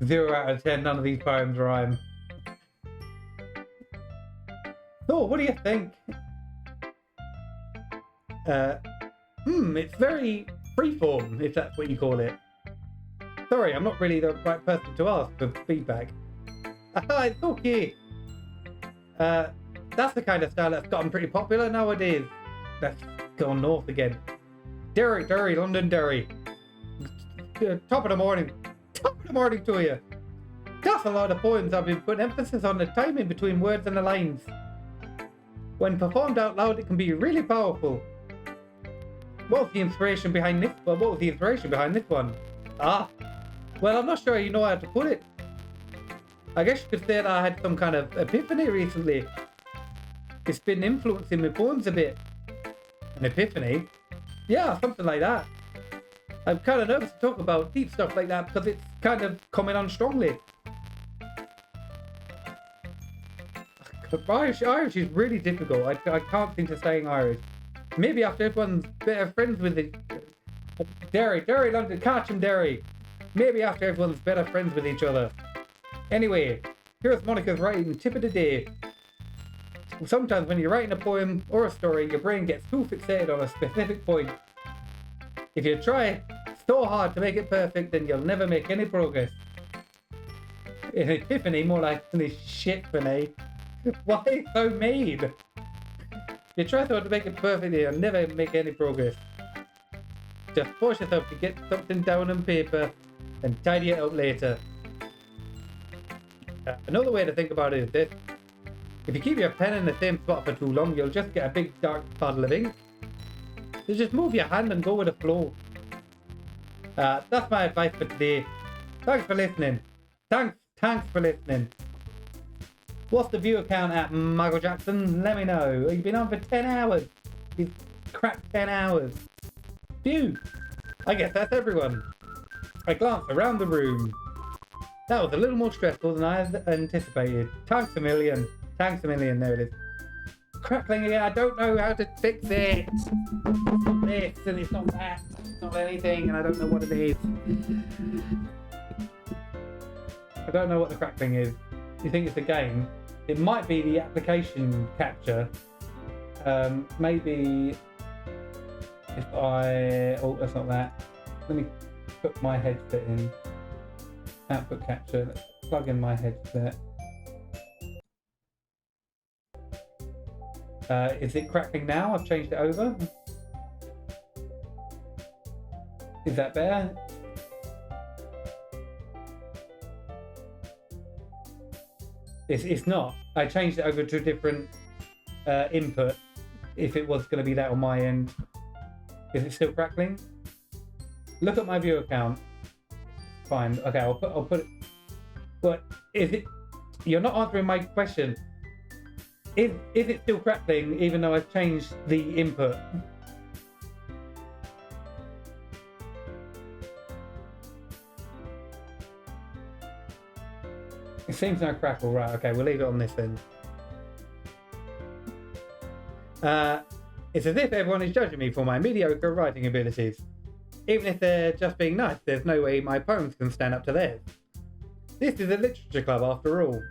0 out of 10, none of these poems rhyme. So, what do you think? It's very freeform, if that's what you call it. Sorry, I'm not really the right person to ask for feedback. It's okay. That's the kind of style that's gotten pretty popular nowadays. That's gone north again. Derry, London Derry. top of the morning. Top of the morning to you. That's a lot of poems. I've been putting emphasis on the timing between words and the lines. When performed out loud, it can be really powerful. What was the inspiration behind this? Well, what was the inspiration behind this one? Ah, well, I'm not sure you know how to put it. I guess you could say that I had some kind of epiphany recently. It's been influencing my poems a bit. An epiphany? Yeah, something like that. I'm kind of nervous to talk about deep stuff like that because it's kind of coming on strongly. Irish is really difficult. I can't seem to saying Irish. Maybe after everyone's better friends with it. Derry, London, catch him, Derry. Maybe after everyone's better friends with each other. Anyway, here's Monica's writing tip of the day. Sometimes when you're writing a poem or a story, your brain gets too fixated on a specific point. If you try so hard to make it perfect, then you'll never make any progress. An epiphany, more like any shit-phany. Why so mean? If you try so hard to make it perfect, you'll never make any progress. Just force yourself to get something down on paper and tidy it up later. Another way to think about it is this. If you keep your pen in the same spot for too long, you'll just get a big dark puddle of ink. So just move your hand and go with the flow. That's my advice for today. Thanks for listening. Thanks for listening. What's the viewer count at Michael Jackson? Let me know. You've been on for 10 hours. You've cracked 10 hours. Phew. I guess that's everyone. I glanced around the room. That was a little more stressful than I had anticipated. Thanks a million. There it is. Crackling again. I don't know how to fix it. It's not this and it's not that. It's not anything and I don't know what it is. I don't know what the crackling is. Do you think it's a game? It might be the application capture. Maybe if I... Oh, that's not that. Let me put my headset in. Output capture. Let's plug in my headset. Is it crackling now? I've changed it over. Is that better? It's not. I changed it over to a different input. If it was going to be that on my end, is it still crackling? Look at my viewer count. Fine. Okay, I'll put it. But is it? You're not answering my question. Is it still crackling even though I've changed the input? It seems no crackle, right? Okay, we'll leave it on this then. It's as if everyone is judging me for my mediocre writing abilities. Even if they're just being nice, there's no way my poems can stand up to theirs. This is a literature club after all.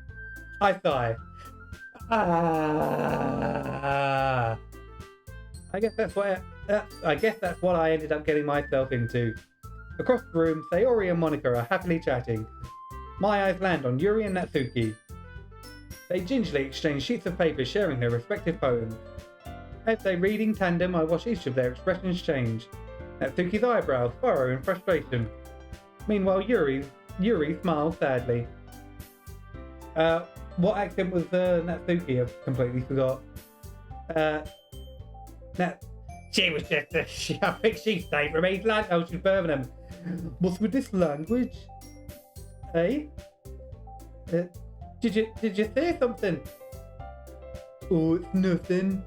I sigh. I guess that's what I ended up getting myself into. Across the room, Sayori and Monica are happily chatting. My eyes land on Yuri and Natsuki. They gingerly exchange sheets of paper sharing their respective poems. As they read in tandem, I watch each of their expressions change. Natsuki's eyebrows furrow in frustration. Meanwhile, Yuri smiles sadly. What accent was Natsuki? I completely forgot. She was just I think she stayed from East London. Oh, she's Birmingham. What's with this language? Hey? Did you say something? Oh, it's nothing.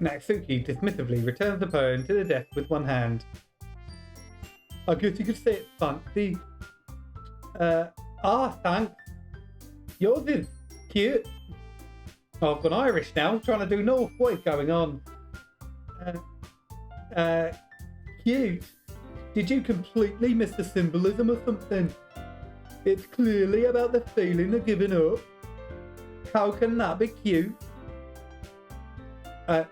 Natsuki dismissively returns the poem to the desk with one hand. I guess you could say it's fancy. Thanks. Yours is cute. Oh, I've gone Irish now, trying to do North. What is going on? Cute. Did you completely miss the symbolism or something? It's clearly about the feeling of giving up. How can that be cute? Up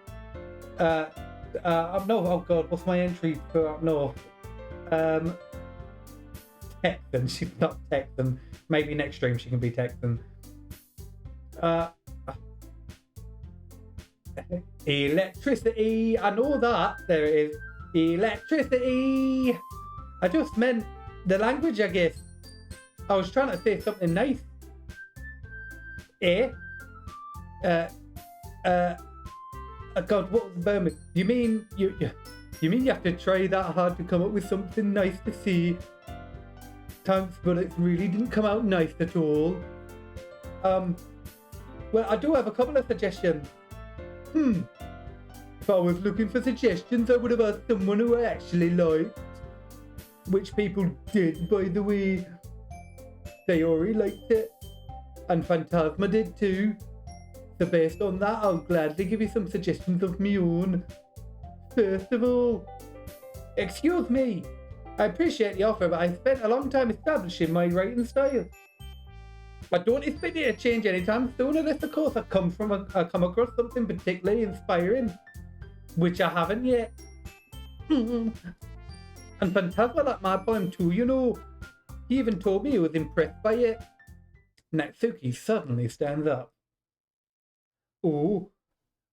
north. Oh God, what's my entry for up north? Texan. She's not Texan. Maybe next stream she can be Texan. Electricity. I know that. There it is. Electricity. I just meant The language, I guess. I was trying to say something nice. God, what was the Burman? You mean you have to try that hard to come up with something nice to say? Thanks, but it really didn't come out nice at all. Well, I do have a couple of suggestions. If I was looking for suggestions, I would have asked someone who I actually liked. Which people did, by the way. Sayori liked it. And Phantasma did too. So based on that, I'll gladly give you some suggestions of my own. First of all, excuse me. I appreciate the offer, but I spent a long time establishing my writing style. I don't expect it to change anytime soon, unless of course I come across something particularly inspiring, which I haven't yet. And Phantasma liked my poem too, you know. He even told me he was impressed by it. Natsuki suddenly stands up. Oh,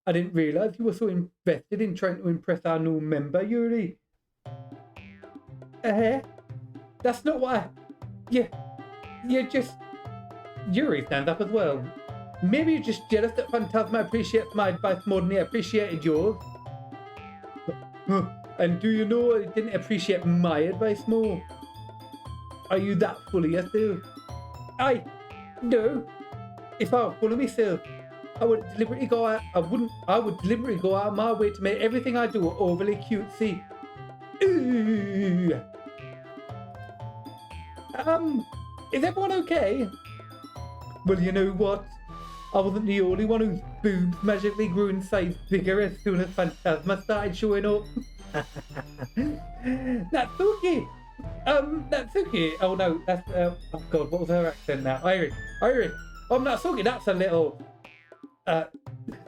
I didn't realize you were so invested in trying to impress our new member, Yuri. That's not what I... You're just... Yuri stands up as well. Maybe you're just jealous that Phantasma appreciates my advice more than he appreciated yours. And do you know he didn't appreciate my advice more? Are you that full of yourself? No. If I were full of myself, I would deliberately go out of my way to make everything I do overly cutesy. Ooh. Is everyone okay? Well, you know what? I wasn't the only one whose boobs magically grew in size bigger as soon as Phantasma started showing up. Natsuki! Natsuki! Oh no, that's, oh god, what was her accent now? Irish! Oh, Natsuki, that's a little...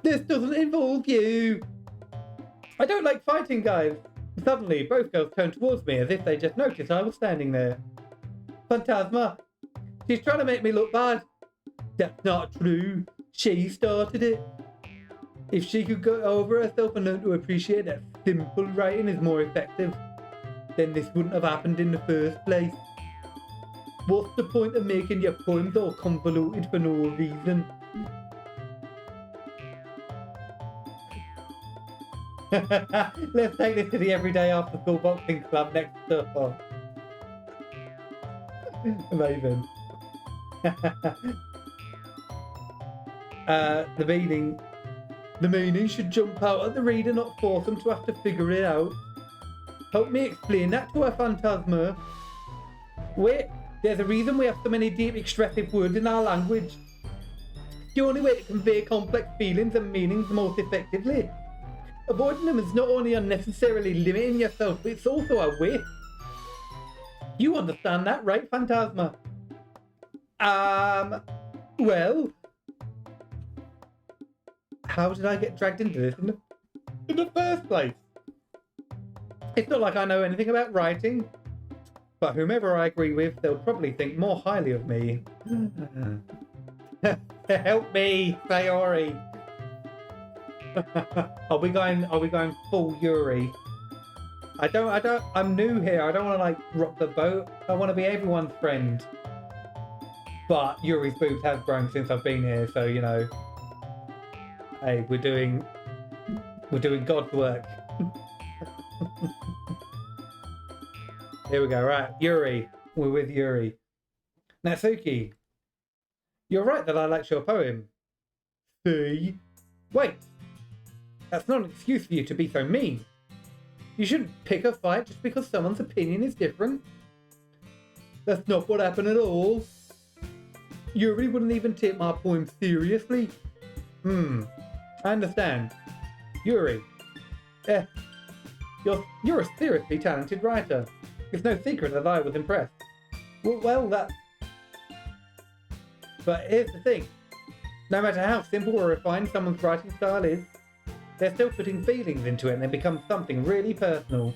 this doesn't involve you! I don't like fighting, guys! Suddenly, both girls turned towards me as if they just noticed I was standing there. Phantasma! She's trying to make me look bad! That's not true! She started it! If she could go over herself and learn to appreciate that simple writing is more effective, then this wouldn't have happened in the first place. What's the point of making your poems all convoluted for no reason? Let's take this to the everyday after school boxing club next summer. Amazing. The meaning should jump out at the reader, not force them to have to figure it out. Help me explain that to her, Phantasma. Wait, there's a reason we have so many deep, expressive words in our language. It's the only way to convey complex feelings and meanings most effectively. Avoiding them is not only unnecessarily limiting yourself, but it's also a waste. You understand that, right, Phantasma? Well... How did I get dragged into this in the first place? It's not like I know anything about writing, but whomever I agree with, they'll probably think more highly of me. Help me, Sayori. Are we going full Yuri? I'm new here. I don't want to like rock the boat. I want to be everyone's friend. But Yuri's boobs have grown since I've been here, so you know. Hey, we're doing God's work. Here we go, right. Yuri. We're with Yuri. Natsuki. You're right that I liked your poem. See? Wait. That's not an excuse for you to be so mean. You shouldn't pick a fight just because someone's opinion is different. That's not what happened at all. Yuri wouldn't even take my poem seriously. I understand. Yuri. You're a seriously talented writer. It's no secret that I was impressed. Well, that... But here's the thing. No matter how simple or refined someone's writing style is, they're still putting feelings into it and they become something really personal.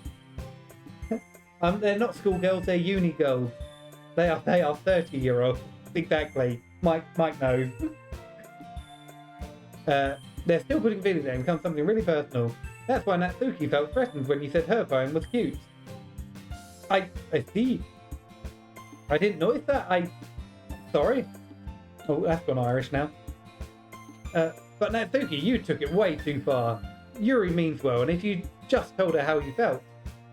They're not schoolgirls, they're uni girls. They are 30-year-olds. Exactly. Mike knows. They're still putting feelings in it and become something really personal. That's why Natsuki felt threatened when you said her poem was cute. I see. I didn't notice that. Sorry. Oh, that's gone Irish now. But Natsuki, you took it way too far. Yuri means well, and if you just told her how you felt,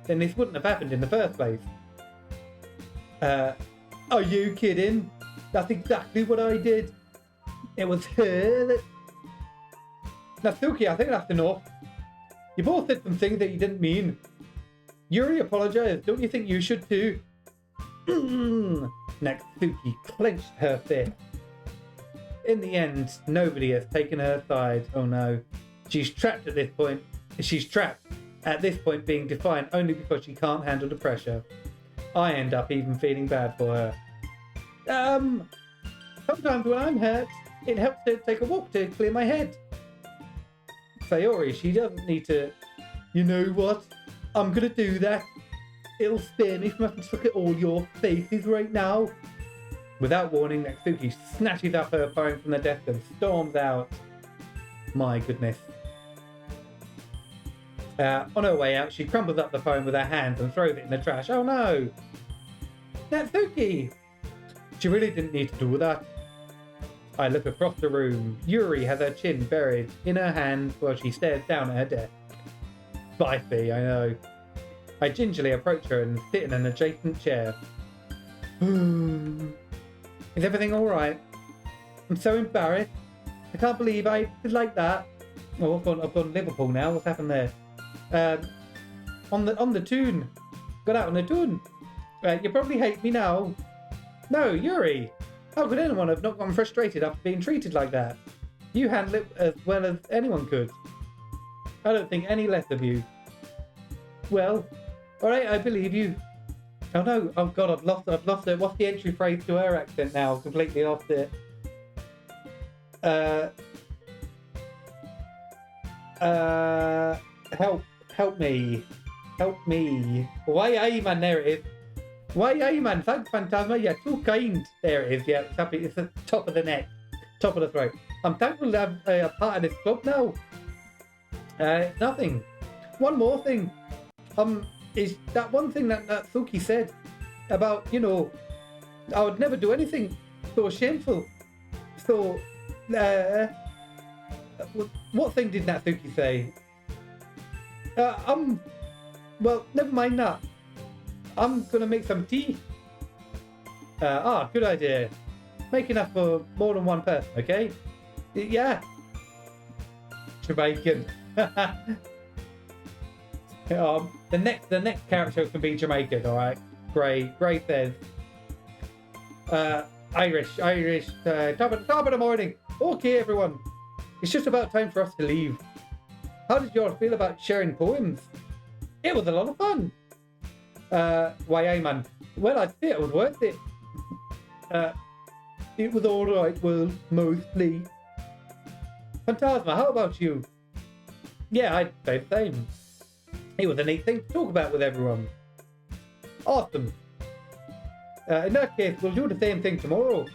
then this wouldn't have happened in the first place. Are you kidding? That's exactly what I did. It was her that... Natsuki, I think that's enough. You both said some things that you didn't mean. Yuri apologized. Don't you think you should too? Natsuki clenched her fist. In the end, nobody has taken her side. Oh no. She's trapped at this point. She's trapped at this point, being defiant only because she can't handle the pressure. I end up even feeling bad for her. Sometimes when I'm hurt, it helps to take a walk to clear my head. Sayori, she doesn't need to... You know what? I'm gonna do that. It'll spare me from having to look at all your faces right now. Without warning, Natsuki snatches up her phone from the desk and storms out. My goodness. On her way out, she crumbles up the phone with her hands and throws it in the trash. Oh no! Natsuki! She really didn't need to do that. I look across the room. Yuri has her chin buried in her hands while she stares down at her desk. Spicy, I know. I gingerly approach her and sit in an adjacent chair. Is everything alright? I'm so embarrassed. I can't believe I did like that. Oh, I've gone Liverpool now. What's happened there? On the tune. Got out on the tune. You probably hate me now. No, Yuri. How could anyone have not gotten frustrated after being treated like that? You handle it as well as anyone could. I don't think any less of you. Well, alright, I believe you. Oh no, oh god, I've lost it. What's the entry phrase to her accent now? Completely lost it. Help me. Why I man, there it is. Why I man, thanks Phantasma, you're too kind. There it is, yeah, it's the top of the neck. Top of the throat. I'm thankful to have a part of this club now. It's nothing. One more thing. Is that one thing that Natsuki said about, you know, I would never do anything so shameful. So, what thing did Natsuki say? Well, never mind that. I'm gonna make some tea. Good idea. Make enough for more than one person, okay? Yeah. Jamaican. The next character can be Jamaican, alright? Gray says. Irish, top of the morning. Okay, everyone. It's just about time for us to leave. How did you all feel about sharing poems? It was a lot of fun. Why, man? Well, I'd say it was worth it. It was alright, well, mostly. Phantasma, how about you? Yeah, I'd say the same. It was a neat thing to talk about with everyone. Awesome. In that case, we'll do the same thing tomorrow.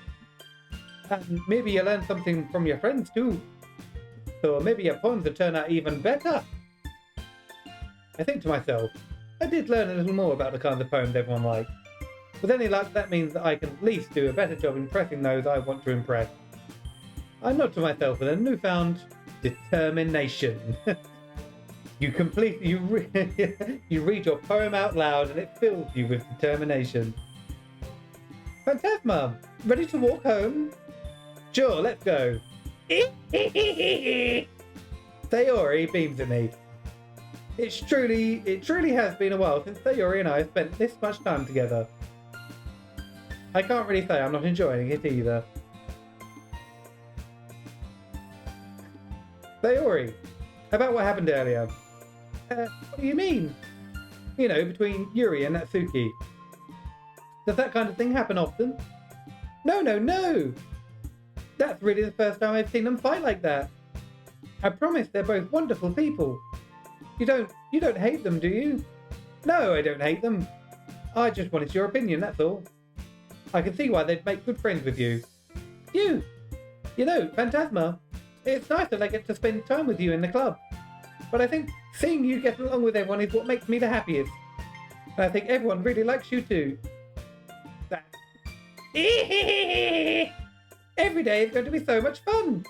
And maybe you'll learn something from your friends too. So maybe your poems will turn out even better. I think to myself, I did learn a little more about the kinds of poems everyone likes. With any luck, that means that I can at least do a better job impressing those I want to impress. I nod to myself with a newfound determination. You read your poem out loud and it fills you with determination. Phantasma, ready to walk home? Sure, let's go. Sayori beams at me. It truly has been a while since Sayori and I have spent this much time together. I can't really say I'm not enjoying it either. Sayori, about what happened earlier. What do you mean? You know, between Yuri and Natsuki. Does that kind of thing happen often? No! That's really the first time I've seen them fight like that. I promise they're both wonderful people. You don't hate them, do you? No, I don't hate them. I just wanted your opinion, that's all. I can see why they'd make good friends with you. You know, Phantasma, it's nice that I get to spend time with you in the club. But I think seeing you get along with everyone is what makes me the happiest. And I think everyone really likes you too. Every day is going to be so much fun.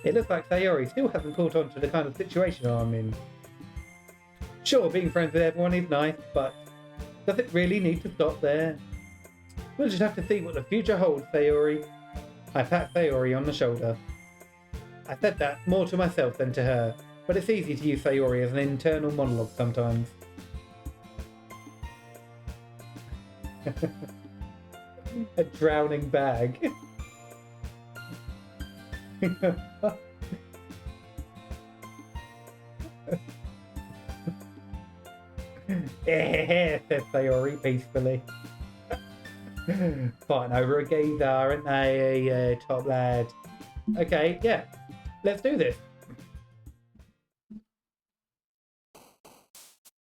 It looks like Sayori still hasn't caught on to the kind of situation I'm in. Sure, being friends with everyone is nice, but does it really need to stop there? We'll just have to see what the future holds, Sayori. I pat Sayori on the shoulder. I said that more to myself than to her, but it's easy to use Sayori as an internal monologue sometimes. A drowning bag. Said Sayori peacefully. Fighting over a geezer, aren't they? Top lad. Okay, yeah. Let's do this.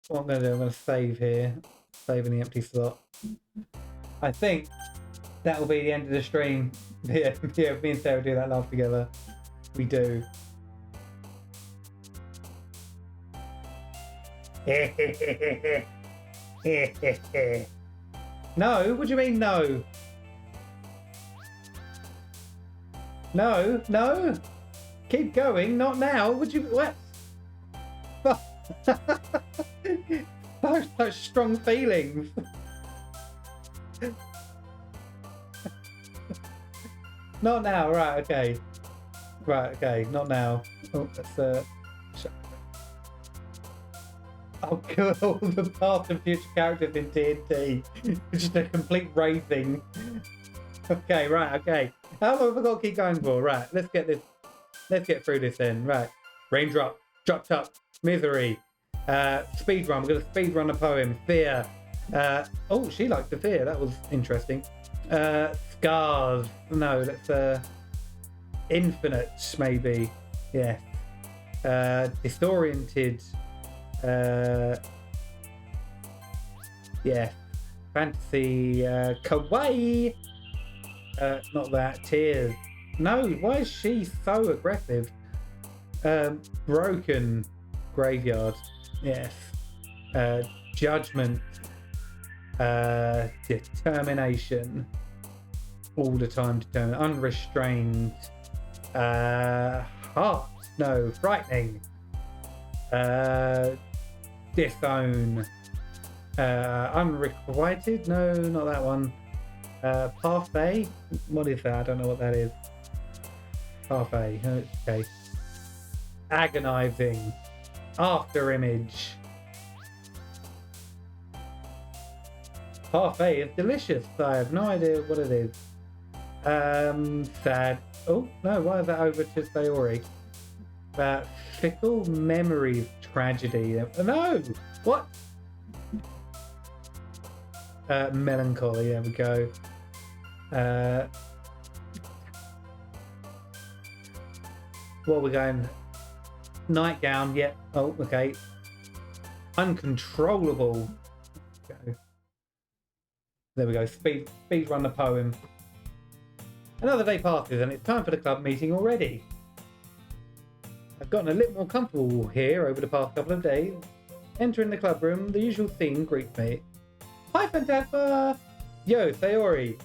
What I'm going to do, I'm going to save here. Save in the empty slot. I think that will be the end of the stream. Yeah, me and Sarah do that laugh together. We do. No? What do you mean no? No? No? Keep going, not now. Would you... What? Such strong feelings. Not now, right, okay. Right, okay, not now. Oh, that's I'll kill all the past and future characters in TNT. It's just a complete raving. Okay, right, okay. How long have I got to keep going for? Right, let's get through this then. Right. Raindrop, dropped up, misery. Speed run, we're gonna speed run a poem. Fear. Oh, she likes the fear, that was interesting. Scars. No, that's infinite, maybe. Yeah. Disoriented. Yeah. Fantasy. Kawaii. Not that. Tears. No, why is she so aggressive? Broken. Graveyard. Yes. Judgment. Determination. All the time determined. Unrestrained. Heart. No. Frightening. Disown. Unrequited. No, not that one. Parfait. What is that? I don't know what that is. Parfait. Okay. Agonizing. After image. Parfait is delicious. I have no idea what it is. Sad. Oh no, why is that over to Sayori? Fickle memories, tragedy. No, what? Melancholy. There we go. What are we going? Nightgown. Yep. Oh, okay. Uncontrollable. Go. There we go. Speed run the poem. Another day passes and it's time for the club meeting already. I've gotten a little more comfortable here over the past couple of days. Entering the club room, the usual scene greets me. Hi, Phantasma! Yo, Sayori.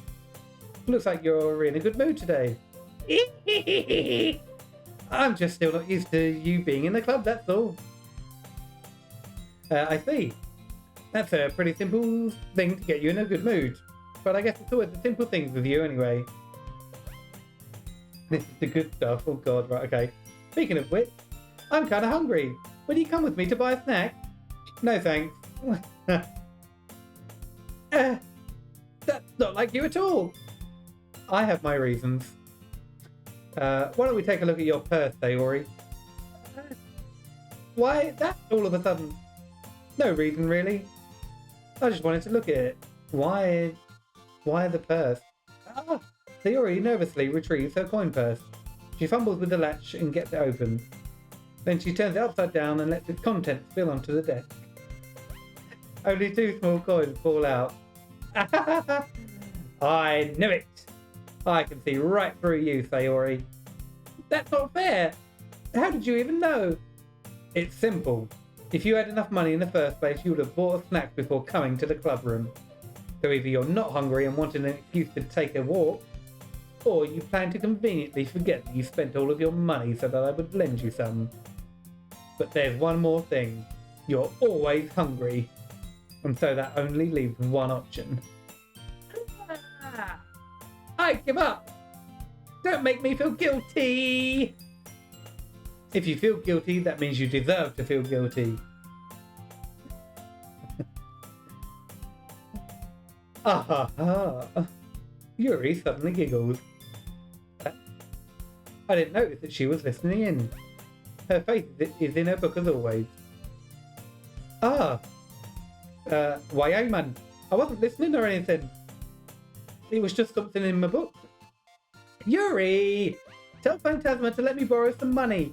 Looks like you're in a good mood today. I'm just still not used to you being in the club, that's all. I see. That's a pretty simple thing to get you in a good mood. But I guess it's always the simple things with you anyway. This is the good stuff. Oh god, right, okay. Speaking of which, I'm kind of hungry. Will you come with me to buy a snack? No thanks. That's not like you at all. I have my reasons. Why don't we take a look at your purse, Sayori? Why that all of a sudden? No reason really. I just wanted to look at it. Why the purse? Ah, Sayori nervously retrieves her coin purse. She fumbles with the latch and gets it open. Then she turns it upside down and lets its contents spill onto the desk. Only 2 small coins fall out. I knew it! I can see right through you, Sayori. That's not fair! How did you even know? It's simple. If you had enough money in the first place, you would have bought a snack before coming to the club room. So either you're not hungry and wanted an excuse to take a walk, or you plan to conveniently forget that you spent all of your money so that I would lend you some. But there's one more thing. You're always hungry. And so that only leaves one option. I give up! Don't make me feel guilty! If you feel guilty, that means you deserve to feel guilty. Ah ha ha! Yuri suddenly giggles. I didn't notice that she was listening in. Her face is in her book as always. Ah! Why, man? I wasn't listening or anything. It was just something in my book. Yuri! Tell Phantasma to let me borrow some money.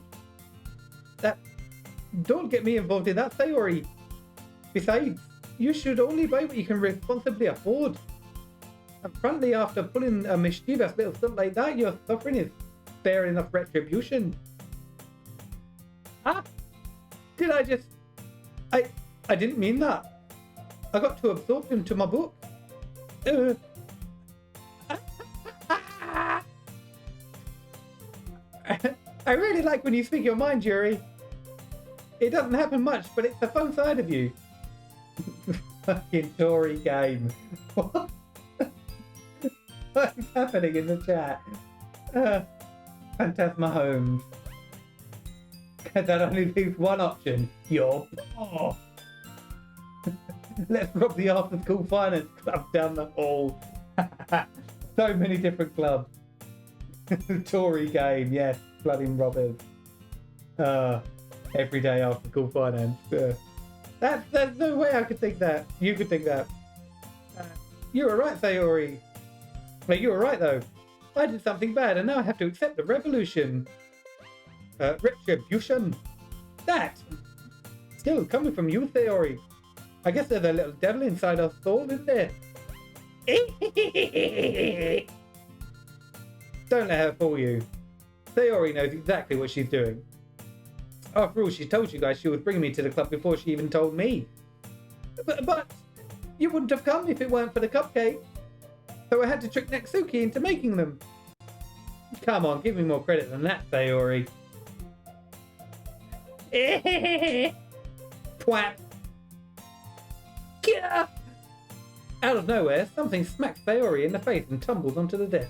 Don't get me involved in that, Sayori. Besides, you should only buy what you can responsibly afford. And frankly, after pulling a mischievous little stunt like that, your suffering is fair enough retribution. Ah! Did I just... I didn't mean that. I got too absorbed into my book. I really like when you speak your mind, Yuri. It doesn't happen much, but it's the fun side of you. Fucking Tory game. What? What is happening in the chat? Phantasma Holmes. That only leaves one option. You're poor. Let's rob the after school finance club down the hall. So many different clubs. Tory game, yes. Bloody robbers. Every day after school finance. There's no way I could think that. You could think that. You were right, Sayori. Well, you were right, though. I did something bad, and now I have to accept the revolution. Retribution. That. Still coming from you, Sayori. I guess there's a little devil inside our soul, isn't there? Don't let her fool you. Sayori knows exactly what she's doing. After all, she told you guys she was bringing me to the club before she even told me. But you wouldn't have come if it weren't for the cupcake. So I had to trick Natsuki into making them. Come on, give me more credit than that, Sayori. Twat. Yeah. Out of nowhere, something smacks Sayori in the face and tumbles onto the desk.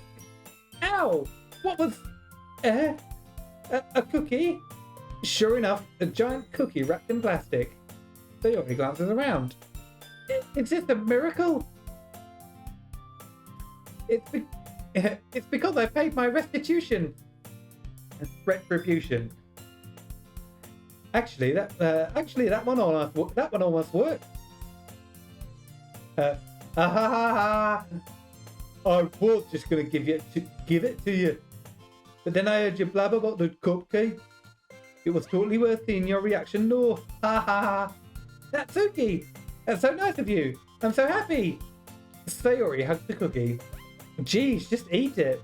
Ow! What was... a cookie? Sure enough, a giant cookie wrapped in plastic. Sayori glances around. Is this a miracle? It's because I paid my restitution. Retribution. Actually, that one almost worked. I was just gonna give it to you, but then I heard you blab about the cupcake. It was totally worth seeing your reaction. No, ha ha ha. Natsuki, that's so nice of you. I'm so happy. Sayori hugs the cookie. Geez, just eat it.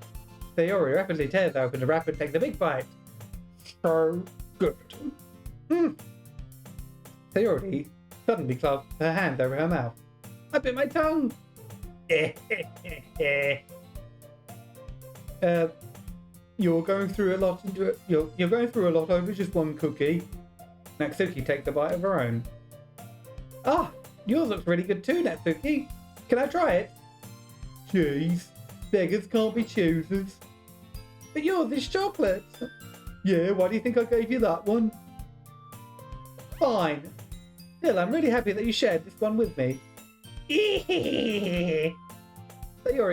Sayori rapidly tears open the wrap and takes a big bite. So good. Sayori suddenly clasps her hands over her mouth. I bit my tongue. You're going through a lot you're going through a lot over just one cookie. Natsuki takes a bite of her own. Ah, yours looks really good too, Natsuki. Can I try it? Jeez, beggars can't be choosers. But yours is chocolate. Yeah, why do you think I gave you that one? Fine. Still, I'm really happy that you shared this one with me. Sayori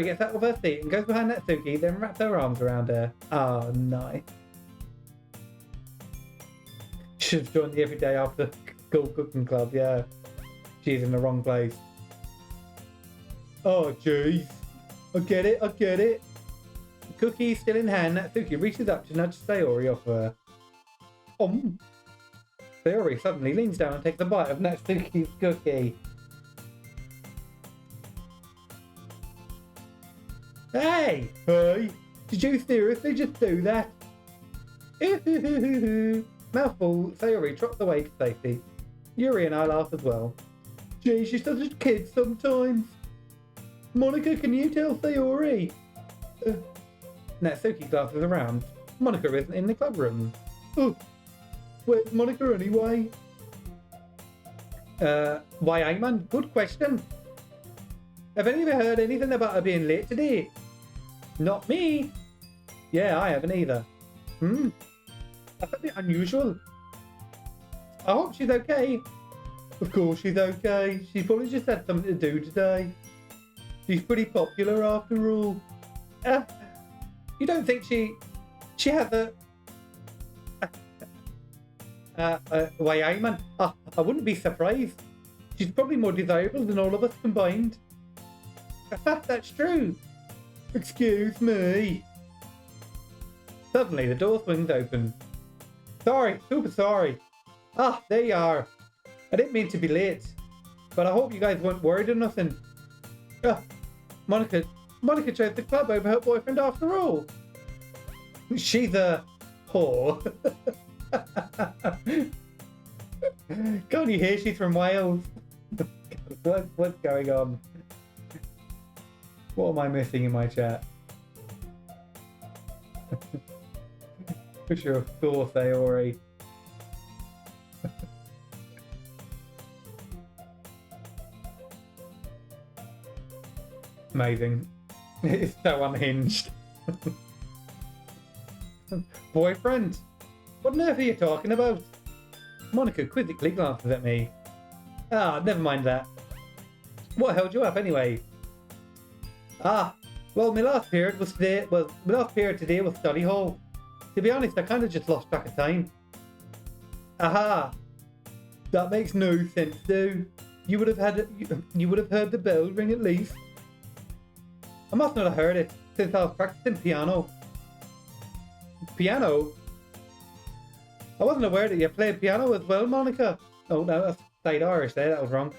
gets out of her seat and goes behind Natsuki, then wraps her arms around her. Ah, nice. Should have joined the everyday after school cooking club, yeah. She's in the wrong place. Oh, jeez. I get it. Cookie still in hand, Natsuki reaches up to nudge Sayori off her. Sayori suddenly leans down and takes a bite of Natsuki's cookie. Hey! Did you seriously just do that? Mouthful, Sayori trots away to safety. Yuri and I laugh as well. Gee, she's such a kid sometimes. Monica, can you tell Sayori? Natsuki glances around. Monica isn't in the club room. Oh, where's Monica anyway? Why, Ayman, good question. Have any of you heard anything about her being late today? Not me. Yeah, I haven't either. That's a bit unusual. I hope she's okay. Of course she's okay. She's probably just had something to do today. She's pretty popular after all. You don't think she has a... why, Ayman, I wouldn't be surprised. She's probably more desirable than all of us combined. That's true. Excuse me. Suddenly, the door swings open. Sorry, super sorry. There you are. I didn't mean to be late, but I hope you guys weren't worried or nothing. Monica chose the club over her boyfriend after all. She's a whore. Can't you hear she's from Wales? What's going on? What am I missing in my chat? For sure, of course, Sayori. Amazing. It's so unhinged. Boyfriend? What on earth are you talking about? Monica quizzically glances at me. Never mind that. What held you up anyway? Well, my last period today was study hall. To be honest, I kind of just lost track of time. Aha! That makes no sense, though. You would have heard the bell ring at least. I must not have heard it since I was practicing piano. Piano? I wasn't aware that you played piano as well, Monica. Oh no, that's side Irish there. That was wrong.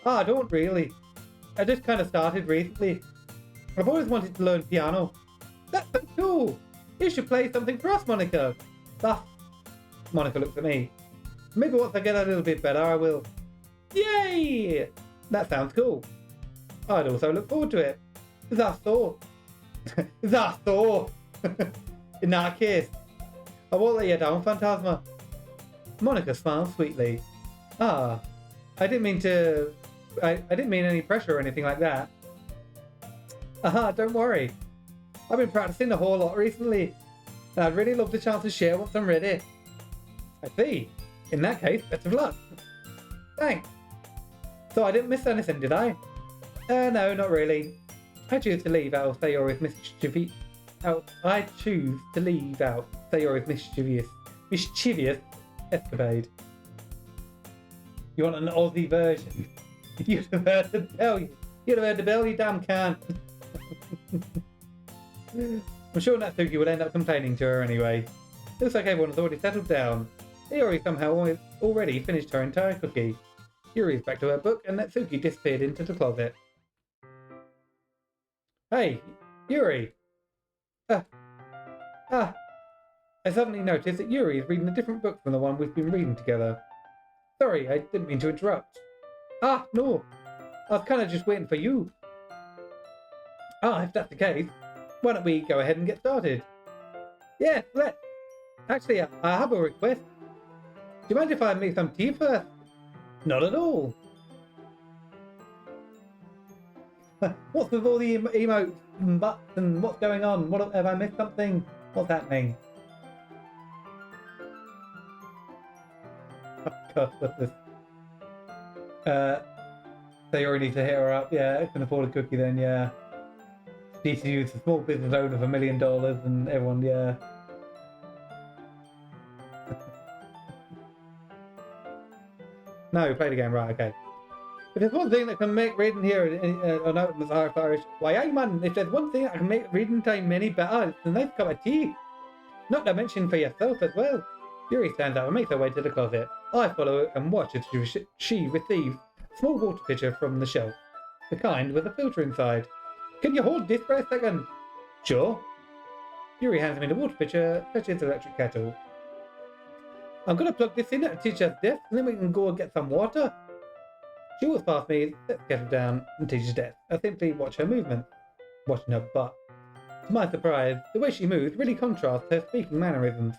Don't really. I just kind of started recently. I've always wanted to learn piano. That's so cool. You should play something for us, Monica. Monica looks at me. Maybe once I get a little bit better, I will. Yay! That sounds cool. I'd also look forward to it. That's all. That's all. In that case, I won't let you down, Phantasma. Monica smiles sweetly. I didn't mean to... I didn't mean any pressure or anything like that. Don't worry. I've been practicing a whole lot recently, and I'd really love the chance to share once I'm ready. I see. In that case, best of luck. Thanks. So I didn't miss anything, did I? No, not really. I choose to leave out Sayori's mischievous escapade. You want an Aussie version? You'd have heard the bell. You'd have heard the bell, you damn can. I'm sure Natsuki would end up complaining to her anyway. Looks like everyone has already settled down. Sayori somehow already finished her entire cookie. Yuri's back to her book, and Natsuki disappeared into the closet. Hey, Yuri! I suddenly noticed that Yuri is reading a different book from the one we've been reading together. Sorry, I didn't mean to interrupt. No. I was kind of just waiting for you. If that's the case, why don't we go ahead and get started? Yeah, let's. Actually, I have a request. Do you mind if I make some tea first? Not at all. What's with all the emotes and butts and what's going on? Have I missed something? What's happening? Oh God, what's this? They already need to hit her up. Yeah, I can afford a cookie then, yeah. DCU is a small business owner of $1 million and everyone, yeah. No, we played the game, right, okay. If there's one thing that can make reading here, no, Miss Irish, why, hey man, if there's one thing that can make reading time any better, it's a nice cup of tea. Not to mention for yourself as well. Yuri stands up and makes her way to the closet. I follow and watch as she receives a small water pitcher from the shelf. The kind with a filter inside. Can you hold this for a second? Sure. Yuri hands me the water pitcher, fetches the electric kettle. I'm gonna plug this in at the teacher's desk, and then we can go and get some water. She walks past me, sets the kettle down, and teacher's desk. I simply watch her movements, watching her butt. To my surprise, the way she moves really contrasts her speaking mannerisms,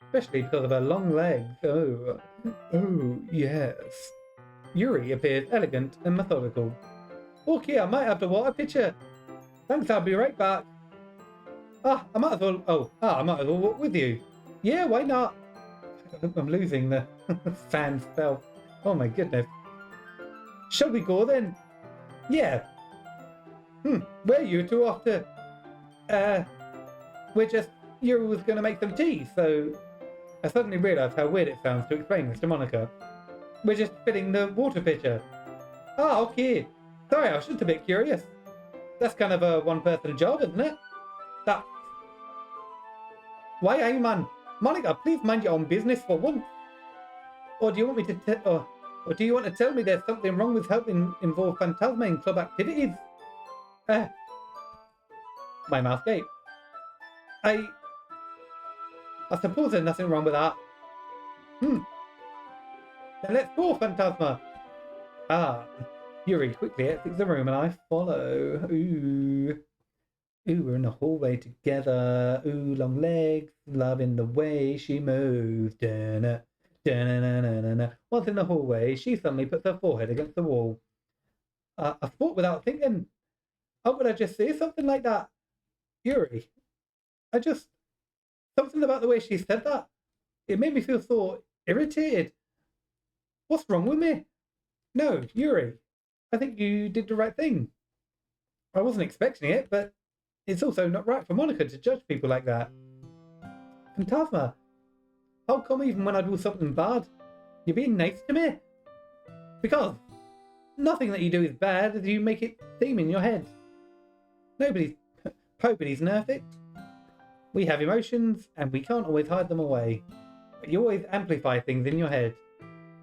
especially because of her long legs. Oh, yes. Yuri appears elegant and methodical. Okay, I might have the water pitcher. Thanks, I'll be right back. I might as well walk with you. Yeah, why not? I'm losing the fan spell. Oh my goodness. Shall we go then? Yeah. Where are you two off to? Yuri was going to make some tea, so I suddenly realised how weird it sounds to explain this to Monica. We're just filling the water pitcher. Ah, okay. Sorry, I was just a bit curious. That's kind of a one-person job, isn't it? That. Why, hey man? Monica, please mind your own business for once. Or do you want me to or do you want to tell me there's something wrong with helping involve Phantasma in club activities? My mouth gaped. I suppose there's nothing wrong with that. Then let's go, Phantasma. Yuri quickly exits the room and I follow. Ooh, we're in the hallway together. Ooh, long legs, loving the way she moves. Da-na, da-na-na-na-na. Once in the hallway, she suddenly puts her forehead against the wall. I thought without thinking. How would I just say something like that? Yuri, something about the way she said that. It made me feel so irritated. What's wrong with me? No, Yuri, I think you did the right thing. I wasn't expecting it, but it's also not right for Monica to judge people like that. Phantasma, how come even when I do something bad, you're being nice to me? Because nothing that you do is bad as you make it seem in your head. Nobody's perfect. We have emotions, and we can't always hide them away. But you always amplify things in your head.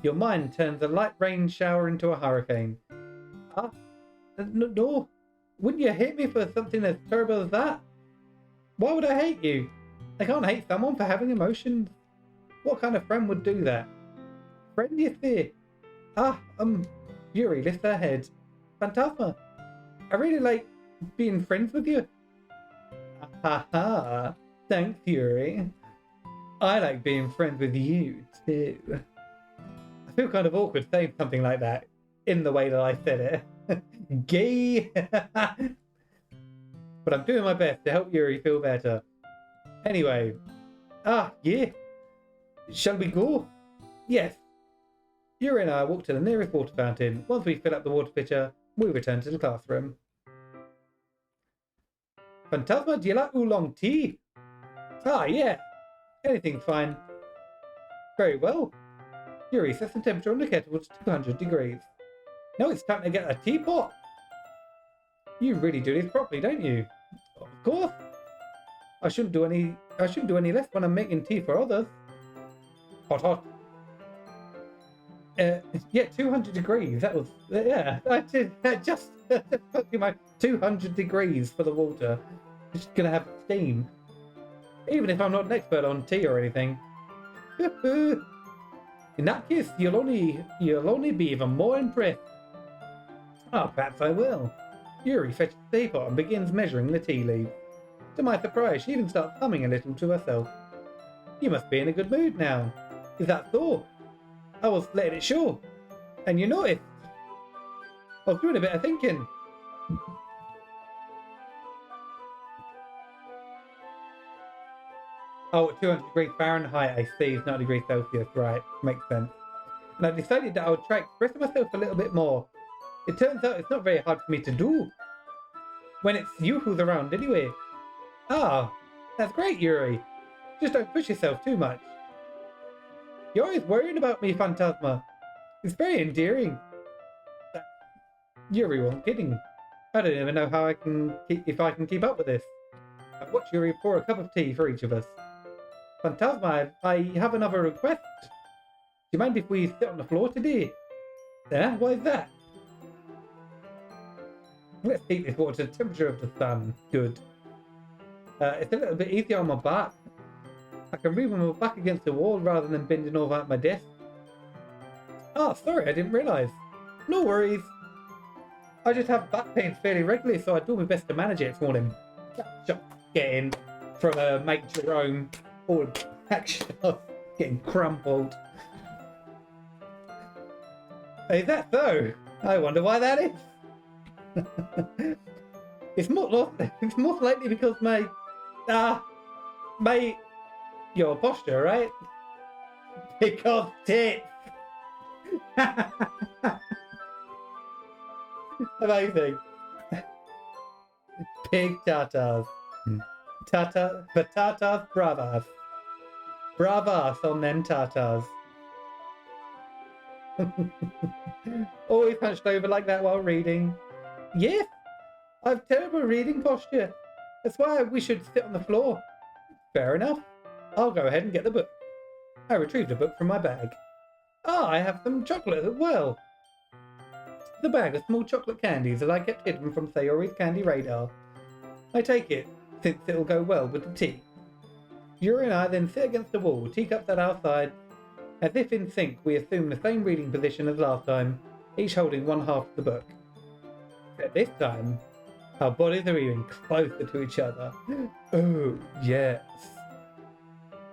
Your mind turns a light rain shower into a hurricane. No. Wouldn't you hate me for something as terrible as that? Why would I hate you? I can't hate someone for having emotions. What kind of friend would do that? Friend, you say? Yuri lifts her head. Phantasma, I really like being friends with you. Thanks, Yuri. I like being friends with you, too. I feel kind of awkward saying something like that in the way that I said it. Gay! But I'm doing my best to help Yuri feel better. Anyway. Yeah. Shall we go? Yes. Yuri and I walk to the nearest water fountain. Once we fill up the water pitcher, we return to the classroom. Phantasma, do you like oolong tea? Yeah. Anything's fine. Very well. Yuri sets the temperature on the kettle to 200 degrees. Now it's time to get a teapot. You really do this properly, don't you? Of course. I shouldn't do any less when I'm making tea for others. Hot. Yeah, 200 degrees. That was, I just put you my 200 degrees for the water. It's gonna have steam. Even if I'm not an expert on tea or anything. In that case, you'll only be even more impressed. Perhaps I will. Yuri fetches the teapot and begins measuring the tea leaves. To my surprise, she even starts humming a little to herself. You must be in a good mood now. Is that so? I was letting it show. And you noticed. I was doing a bit of thinking. At 200 degrees Fahrenheit, I see, it's not degrees Celsius, right? Makes sense. And I decided that I would try expressing myself a little bit more. It turns out it's not very hard for me to do. When it's you who's around anyway. That's great, Yuri. Just don't push yourself too much. You're always worrying about me, Phantasma. It's very endearing. Yuri wasn't kidding. I don't even know how if I can keep up with this. I watch Yuri pour a cup of tea for each of us. Phantasma, I have another request. Do you mind if we sit on the floor today? Yeah, why is that? Let's heat this water to the temperature of the sun. Good. It's a little bit easier on my back. I can read with my back against the wall rather than bending over at my desk. Oh, sorry, I didn't realise. No worries. I just have back pain fairly regularly, so I do my best to manage it for him. Getting from a mate Jerome, all action of getting crumpled. Is that so? I wonder why that is. It's most likely because my your posture, right? Because tits. Amazing. Pig tatas. Patatas bravas. Bravas on them tatas. Always hunched over like that while reading. Yes, I've terrible reading posture. That's why we should sit on the floor. Fair enough. I'll go ahead and get the book. I retrieved a book from my bag. Ah, I have some chocolate as well. The bag of small chocolate candies that I kept hidden from Sayori's candy radar. I take it, since it'll go well with the tea. Yuri and I then sit against the wall, teacups at our sides. As if in sync, we assume the same reading position as last time, each holding one half of the book. At this time, our bodies are even closer to each other. Oh, yes.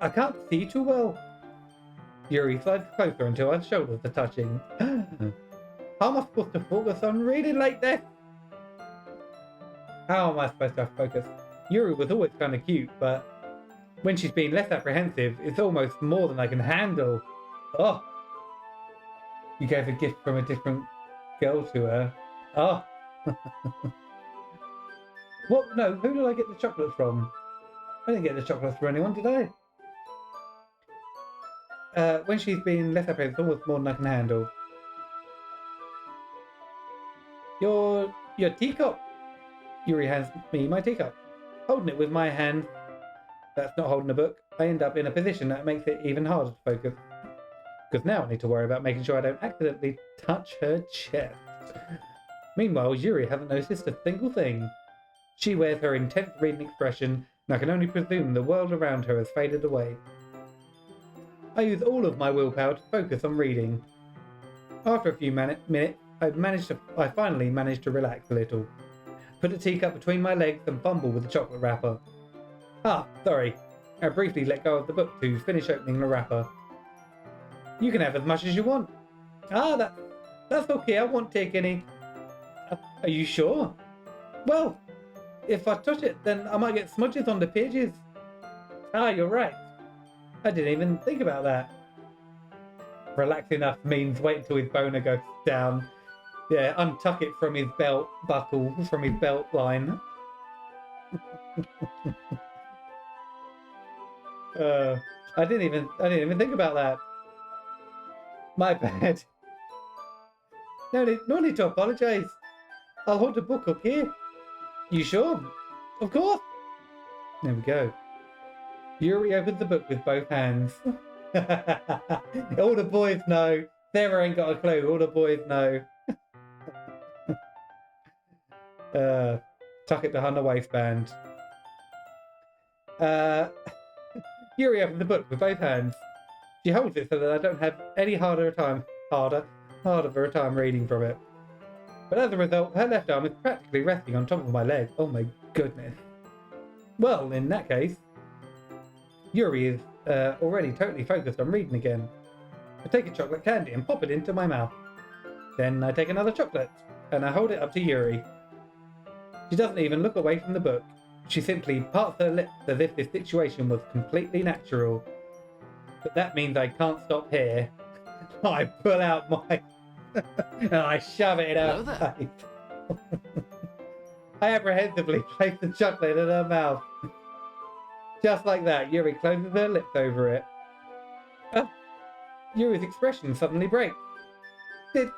I can't see too well. Yuri slides closer until our shoulders are touching. How am I supposed to focus on reading like this? How am I supposed to focus? Yuri was always kind of cute, but when she's being less apprehensive, it's almost more than I can handle. Oh, you gave a gift from a different girl to her. Oh. What? No, who did I get the chocolate from? I didn't get the chocolate from anyone, did I? When she's being less apprehensive, it's almost more than I can handle. Your teacup. Yuri hands me my teacup. Holding it with my hand, that's not holding a book, I end up in a position that makes it even harder to focus. Because now I need to worry about making sure I don't accidentally touch her chest. Meanwhile, Yuri hasn't noticed a single thing. She wears her intense reading expression, and I can only presume the world around her has faded away. I use all of my willpower to focus on reading. After a few minutes, I finally managed to relax a little. Put the teacup between my legs and fumble with the chocolate wrapper. Ah, sorry. I briefly let go of the book to finish opening the wrapper. You can have as much as you want. Ah, that's okay. I won't take any. Are you sure? Well, if I touch it, then I might get smudges on the pages. Ah, you're right. I didn't even think about that. Relax enough means wait until his boner goes down. Yeah, untuck it from his belt buckle, from his belt line. I didn't even think about that. My bad. No need to apologise. I'll hold the book, okay? You sure? Of course. There we go. Yuri opens the book with both hands. All the boys know. Sarah ain't got a clue. All the boys know. Tuck it behind the waistband. Yuri opens the book with both hands. She holds it so that I don't have any harder of a time reading from it. But as a result, her left arm is practically resting on top of my leg. Oh my goodness. Well, in that case, Yuri is already totally focused on reading again. I take a chocolate candy and pop it into my mouth. Then I take another chocolate and I hold it up to Yuri. She doesn't even look away from the book. She simply parts her lips as if this situation was completely natural. But that means I can't stop here. I pull out my... and I shove it in her face. I apprehensively place the chocolate in her mouth. Just like that, Yuri closes her lips over it. Yuri's expression suddenly breaks. Did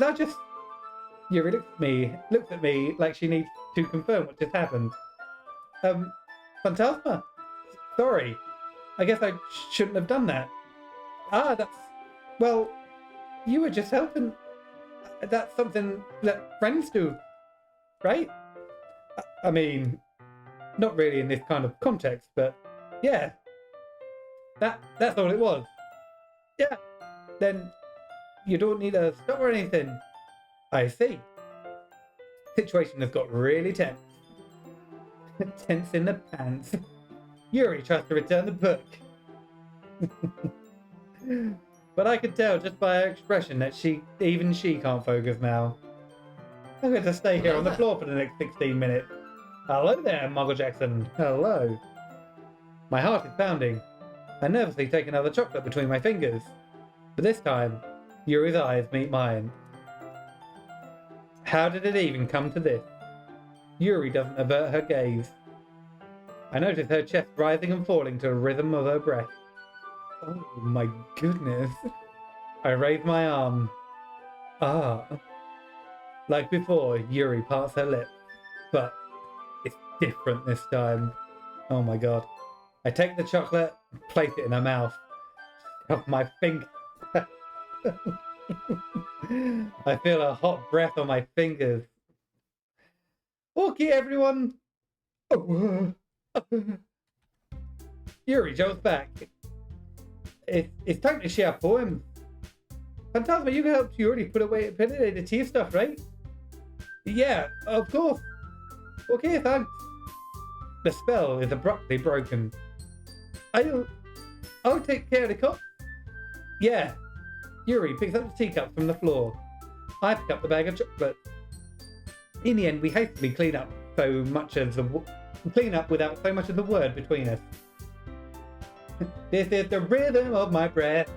I just... Yuri looks at me like she needs to confirm what just happened. Phantasma? Sorry. I guess I shouldn't have done that. Well, you were just helping. That's something that friends do, right? I mean, not really in this kind of context, but yeah. That's all it was. Yeah. Then you don't need a stop or anything. I see. Situation has got really tense. Tense in the pants. Yuri tries to return the book. But I could tell just by her expression that even she can't focus now. I'm going to stay here on the floor for the next 16 minutes. Hello there, Muggle Jackson. Hello. My heart is pounding. I nervously take another chocolate between my fingers. But this time, Yuri's eyes meet mine. How did it even come to this? Yuri doesn't avert her gaze. I notice her chest rising and falling to the rhythm of her breath. Oh my goodness. I raise my arm. Ah. Like before, Yuri parts her lips. But it's different this time. Oh my god. I take the chocolate, place it in her mouth. Stuff my finger. I feel a hot breath on my fingers. Okay, everyone. Yuri jumps back. It's time to share poems. Phantasma, you helped Yuri put away the tea stuff, right? Yeah, of course. Okay, thanks. The spell is abruptly broken. I'll take care of the cup. Yeah. Yuri picks up the teacup from the floor. I pick up the bag of chocolate. In the end, we hastily clean up without so much as a word between us. This is the rhythm of my breath.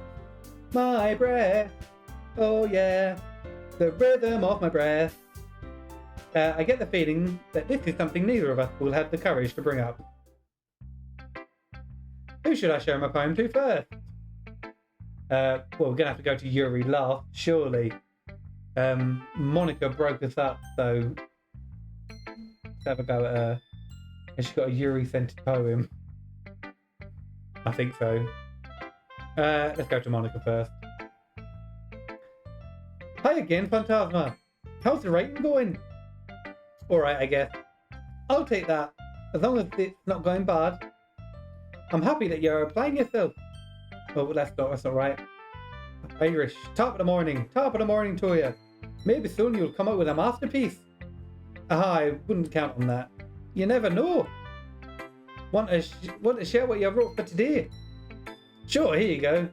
My breath. Oh yeah. The rhythm of my breath. I get the feeling that this is something neither of us will have the courage to bring up. Who should I share my poem to first? Well, we're going to have to go to Yuri last, surely. Monica broke us up, so let's have a go at her. And she's got a Yuri-centered poem. I think so. Let's go to Monica first. Hi again, Phantasma. How's the writing going? Alright, I guess. I'll take that, as long as it's not going bad. I'm happy that you're applying yourself. Oh, that's not right. Irish. Top of the morning to you. Maybe soon you'll come out with a masterpiece. Aha, I wouldn't count on that. You never know. Want to share what you wrote for today? Sure, here you go.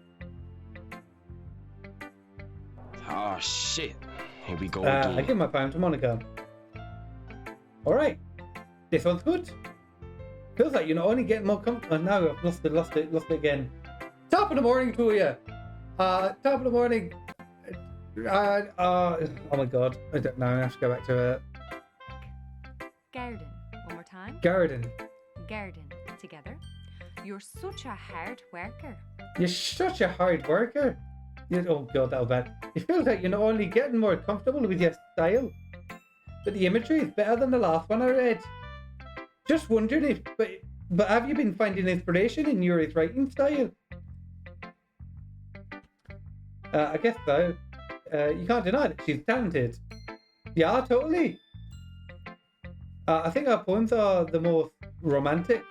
Oh shit. Here we go I again. give my poem to Monica. Alright. This one's good. Feels like you're not only getting more comfortable. No, I've lost it again. Top of the morning to you. Top of the morning. Oh my god. I don't know. I have to go back to Garden. One more time. Garden. Garden. Together. You're such a hard worker. You're such a hard worker. Oh god, that was bad. It feels like you're not only getting more comfortable with your style, but the imagery is better than the last one I read. Just wondering but have you been finding inspiration in Yuri's writing style? I guess so. You can't deny that she's talented. Yeah, totally. I think her poems are the most romantic.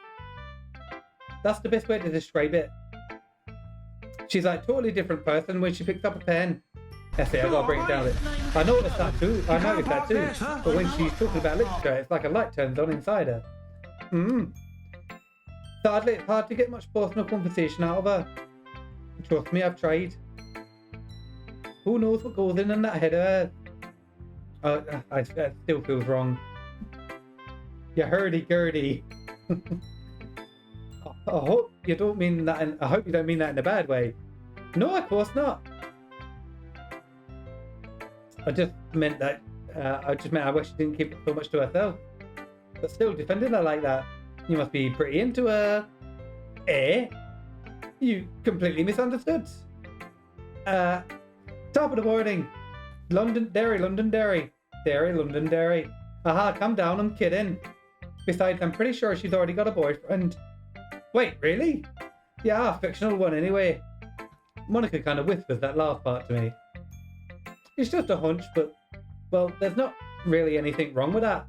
That's the best way to describe it. She's like a totally different person when she picks up a pen. That's it, I gotta bring it down a bit. I noticed that too. But when she's talking about literature, it's like a light turns on inside her. Sadly, it's hard to get much personal conversation out of her. Trust me, I've tried. Who knows what goes in that head of hers? It still feels wrong. You hurdy-gurdy. I hope you don't mean that. I hope you don't mean that in a bad way. No, of course not. I just meant that. I wish she didn't keep it so much to herself. But still, defending her like that, you must be pretty into her. Eh? You completely misunderstood. Top of the morning. London Dairy. London Dairy. Aha, calm down, I'm kidding. Besides, I'm pretty sure she's already got a boyfriend. Wait, really? Yeah, fictional one anyway. Monica kind of whispers that last part to me. It's just a hunch, but, well, there's not really anything wrong with that.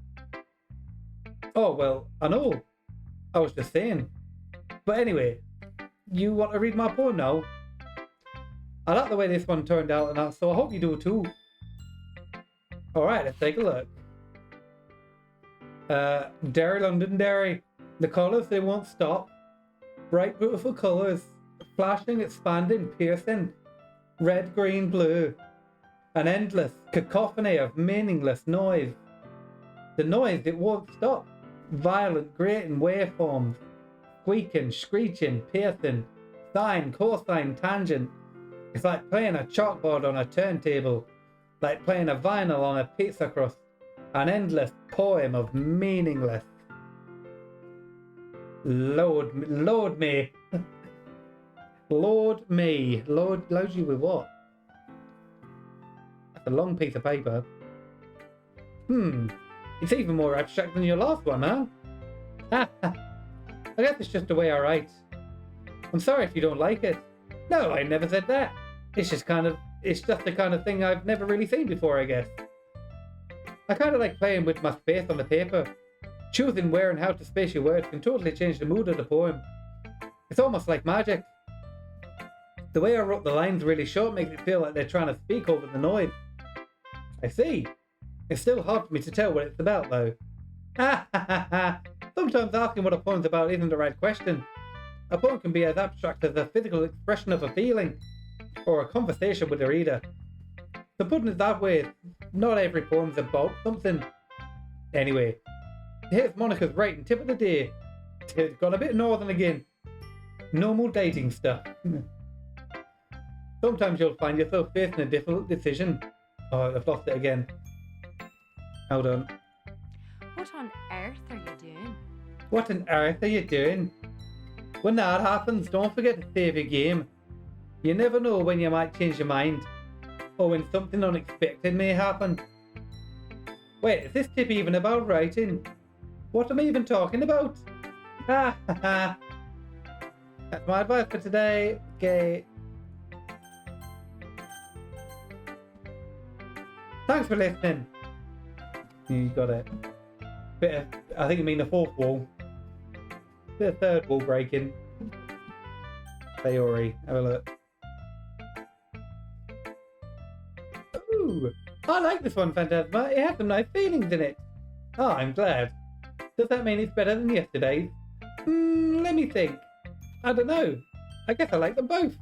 Oh, well, I know. I was just saying. But anyway, you want to read my poem now? I like the way this one turned out, and so I hope you do too. Alright, let's take a look. Derry, London, Derry. The colours, they won't stop. Bright, beautiful colours. Flashing, expanding, piercing. Red, green, blue. An endless cacophony of meaningless noise. The noise, it won't stop. Violent, grating waveforms. Squeaking, screeching, piercing. Sine, cosine, tangent. It's like playing a chalkboard on a turntable. Like playing a vinyl on a pizza crust. An endless poem of meaningless. Load me. Load me, load you with what? That's a long piece of paper. It's even more abstract than your last one, huh? I guess it's just the way I write. I'm sorry if you don't like it. No, I never said that. It's just the kind of thing I've never really seen before, I guess. I kind of like playing with my space on the paper. Choosing where and how to space your words can totally change the mood of the poem. It's almost like magic. The way I wrote the lines really short makes it feel like they're trying to speak over the noise. I see. It's still hard for me to tell what it's about, though. Sometimes asking what a poem's about isn't the right question. A poem can be as abstract as a physical expression of a feeling, or a conversation with the reader. So putting it that way, not every poem's about something. Anyway, here's Monica's writing tip of the day. It's got a bit northern again. Normal dating stuff. Sometimes you'll find yourself facing a difficult decision. Oh, I've lost it again. Hold on. What on earth are you doing? What on earth are you doing? When that happens, don't forget to save your game. You never know when you might change your mind, or when something unexpected may happen. Wait, is this tip even about writing? What am I even talking about? Ha ha ha. That's my advice for today. Okay. Thanks for listening. You got it. Bit of, I think you mean the fourth wall. Bit of third wall breaking. Theory. Have a look. Ooh, I like this one, Phantasma. It has some nice feelings in it. Oh, I'm glad. Does that mean it's better than yesterday's? Let me think. I don't know. I guess I like them both.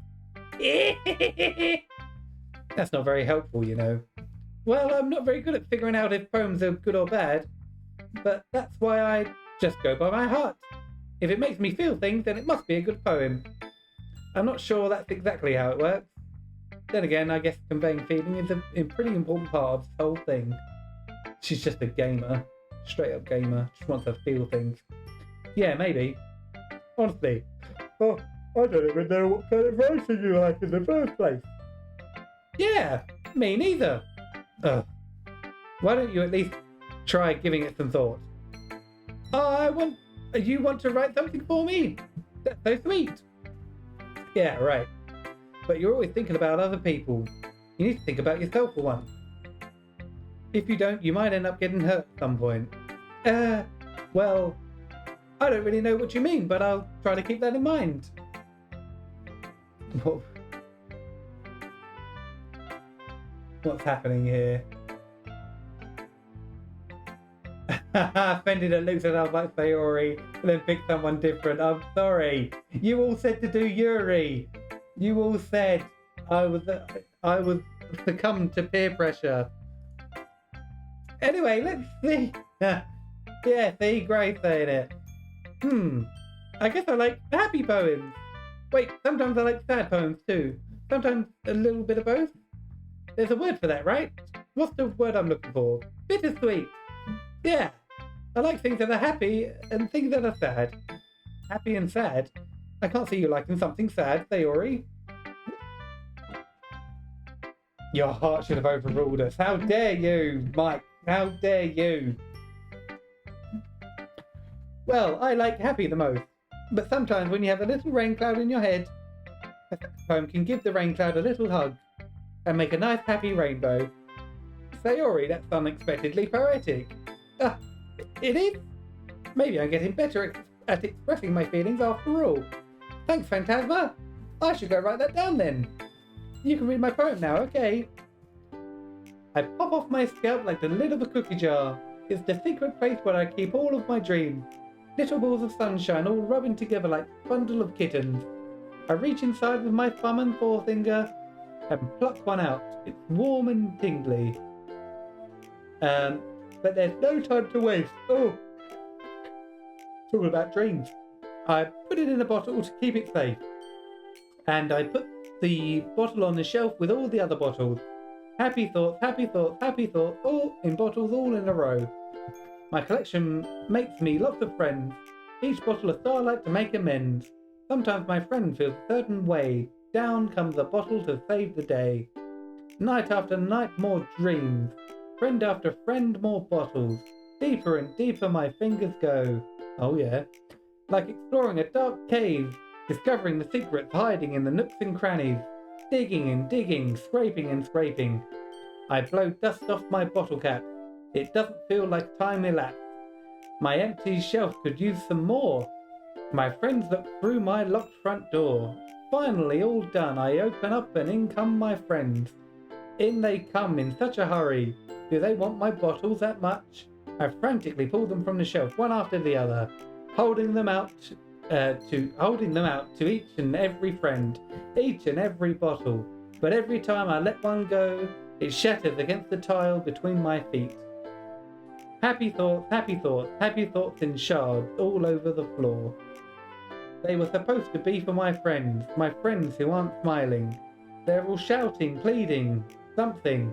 That's not very helpful, you know. Well, I'm not very good at figuring out if poems are good or bad, but that's why I just go by my heart. If it makes me feel things, then it must be a good poem. I'm not sure that's exactly how it works. Then again, I guess conveying feeling is a pretty important part of this whole thing. She's just a gamer. Straight up gamer. Just wants to feel things. Yeah, maybe. Honestly. Oh, I don't even know what kind of writing you like in the first place. Yeah, me neither. Why don't you at least try giving it some thought? You want to write something for me? That's so sweet. Yeah, right. But you're always thinking about other people. You need to think about yourself for once. If you don't, you might end up getting hurt at some point. Well, I don't really know what you mean, but I'll try to keep that in mind. What's happening here? Fendi that looks at us like Sayori and then pick someone different. I'm sorry. You all said to do Yuri. You all said I was succumbed to peer pressure. Anyway, let's see. Yeah, see, Gray saying it. I guess I like happy poems. Wait, sometimes I like sad poems too. Sometimes a little bit of both. There's a word for that, right? What's the word I'm looking for? Bittersweet. Yeah. I like things that are happy and things that are sad. Happy and sad? I can't see you liking something sad, Sayori. Your heart should have overruled us. How dare you, Mike? How dare you? Well, I like happy the most. But sometimes when you have a little rain cloud in your head, a poem can give the rain cloud a little hug and make a nice happy rainbow. Sayori, that's unexpectedly poetic. It is? Maybe I'm getting better at expressing my feelings after all. Thanks, Phantasma. I should go write that down then. You can read my poem now, okay? I pop off my scalp like the lid of a cookie jar. It's the secret place where I keep all of my dreams. Little balls of sunshine all rubbing together like a bundle of kittens. I reach inside with my thumb and forefinger and pluck one out. It's warm and tingly. But there's no time to waste. Oh, talking about dreams. I put it in a bottle to keep it safe. And I put the bottle on the shelf with all the other bottles. Happy thoughts, happy thoughts, happy thoughts, all in bottles all in a row. My collection makes me lots of friends. Each bottle of starlight to make amends. Sometimes my friend feels a certain way. Down comes a bottle to save the day. Night after night more dreams. Friend after friend more bottles. Deeper and deeper my fingers go. Oh yeah. Like exploring a dark cave. Discovering the secrets hiding in the nooks and crannies. Digging and digging, scraping and scraping. I blow dust off my bottle cap. It doesn't feel like time elapsed. My empty shelf could use some more. My friends look through my locked front door. Finally all done, I open up and in come my friends. In they come in such a hurry. Do they want my bottles that much? I frantically pull them from the shelf, one after the other, holding them out to each and every friend, each and every bottle. But every time I let one go, it shatters against the tile between my feet. Happy thoughts, happy thoughts, happy thoughts in shards all over the floor. They were supposed to be for my friends who aren't smiling. They're all shouting, pleading, something.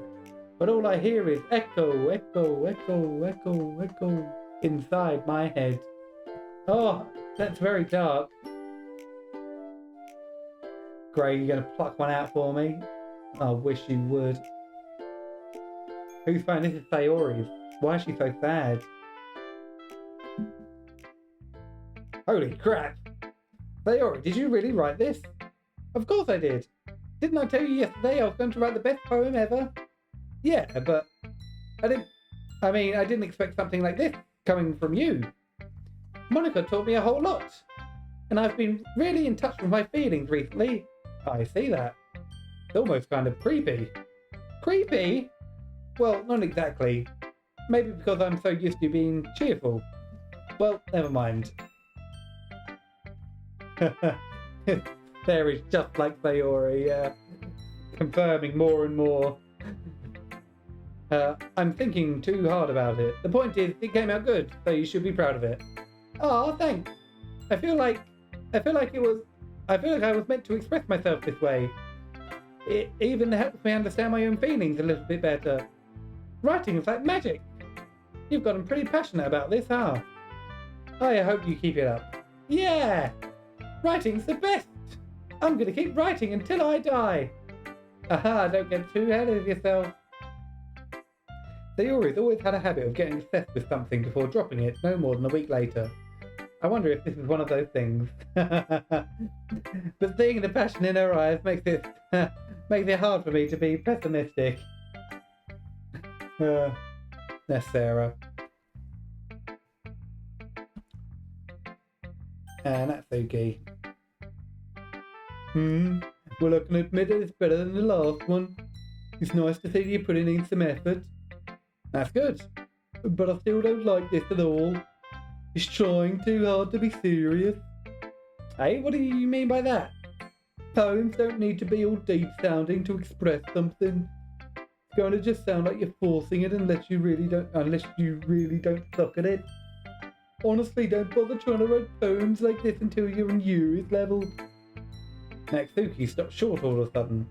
But all I hear is echo, echo, echo, echo, echo inside my head. Oh, that's very dark. Gray, you gonna pluck one out for me? I wish you would. Whose phone? This is Sayori's. Why is she so sad? Holy crap! Sayori, did you really write this? Of course I did. Didn't I tell you yesterday I was going to write the best poem ever? Yeah, but I didn't expect something like this coming from you. Monica taught me a whole lot. And I've been really in touch with my feelings recently. I see that. It's almost kind of creepy. Creepy? Well, not exactly. Maybe because I'm so used to being cheerful. Well, never mind. There is just like Sayori, confirming more and more. I'm thinking too hard about it. The point is, it came out good, so you should be proud of it. Oh, thanks. I feel like I was meant to express myself this way. It even helps me understand my own feelings a little bit better. Writing is like magic. You've gotten pretty passionate about this, huh? I hope you keep it up. Yeah! Writing's the best! I'm gonna keep writing until I die. Aha, don't get too ahead of yourself. Sayori's always had a habit of getting obsessed with something before dropping it no more than a week later. I wonder if this is one of those things. But seeing the passion in her eyes makes it hard for me to be pessimistic. That's Sarah. And that's DOKI. Well, I can admit it's better than the last one. It's nice to see you putting in some effort. That's good. But I still don't like this at all. It's trying too hard to be serious. Hey, what do you mean by that? Poems don't need to be all deep sounding to express something. It's going to just sound like you're forcing it unless you really don't suck at it. Honestly, don't bother trying to write poems like this until you're in Yuri's level. Natsuki stopped short all of a sudden.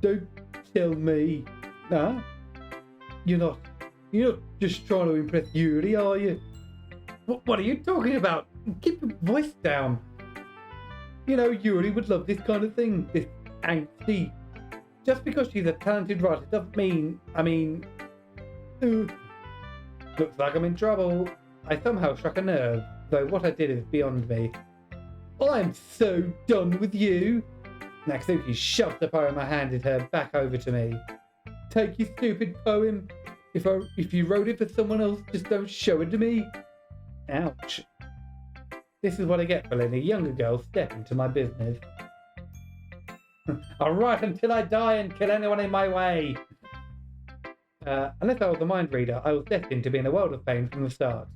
Don't tell me. Huh? You're not just trying to impress Yuri, are you? What are you talking about? Keep your voice down. You know, Yuri would love this kind of thing, this angsty. Just because she's a talented writer doesn't mean, Looks like I'm in trouble. I somehow struck a nerve, though what I did is beyond me. I'm so done with you. Natsuki shoved the poem I handed her back over to me. Take your stupid poem. If you wrote it for someone else, just don't show it to me. Ouch. This is what I get for letting a younger girl step into my business. I'll ride until I die and kill anyone in my way. Unless I was a mind reader, I was destined to be in a world of pain from the start.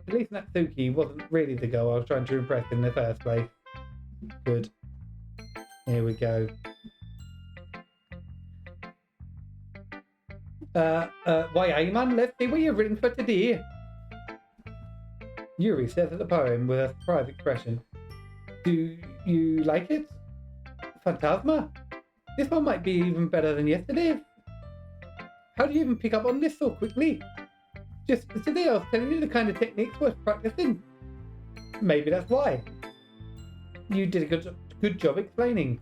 At least Natsuki wasn't really the girl I was trying to impress in the first place. Good. Here we go. Why, hey man, let's see what you've written for today. Yuri stares at the poem with a surprised expression. Do you like it? Phantasma? This one might be even better than yesterday's. How do you even pick up on this so quickly? Just today I was telling you the kind of techniques worth practicing. Maybe that's why. You did a good job explaining.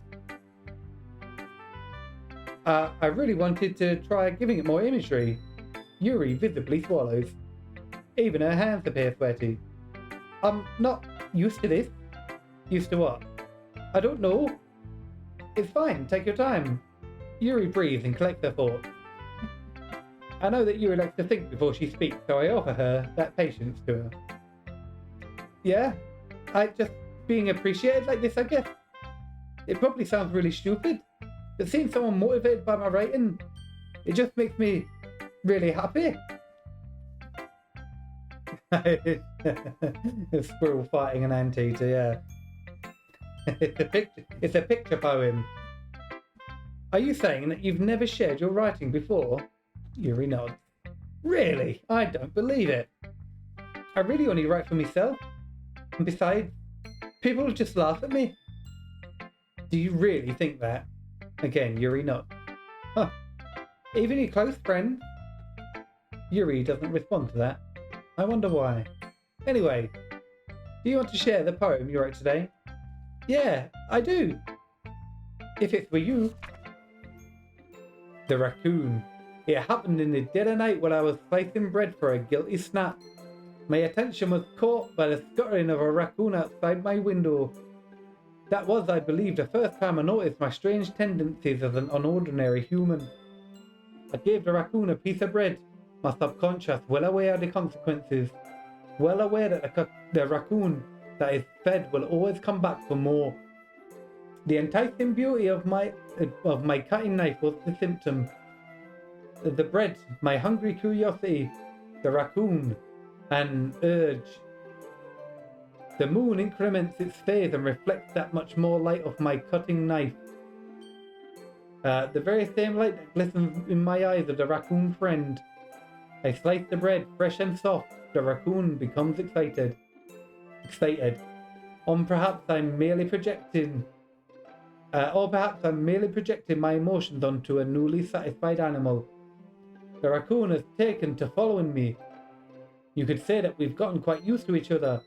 I really wanted to try giving it more imagery. Yuri visibly swallows. Even her hands appear sweaty. I'm not used to this. Used to what? I don't know. It's fine, take your time. Yuri breathes and collects her thoughts. I know that Yuri likes to think before she speaks, so I offer her that patience to her. Yeah? I just being appreciated like this, I guess. It probably sounds really stupid, but seeing someone motivated by my writing, it just makes me really happy. A squirrel fighting an anteater, yeah. It's a picture poem. Are you saying that you've never shared your writing before? Yuri nods. Really? I don't believe it. I really only write for myself. And besides, people just laugh at me. Do you really think that? Again, Yuri nods. Huh. Even your close friends? Yuri doesn't respond to that. I wonder why. Anyway, do you want to share the poem you wrote today? Yeah, I do. If it's for you. The raccoon. It happened in the dead of night when I was slicing bread for a guilty snap. My attention was caught by the scuttling of a raccoon outside my window. That was, I believe, the first time I noticed my strange tendencies as an unordinary human. I gave the raccoon a piece of bread, my subconscious well aware of the consequences, well aware that the raccoon that is fed will always come back for more. The enticing beauty of my cutting knife was the symptom. The bread, my hungry curiosity, the raccoon, an urge. The moon increments its phase and reflects that much more light of my cutting knife. The very same light that glistens in my eyes of the raccoon friend. I slice the bread fresh and soft. The raccoon becomes excited. Perhaps I'm merely projecting my emotions onto a newly satisfied animal. The raccoon has taken to following me. You could say that we've gotten quite used to each other.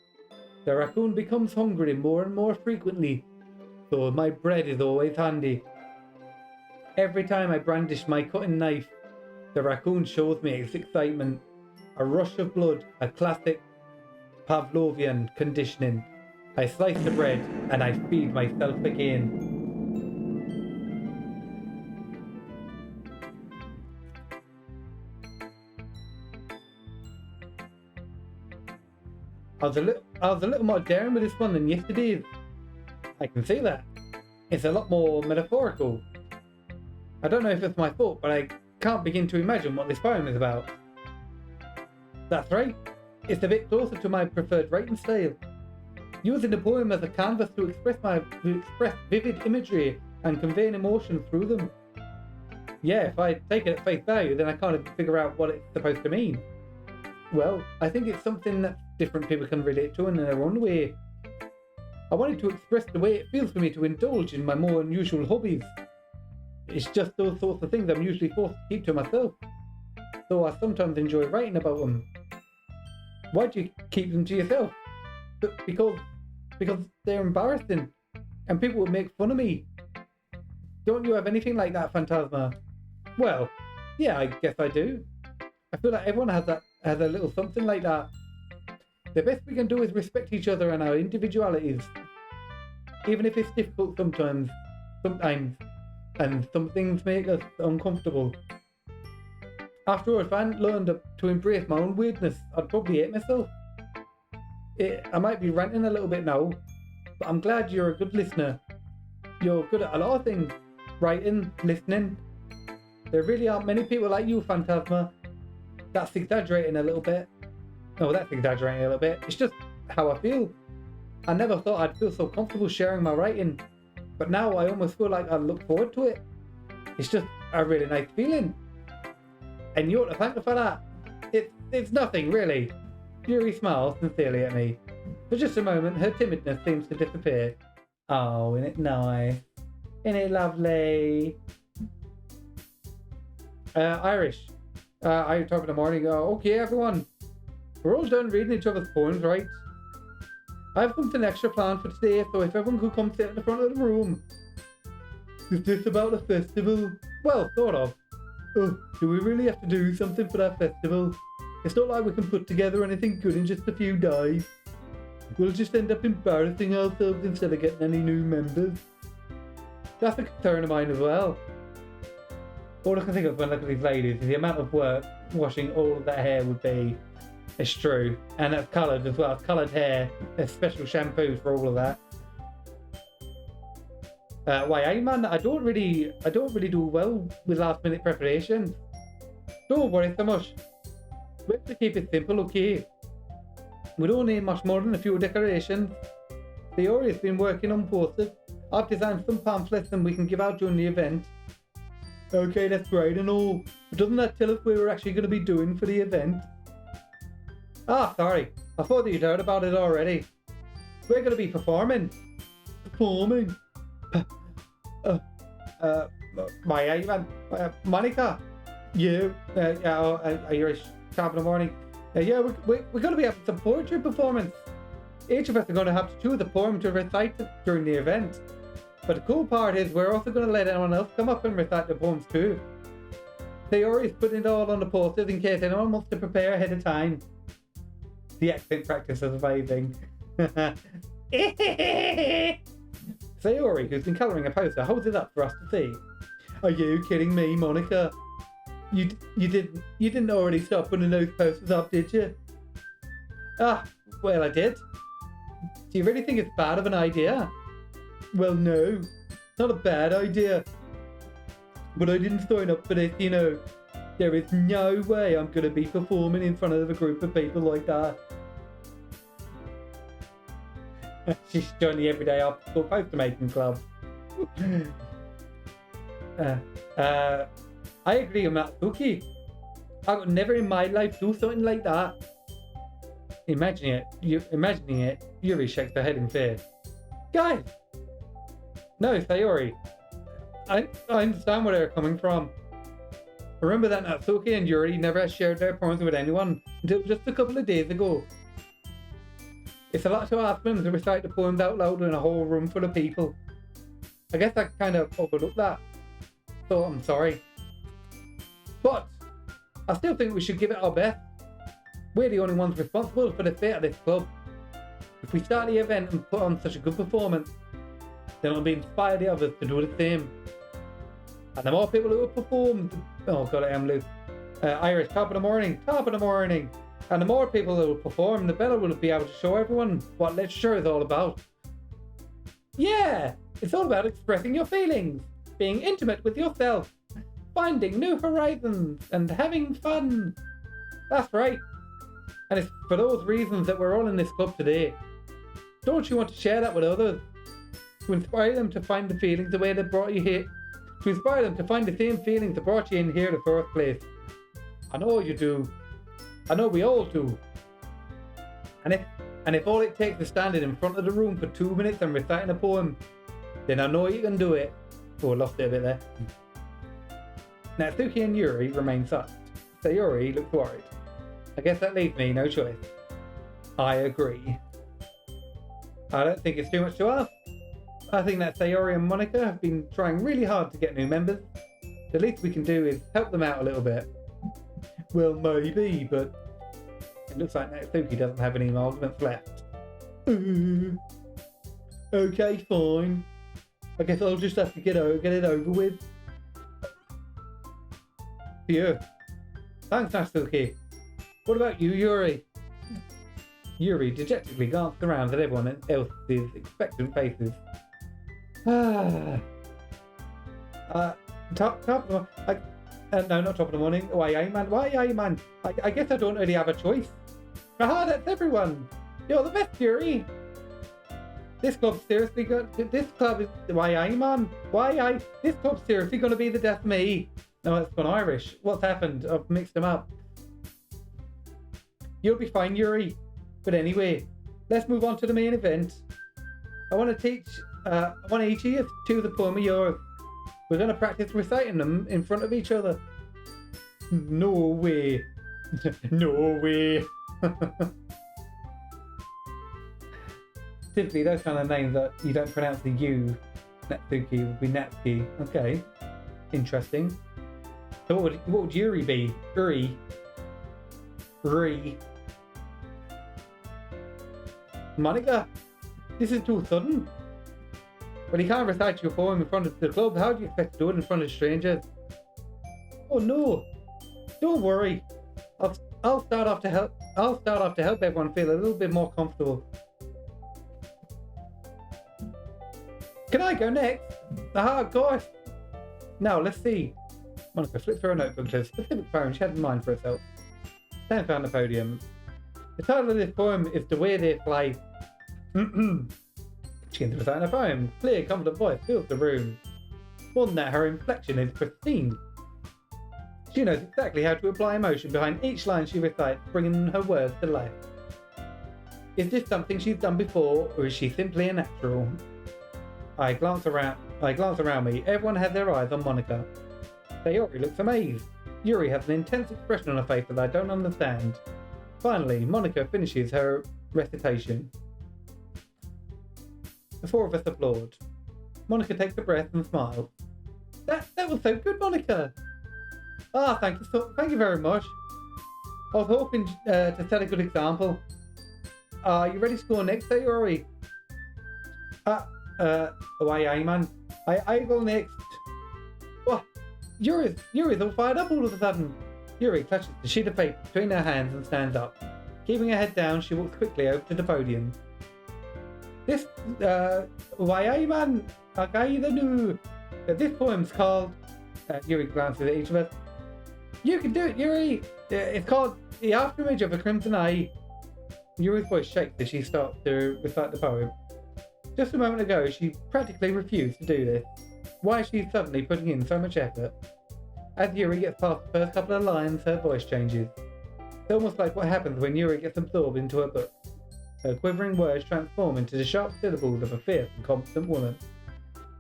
The raccoon becomes hungry more and more frequently, so my bread is always handy. Every time I brandish my cutting knife, the raccoon shows me its excitement. A rush of blood, a classic Pavlovian conditioning. I slice the bread and I feed myself again. I was a little more daring with this one than yesterday's. I can see that. It's a lot more metaphorical. I don't know if it's my fault, but I can't begin to imagine what this poem is about. That's right. It's a bit closer to my preferred writing style. Using the poem as a canvas to express vivid imagery and convey an emotion through them. Yeah, if I take it at face value, then I can't figure out what it's supposed to mean. Well, I think it's something that different people can relate to in their own way. I wanted to express the way it feels for me to indulge in my more unusual hobbies. It's just those sorts of things I'm usually forced to keep to myself, though I sometimes enjoy writing about them. Why do you keep them to yourself? Because they're embarrassing, and people would make fun of me. Don't you have anything like that, Phantasma? Well, yeah, I guess I do. I feel like everyone has a little something like that. The best we can do is respect each other and our individualities, even if it's difficult sometimes, and some things make us uncomfortable. After all, if I hadn't learned to embrace my own weirdness, I'd probably hate myself. I might be ranting a little bit now, but I'm glad you're a good listener. You're good at a lot of things. Writing, listening. There really aren't many people like you, Phantasma. That's exaggerating a little bit. No, that's exaggerating a little bit. It's just how I feel. I never thought I'd feel so comfortable sharing my writing, but now I almost feel like I look forward to it. It's just a really nice feeling. And you ought to thank her for that. It's nothing, really. Yuri smiles sincerely at me. For just a moment, her timidness seems to disappear. Oh, isn't it nice? Isn't it lovely? Irish. I talk in the morning. Okay, everyone. We're all done reading each other's poems, right? I have something extra planned for today, so if everyone could come sit in the front of the room. Is this about a festival? Well, sort of. Oh, do we really have to do something for that festival? It's not like we can put together anything good in just a few days. We'll just end up embarrassing ourselves instead of getting any new members. That's a concern of mine as well. All I can think of when I look at these ladies is the amount of work washing all of that hair would be. It's true. And that's coloured as well. It's coloured hair. There's special shampoos for all of that. Hey man, I don't really do well with last minute preparation. Don't worry so much. We have to keep it simple, okay? We don't need much more than a few decorations. Theory's been working on posters. I've designed some pamphlets and we can give out during the event. Okay, that's great and all. But doesn't that tell us what we're actually going to be doing for the event? Ah, sorry. I thought that you'd heard about it already. We're going to be performing. Performing? Monica? You? Irish top in the morning. Yeah, we're going to be having some poetry performance. Each of us are going to have to choose a poem to recite during the event. But the cool part is we're also going to let anyone else come up and recite the poems too. Theory's putting it all on the posters in case anyone wants to prepare ahead of time. The accent practice is amazing. Theory, who's been colouring a poster, holds it up for us to see. Are you kidding me, Monica? You didn't already start putting those posters up, did you? Ah, well, I did. Do you really think it's bad of an idea? Well, no, not a bad idea. But I didn't sign up for this, you know. There is no way I'm going to be performing in front of a group of people like that. She's joined the Everyday After School Poster Making Club. I agree with Matsuki. I would never in my life do something like that. Imagining it, Yuri shakes her head in fear. Guys! No, Sayori. I understand where they're coming from. Remember that Natsuki and Yuri never shared their poems with anyone until just a couple of days ago. It's a lot to ask them to recite the poems out loud in a whole room full of people. I guess I kind of overlooked that. So I'm sorry. But I still think we should give it our best. We're the only ones responsible for the fate of this club. If we start the event and put on such a good performance, then it'll be inspire the others to do the same. And the more people who perform, oh god, I am loose. Irish, top of the morning. And the more people who will perform, the better we'll be able to show everyone what literature is all about. Yeah, it's all about expressing your feelings, being intimate with yourself, finding new horizons, and having fun. That's right. And it's for those reasons that we're all in this club today. Don't you want to share that with others? To inspire them to find the feelings the way that brought you here. To inspire them to find the same feelings that brought you in here in the first place. I know you do. I know we all do. And if all it takes is standing in front of the room for 2 minutes and reciting a poem, then I know you can do it. Oh, I lost it a bit there. Natsuki and Yuri remain silent. Sayori looks worried. I guess that leaves me no choice. I agree. I don't think it's too much to ask. I think that Sayori and Monica have been trying really hard to get new members. The least we can do is help them out a little bit. Well, maybe, but it looks like Natsuki doesn't have any arguments left. Okay, fine. I guess I'll just have to get it over with. Phew. Thanks, Natsuki. What about you, Yuri? Yuri dejectedly glanced around at everyone else's expectant faces. Top of the no, not top of the morning. Why, man? I guess I don't really have a choice. Aha, that's everyone. You're the best, Yuri. This club's seriously good. This club is This club's seriously going to be the death of me. No, it's gone Irish. What's happened? I've mixed them up. You'll be fine, Yuri. But anyway, let's move on to the main event. I want to teach you to the poem of yours. We're going to practice reciting them in front of each other. No way. No way. Typically, those kind of names that you don't pronounce the U, Natsuki, would be Natsuki. Okay. Interesting. So what would Yuri be? Uri. Monica, this is too sudden. But you can't recite your poem in front of the club. How do you expect to do it in front of strangers? Oh no! Don't worry. I'll start off to help. Everyone feel a little bit more comfortable. Can I go next? Ah, of course. Now let's see. Monica flipped through a notebook to a specific poem she had in mind for herself. Then found the podium. The title of this poem is "The Way They Fly." She begins reciting a poem. Clear, confident voice fills the room. More than that, her inflection is pristine. She knows exactly how to apply emotion behind each line she recites, bringing her words to life. Is this something she's done before, or is she simply a natural? I glance around me. Everyone has their eyes on Monica. Sayori looks amazed. Yuri has an intense expression on her face that I don't understand. Finally, Monica finishes her recitation. The four of us applaud. Monica takes a breath and smiles. That was so good, Monica. Thank you very much. I was hoping to set a good example. Are you ready to go next, Sayori? Why, man? I go next. What? Yuri's all fired up all of a sudden. Yuri clutches the sheet of paper between her hands and stands up. Keeping her head down, she walks quickly over to the podium. This poem's called. Yuri glances at each of us. You can do it, Yuri. It's called "The Afterimage of a Crimson Eye." Yuri's voice shakes as she starts to recite the poem. Just a moment ago, she practically refused to do this. Why is she suddenly putting in so much effort? As Yuri gets past the first couple of lines, her voice changes. It's almost like what happens when Yuri gets absorbed into her book. Her quivering words transform into the sharp syllables of a fierce and confident woman.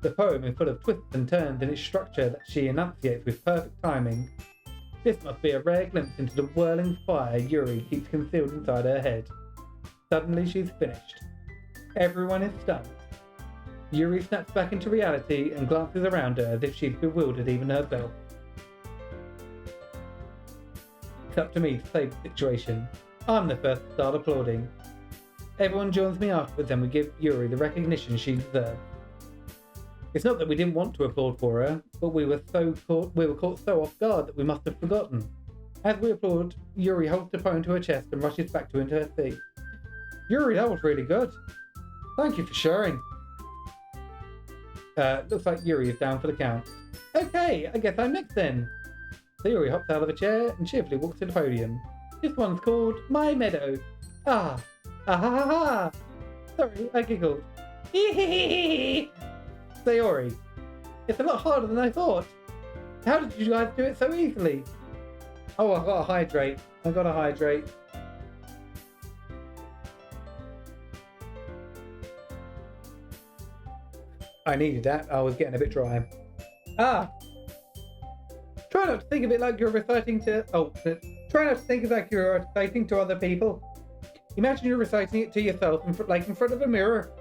The poem is full of twists and turns in its structure that she enunciates with perfect timing. This must be a rare glimpse into the whirling fire Yuri keeps concealed inside her head. Suddenly she's finished. Everyone is stunned. Yuri snaps back into reality and glances around her as if she's bewildered even herself. It's up to me to save the situation. I'm the first to start applauding. Everyone joins me afterwards and we give Yuri the recognition she deserves. It's not that we didn't want to applaud for her, but we were caught so off guard that we must have forgotten. As we applaud, Yuri holds the phone to her chest and rushes back into her seat. Yuri, that was really good. Thank you for sharing. Looks like Yuri is down for the count. Okay, I guess I'm next then. So Yuri hops out of a chair and cheerfully walks to the podium. This one's called My Meadow. Ha ha. Sorry, I giggled. Sayori, it's a lot harder than I thought. How did you guys do it so easily? Oh, I gotta hydrate. I needed that. I was getting a bit dry. Try not to think of it like you're reciting to... Try not to think of it like you're reciting to other people. Imagine you're reciting it to yourself, in front of a mirror.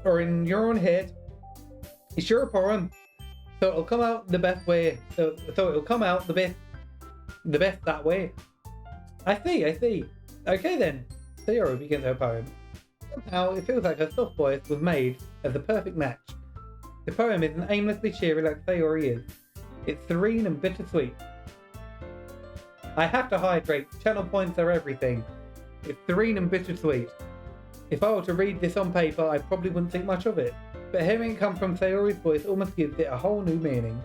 Or in your own head. It's your poem. So it'll come out the best way. So it'll come out the best that way. I see. Okay then. Sayori begins her poem. Somehow it feels like her soft voice was made as the perfect match. The poem isn't aimlessly cheery like Sayori is. It's serene and bittersweet. I have to hydrate. Channel points are everything. It's serene and bittersweet. If I were to read this on paper, I probably wouldn't think much of it. But hearing it come from Sayori's voice almost gives it a whole new meaning.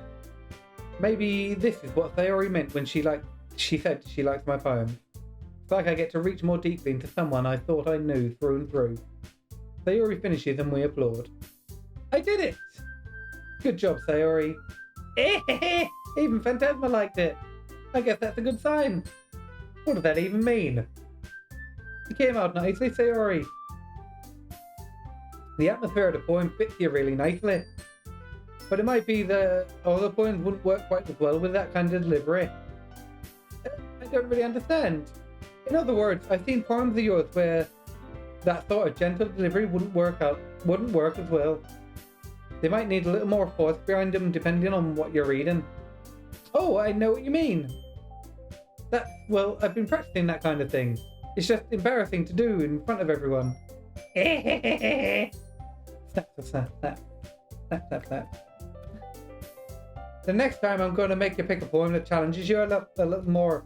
Maybe this is what Sayori meant when she said she likes my poems. It's like I get to reach more deeply into someone I thought I knew through and through. Sayori finishes and we applaud. I did it! Good job, Sayori. Even Phantasma liked it. I guess that's a good sign. What does that even mean? It came out nicely, Sayori. The atmosphere of the poem fits you really nicely. But it might be that other poems wouldn't work quite as well with that kind of delivery. I don't really understand. In other words, I've seen poems of yours where that sort of gentle delivery wouldn't work as well. They might need a little more force behind them depending on what you're reading. Oh, I know what you mean. Well, I've been practicing that kind of thing. It's just embarrassing to do in front of everyone. Snap, snap, snap. Snap, snap, snap. The next time I'm going to make you pick a poem that challenges you a little more.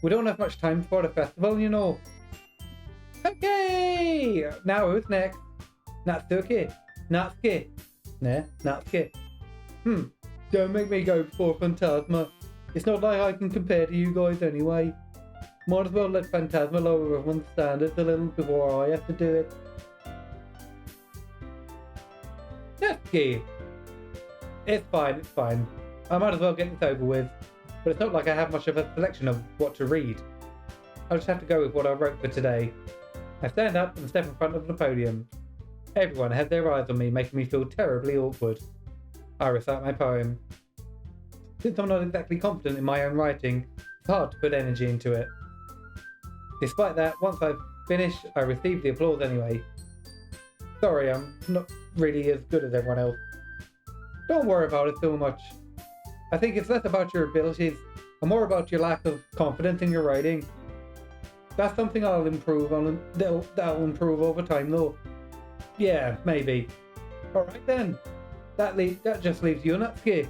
We don't have much time for the festival, you know. Okay! Now who's next? Natsuki. Natsuki. Nah, Natsuki. Don't make me go before Phantasma. It's not like I can compare to you guys anyway. Might as well let Phantasma lower everyone's standards a little before I have to do it. Natsuki. It's fine. I might as well get this over with. But it's not like I have much of a selection of what to read. I'll just have to go with what I wrote for today. I stand up and step in front of the podium. Everyone has their eyes on me, making me feel terribly awkward. I recite my poem. Since I'm not exactly confident in my own writing, it's hard to put energy into it. Despite that, once I've finished, I receive the applause anyway. Sorry, I'm not really as good as everyone else. Don't worry about it so much. I think it's less about your abilities and more about your lack of confidence in your writing. That's something I'll improve on. That'll improve over time though. Yeah, maybe. Alright then. That just leaves you, Natsuki.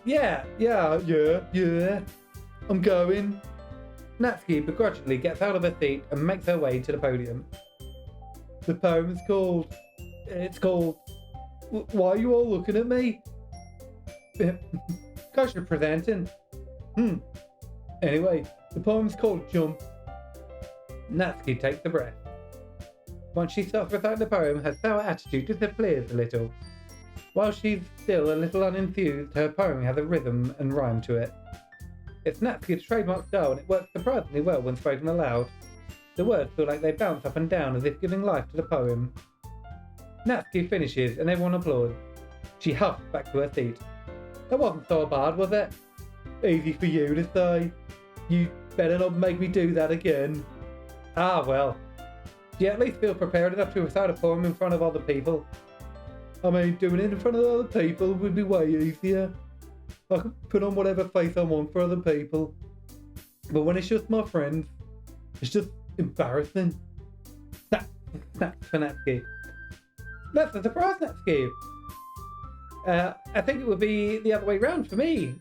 Yeah. I'm going. Natsuki begrudgingly gets out of her seat and makes her way to the podium. The poem is called... It's called... Why are you all looking at me? Because you're presenting. Anyway, the poem's called Jump. Natsuki takes a breath. Once she starts reciting the poem, her sour attitude disappears a little. While she's still a little unenthused, her poem has a rhythm and rhyme to it. It's Natsuki's trademark style and it works surprisingly well when spoken aloud. The words feel like they bounce up and down as if giving life to the poem. Natsuki finishes and everyone applauds. She huffs back to her seat. That wasn't so bad, was it? Easy for you to say. You better not make me do that again. Ah, well. Do you at least feel prepared enough to recite a poem in front of other people? I mean, doing it in front of other people would be way easier. I could put on whatever face I want for other people. But when it's just my friends, it's just embarrassing. Snap for Natsuki. That's a surprise, Natsuki. I think it would be the other way round for me.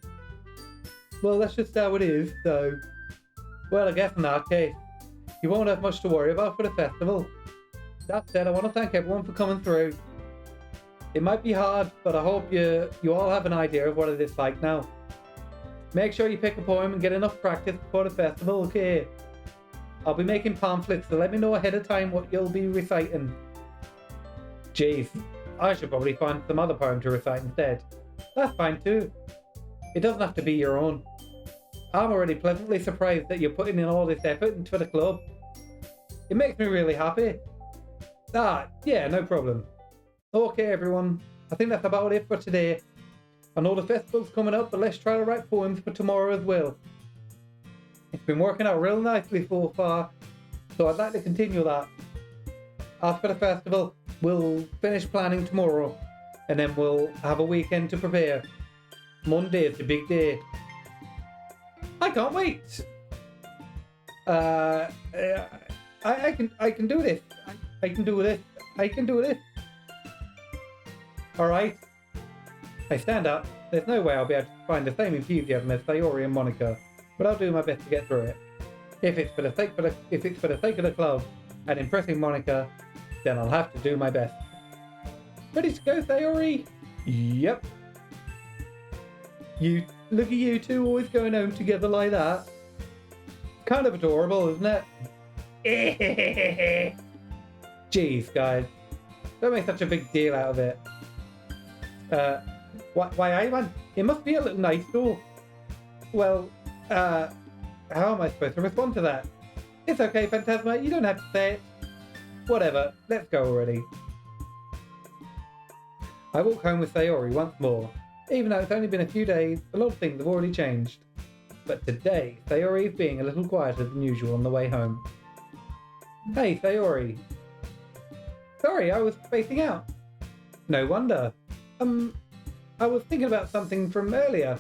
Well, that's just how it is, so... Well, I guess in that case, you won't have much to worry about for the festival. That said, I want to thank everyone for coming through. It might be hard, but I hope you all have an idea of what it is like now. Make sure you pick a poem and get enough practice before the festival, okay? I'll be making pamphlets, so let me know ahead of time what you'll be reciting. Jeez, I should probably find some other poem to recite instead. That's fine too. It doesn't have to be your own. I'm already pleasantly surprised that you're putting in all this effort into the club. It makes me really happy. Yeah, no problem. Okay everyone, I think that's about it for today. I know the festival's coming up, but let's try to write poems for tomorrow as well. It's been working out real nicely so far, so I'd like to continue that. As for the festival, we'll finish planning tomorrow, and then we'll have a weekend to prepare. Monday is the big day. I can't wait! I can do this. I can do this. I can do this. Alright. I stand up. There's no way I'll be able to find the same enthusiasm as Sayori and Monica, but I'll do my best to get through it. If it's for the sake of the club and impressing Monica, then I'll have to do my best. Ready to go, Sayori? Yep. You look at you two always going home together like that. Kind of adorable, isn't it? Jeez, guys. Don't make such a big deal out of it. Why, Ivan? It must be a little nice door. Well, how am I supposed to respond to that? It's okay, Phantasma. You don't have to say it. Whatever. Let's go already. I walk home with Sayori once more. Even though it's only been a few days, a lot of things have already changed. But today, Sayori is being a little quieter than usual on the way home. Hey, Sayori. Sorry, I was spacing out. No wonder. I was thinking about something from earlier.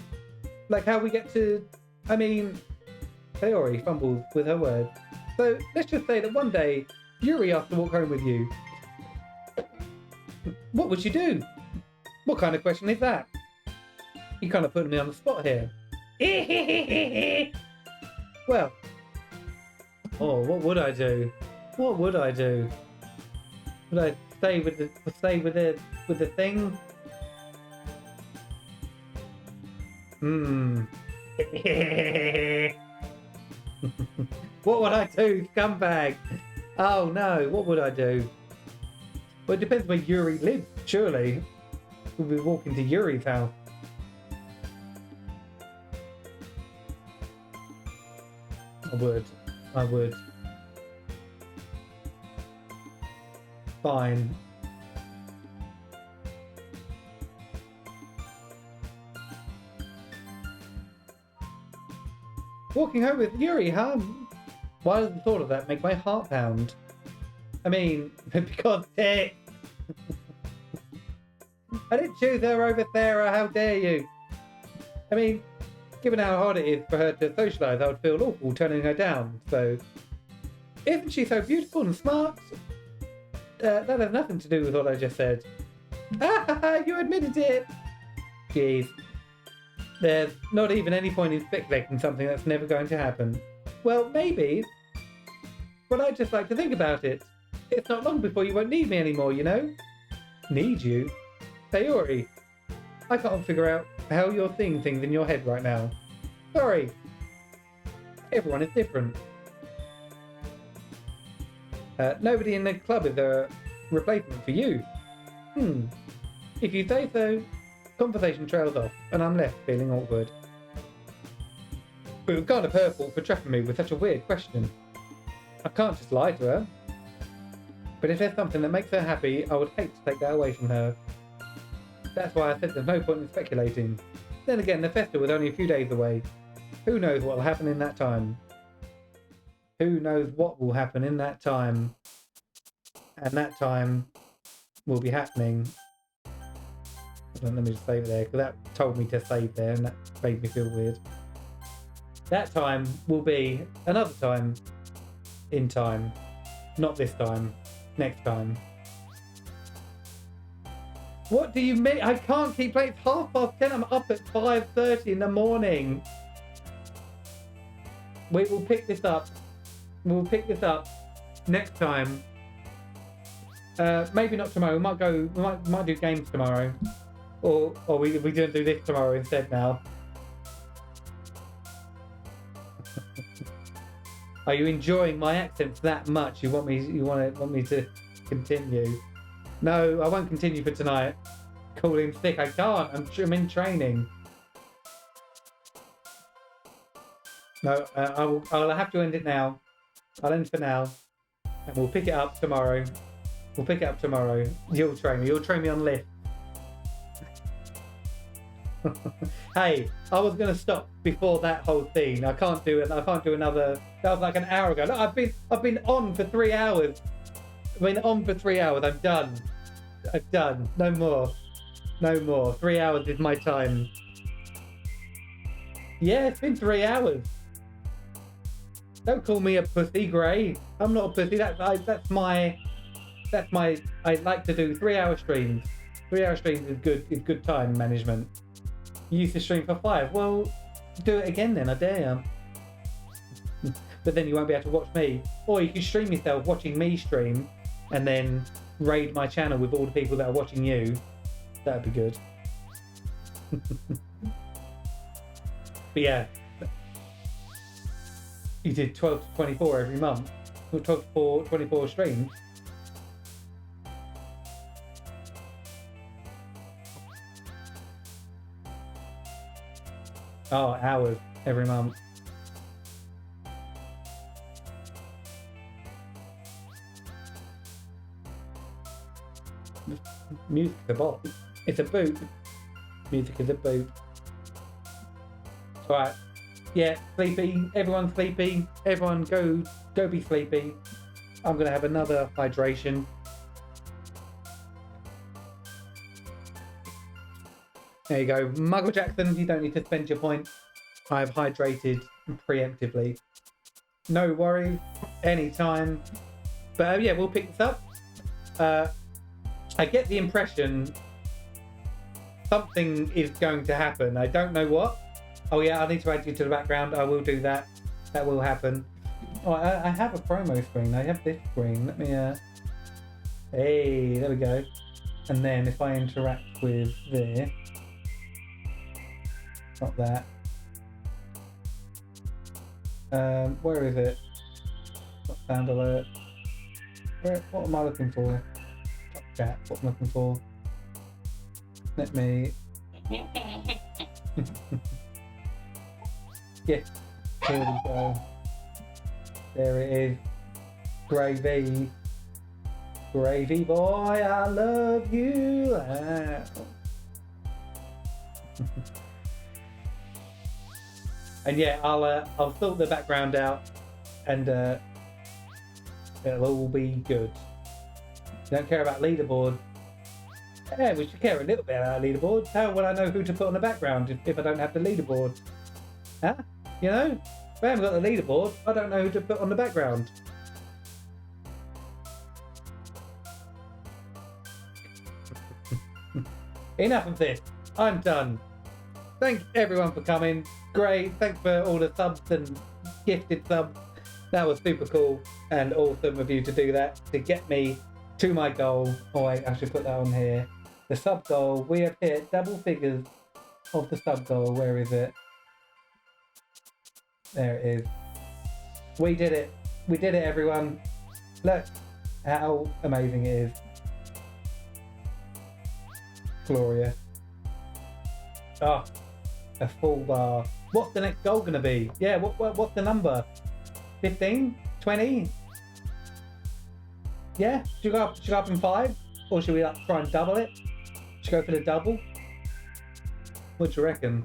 Like how we get to... Sayori fumbles with her words. So, let's just say that one day, Yuri asked to walk home with you. What would you do? What kind of question is that? You kind of putting me on the spot here. Well, what would I do? What would I do? Would I stay with the thing? What would I do, scumbag? Oh no, what would I do? Well, it depends where Yuri lives, surely. We'll be walking to Yuri's house. I would. Fine. Walking home with Yuri, huh? Why does the thought of that make my heart pound? Because it. I didn't choose her over Sarah, how dare you? Given how hard it is for her to socialise, I would feel awful turning her down, so... Isn't she so beautiful and smart? That has nothing to do with what I just said. You admitted it! Jeez. There's not even any point in speculating something that's never going to happen. Well, maybe. But I'd just like to think about it. It's not long before you won't need me anymore, you know? Need you? Sayori, I can't figure out how you're seeing things in your head right now. Sorry. Everyone is different. Nobody in the club is a replacement for you. If you say so, conversation trails off, and I'm left feeling awkward. It was kind of her fault for trapping me with such a weird question. I can't just lie to her. But if there's something that makes her happy, I would hate to take that away from her. That's why I said there's no point in speculating. Then again, the festival was only a few days away. Who knows what will happen in that time? Who knows what will happen in that time? And that time will be happening. Let me just save it there, because that told me to save there, and that made me feel weird. That time will be another time in time. Not this time. Next time. What do you mean? I can't keep playing. It's 10:30. I'm up at 5:30 in the morning. We will pick this up. We'll pick this up next time. Maybe not tomorrow. We might do games tomorrow. Or we gonna do this tomorrow instead now. Are you enjoying my accents that much? You want me to continue? No, I won't continue for tonight. Calling sick, I can't. I'm in training. No, I'll have to end it now. I'll end for now, and we'll pick it up tomorrow. You'll train me. You'll train me on lift. Hey, I was gonna stop before that whole scene. I can't do it. I can't do another. That was like an hour ago. Look, I've been on for 3 hours. I'm done. I'm done. No more. 3 hours is my time. Yeah, it's been 3 hours. Don't call me a pussy, Gray. I'm not a pussy. That's my. I like to do 3 hour streams. 3 hour streams is good time management. You used to stream for 5. Well, do it again then. I dare you. but then you won't be able to watch me. Or you can stream yourself watching me stream, and then raid my channel with all the people that are watching you. That'd be good. But yeah, you did 12 to 24 every month, or 12 to 24 streams. Oh, hours every month. Music is a bop. It's a boot. Music is a boot. Alright. Yeah, sleepy. Everyone sleepy. Everyone go be sleepy. I'm gonna have another hydration. There you go. Muggle Jackson, you don't need to spend your points. I've hydrated preemptively. No worries. Anytime. But yeah, we'll pick this up. I get the impression something is going to happen. I don't know what. Oh yeah, I need to add you to the background. I will do that. That will happen. Oh, I have a promo screen. I have this screen. Let me... Hey, there we go. And then if I interact with this... Not that. Where is it? Not sound alert. What am I looking for? Top chat. What am I looking for? Let me. Yeah. Here we go. There it is. Gravy. Gravy boy, I love you. And yeah, I'll sort the background out, and it'll all be good. Don't care about leaderboard. Yeah, we should care a little bit about leaderboard. How will I know who to put on the background if I don't have the leaderboard? Huh? You know, if I haven't got the leaderboard, I don't know who to put on the background. Enough of this. I'm done. Thanks everyone for coming. Great. Thanks for all the subs and gifted subs. That was super cool and awesome of you to do that, to get me to my goal. Oh wait, I should put that on here. The sub goal. We have hit double figures of the sub goal. Where is it? There it is. We did it. We did it, everyone. Look how amazing it is. Glorious. Oh, a full bar. What's the next goal going to be? Yeah, what's the number? 15? 20? Yeah? Should we go up in 5? Or should we try and double it? Should we go for the double? What do you reckon?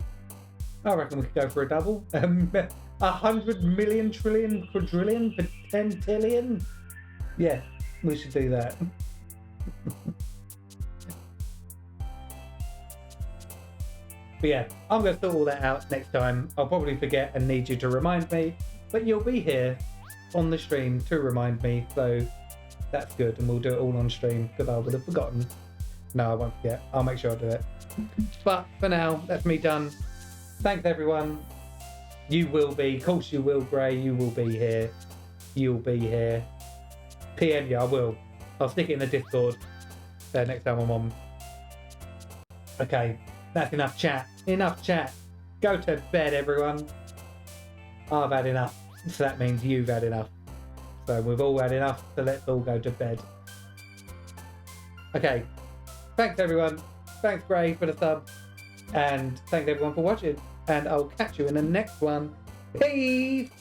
I reckon we could go for a double. 100 million, trillion, quadrillion, pentillion? Yeah, we should do that. But yeah, I'm going to sort all that out next time. I'll probably forget and need you to remind me, but you'll be here on the stream to remind me, so that's good, and we'll do it all on stream because I would have forgotten. No, I won't forget. I'll make sure I do it. But for now, that's me done. Thanks everyone. You will be, of course you will, Gray, you will be here. You'll be here. PM you, I will. I'll stick it in the Discord next time I'm on. Okay. That's enough chat. Enough chat. Go to bed, everyone. I've had enough. So that means you've had enough. So we've all had enough, so let's all go to bed. Okay. Thanks, everyone. Thanks, Gray, for the sub. And thanks, everyone, for watching. And I'll catch you in the next one. Peace!